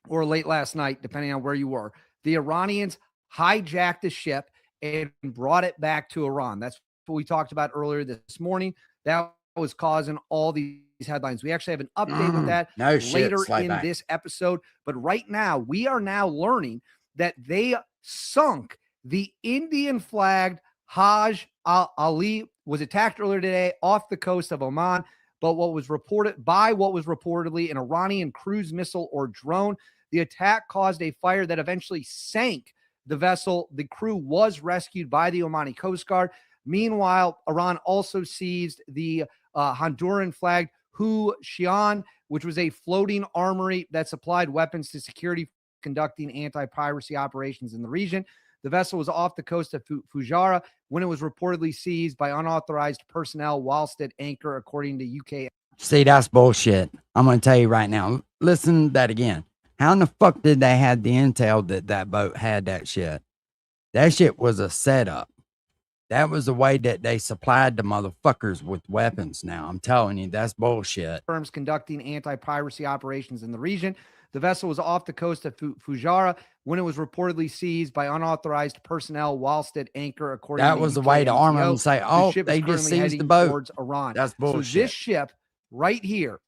or late last night, depending on where you were, the Iranians hijacked the ship and brought it back to Iran. That's what we talked about earlier this morning. That was causing all these headlines. We actually have an update with that later in this episode. But right now, we are now learning that they sunk the Indian flagged Hajj Ali was attacked earlier today off the coast of Oman. But what was reportedly an Iranian cruise missile or drone, the attack caused a fire that eventually sank the vessel. The crew was rescued by the Omani Coast Guard. Meanwhile, Iran also seized the Honduran flagged Hu Xian, which was a floating armory that supplied weapons to security conducting anti-piracy operations in the region. The vessel was off the coast of Fujairah when it was reportedly seized by unauthorized personnel whilst at anchor, according to UK. See, that's bullshit. I'm going to tell you right now. Listen to that again. How in the fuck did they have the intel that that boat had that shit? That shit was a setup. That was the way that they supplied the motherfuckers with weapons. Now, I'm telling you, that's bullshit. Firms conducting anti-piracy operations in the region. The vessel was off the coast of Fujairah when it was reportedly seized by unauthorized personnel whilst at anchor, according to that was the way to arm them and say, oh, they just seized the boat. Towards Iran. That's bullshit. So this ship right here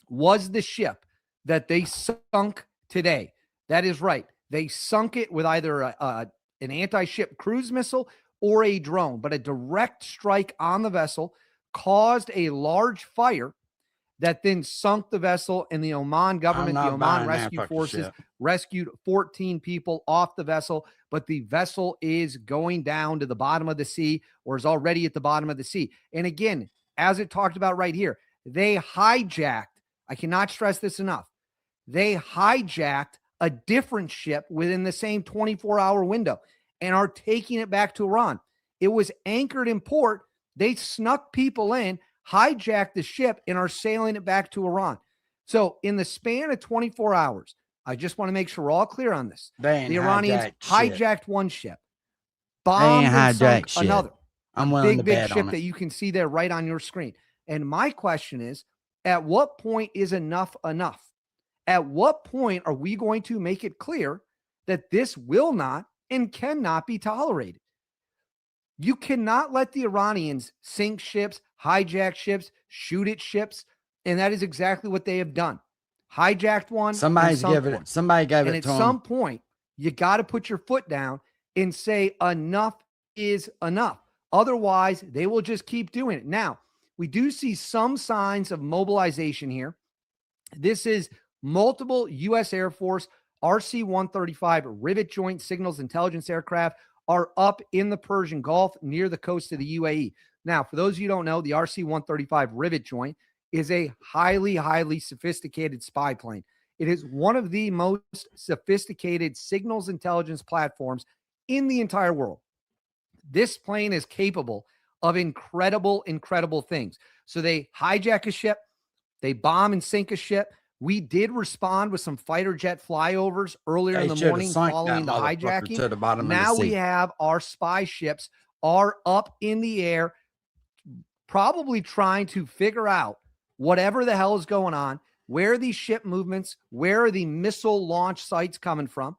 was the ship that they sunk today. That is right. They sunk it with either an anti-ship cruise missile or a drone, but a direct strike on the vessel caused a large fire that then sunk the vessel, and the Oman government, the Oman Rescue Forces, rescued 14 people off the vessel, but the vessel is going down to the bottom of the sea, or is already at the bottom of the sea. And again, as it talked about right here, they hijacked, I cannot stress this enough, they hijacked a different ship within the same 24-hour window and are taking it back to Iran. It was anchored in port. They snuck people in, hijacked the ship, and are sailing it back to Iran. So in the span of 24 hours, I just want to make sure we're all clear on this. The Iranians hijacked one ship, bombed and sunk another. I'm willing to big bet ship on it. that you can see there right on your screen. And my question is, at what point is enough enough? At what point are we going to make it clear that this will not and cannot be tolerated? You cannot let the Iranians sink ships, hijack ships, shoot at ships, and that is exactly what they have done. Hijacked one. Somebody gave it to them. And at some point, you got to put your foot down and say enough is enough. Otherwise, they will just keep doing it. Now, we do see some signs of mobilization here. This is multiple U.S. Air Force RC-135 rivet joint signals intelligence aircraft are up in the Persian Gulf near the coast of the UAE. Now, for those of you who don't know, the RC-135 rivet joint is a highly, highly sophisticated spy plane. It is one of the most sophisticated signals intelligence platforms in the entire world. This plane is capable of incredible, incredible things. So they hijack a ship, they bomb and sink a ship. We did respond with some fighter jet flyovers earlier in the morning following the hijacking. To the bottom now of the sea. we have our spy ships are up in the air, probably trying to figure out whatever the hell is going on. Where are these ship movements? Where are the missile launch sites coming from?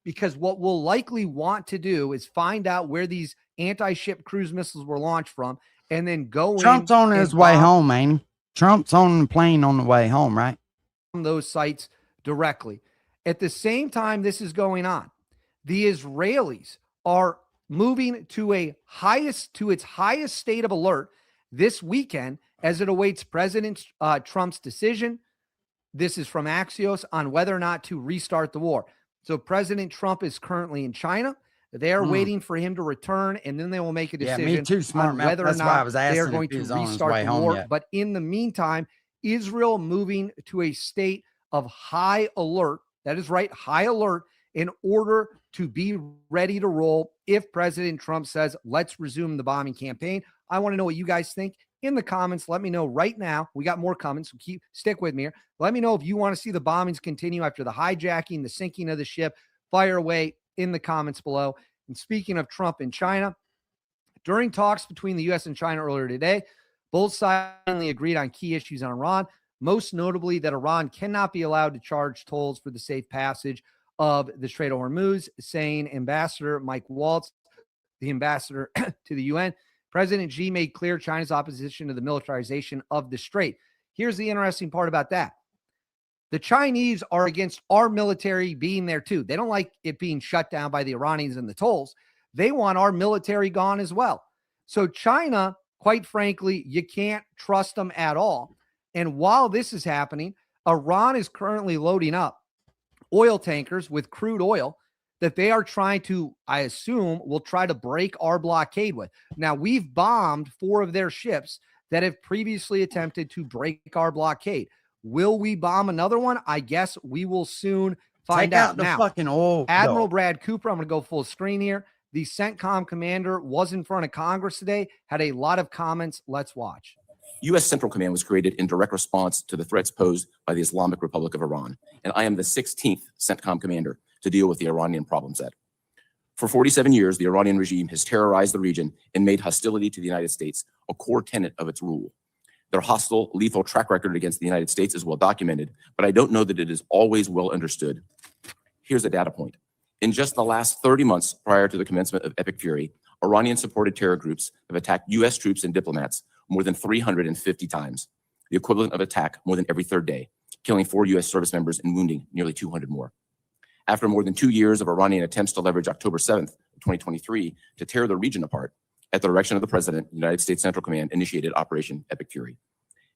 Because what we'll likely want to do is find out where these anti-ship cruise missiles were launched from, and then go Trump's in on and his way bomb home, man. Trump's on the plane on the way home, right? those sites directly. At the same time this is going on, the Israelis are moving to its highest state of alert this weekend as it awaits President Trump's decision. This is from Axios on whether or not to restart the war. So President Trump is currently in China. They're waiting for him to return, and then they will make a decision me too, smart on mouth. whether or That's why I not was they are asking if going he to was on his restart way the home war. yet. But in the meantime, Israel moving to a state of high alert. That is right, high alert, in order to be ready to roll if President Trump says, let's resume the bombing campaign. I want to know what you guys think in the comments. Let me know right now. We got more comments, so stick with me here. Let me know if you want to see the bombings continue after the hijacking, the sinking of the ship. Fire away in the comments below. And speaking of Trump and China, during talks between the U.S. and China earlier today, both sides finally agreed on key issues on Iran, most notably that Iran cannot be allowed to charge tolls for the safe passage of the Strait of Hormuz, saying Ambassador Mike Waltz, the ambassador to the UN. President Xi made clear China's opposition to the militarization of the strait. Here's the interesting part about that. The Chinese are against our military being there too. They don't like it being shut down by the Iranians and the tolls. They want our military gone as well. So China, quite frankly, you can't trust them at all. And while this is happening, Iran is currently loading up oil tankers with crude oil that they are trying to, I assume, will try to break our blockade with. Now, we've bombed 4 of their ships that have previously attempted to break our blockade. Will we bomb another one? I guess we will soon find Take out. out the Now, fucking oil. Admiral Brad Cooper, I'm going to go full screen here. The CENTCOM commander was in front of Congress today, had a lot of comments. Let's watch. U.S. Central Command was created in direct response to the threats posed by the Islamic Republic of Iran, and I am the 16th CENTCOM commander to deal with the Iranian problem set. For 47 years, the Iranian regime has terrorized the region and made hostility to the United States a core tenet of its rule. Their hostile, lethal track record against the United States is well documented, but I don't know that it is always well understood. Here's a data point. In just the last 30 months prior to the commencement of Epic Fury, Iranian-supported terror groups have attacked U.S. troops and diplomats more than 350 times, the equivalent of attack more than every third day, killing 4 U.S. service members and wounding nearly 200 more. After more than 2 years of Iranian attempts to leverage October 7th, 2023 to tear the region apart, at the direction of the President, the United States Central Command initiated Operation Epic Fury.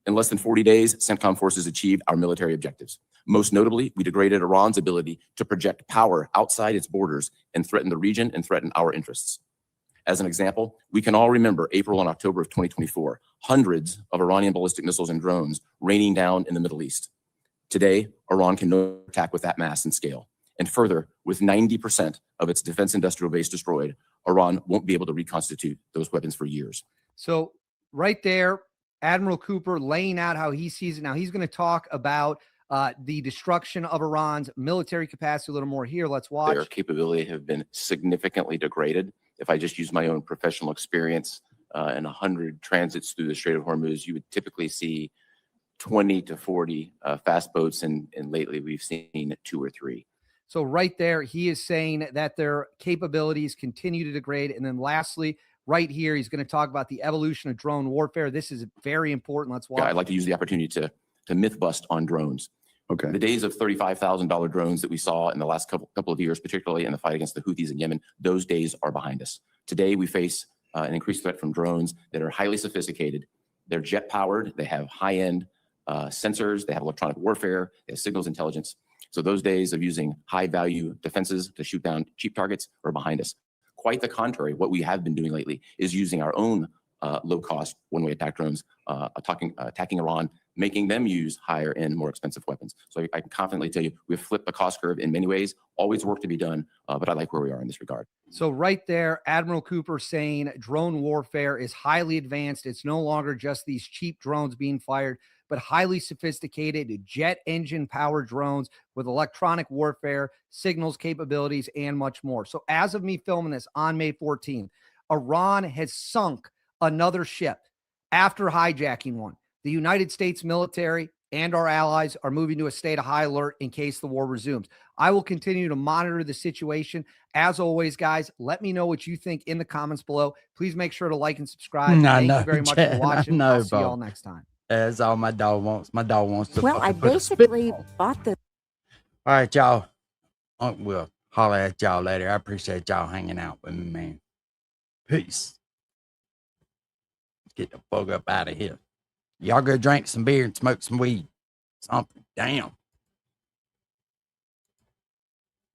In less than 40 days, CENTCOM forces achieved our military objectives. Most notably, we degraded Iran's ability to project power outside its borders and threaten the region and threaten our interests. As an example, we can all remember April and October of 2024, hundreds of Iranian ballistic missiles and drones raining down in the Middle East. Today, Iran can no attack with that mass and scale. And further, with 90% of its defense industrial base destroyed, Iran won't be able to reconstitute those weapons for years. So right there, Admiral Cooper laying out how he sees it. Now he's going to talk about the destruction of Iran's military capacity a little more here. Let's watch. Their capability have been significantly degraded. If I just use my own professional experience in 100 transits through the Strait of Hormuz, you would typically see 20 to 40 fast boats, and lately we've seen 2 or 3. So right there, he is saying that their capabilities continue to degrade. And then lastly, right here, he's going to talk about the evolution of drone warfare. This is very important. Let's watch. Yeah, I'd like to use the opportunity to myth bust on drones. Okay. The days of $35,000 drones that we saw in the last couple of years, particularly in the fight against the Houthis in Yemen, those days are behind us. Today, we face an increased threat from drones that are highly sophisticated. They're jet powered. They have high-end sensors. They have electronic warfare. They have signals intelligence. So those days of using high-value defenses to shoot down cheap targets are behind us. Quite the contrary, what we have been doing lately is using our own low-cost one-way attack drones, attacking Iran, making them use higher-end, more expensive weapons. So I can confidently tell you we've flipped the cost curve in many ways. Always work to be done, but I like where we are in this regard. So right there, Admiral Cooper saying drone warfare is highly advanced. It's no longer just these cheap drones being fired, but highly sophisticated jet engine powered drones with electronic warfare, signals capabilities, and much more. So as of me filming this on May 14th, Iran has sunk another ship after hijacking one. The United States military and our allies are moving to a state of high alert in case the war resumes. I will continue to monitor the situation. As always, guys, let me know what you think in the comments below. Please make sure to like and subscribe. Thank you very much for watching. I'll see y'all next time. That's all my dog wants. My dog wants to. Well, I fucking put a basically spitball. bought the. All right, y'all. We'll holler at y'all later. I appreciate y'all hanging out with me, man. Peace. Let's get the fuck up out of here. Y'all go drink some beer and smoke some weed. Something. Damn.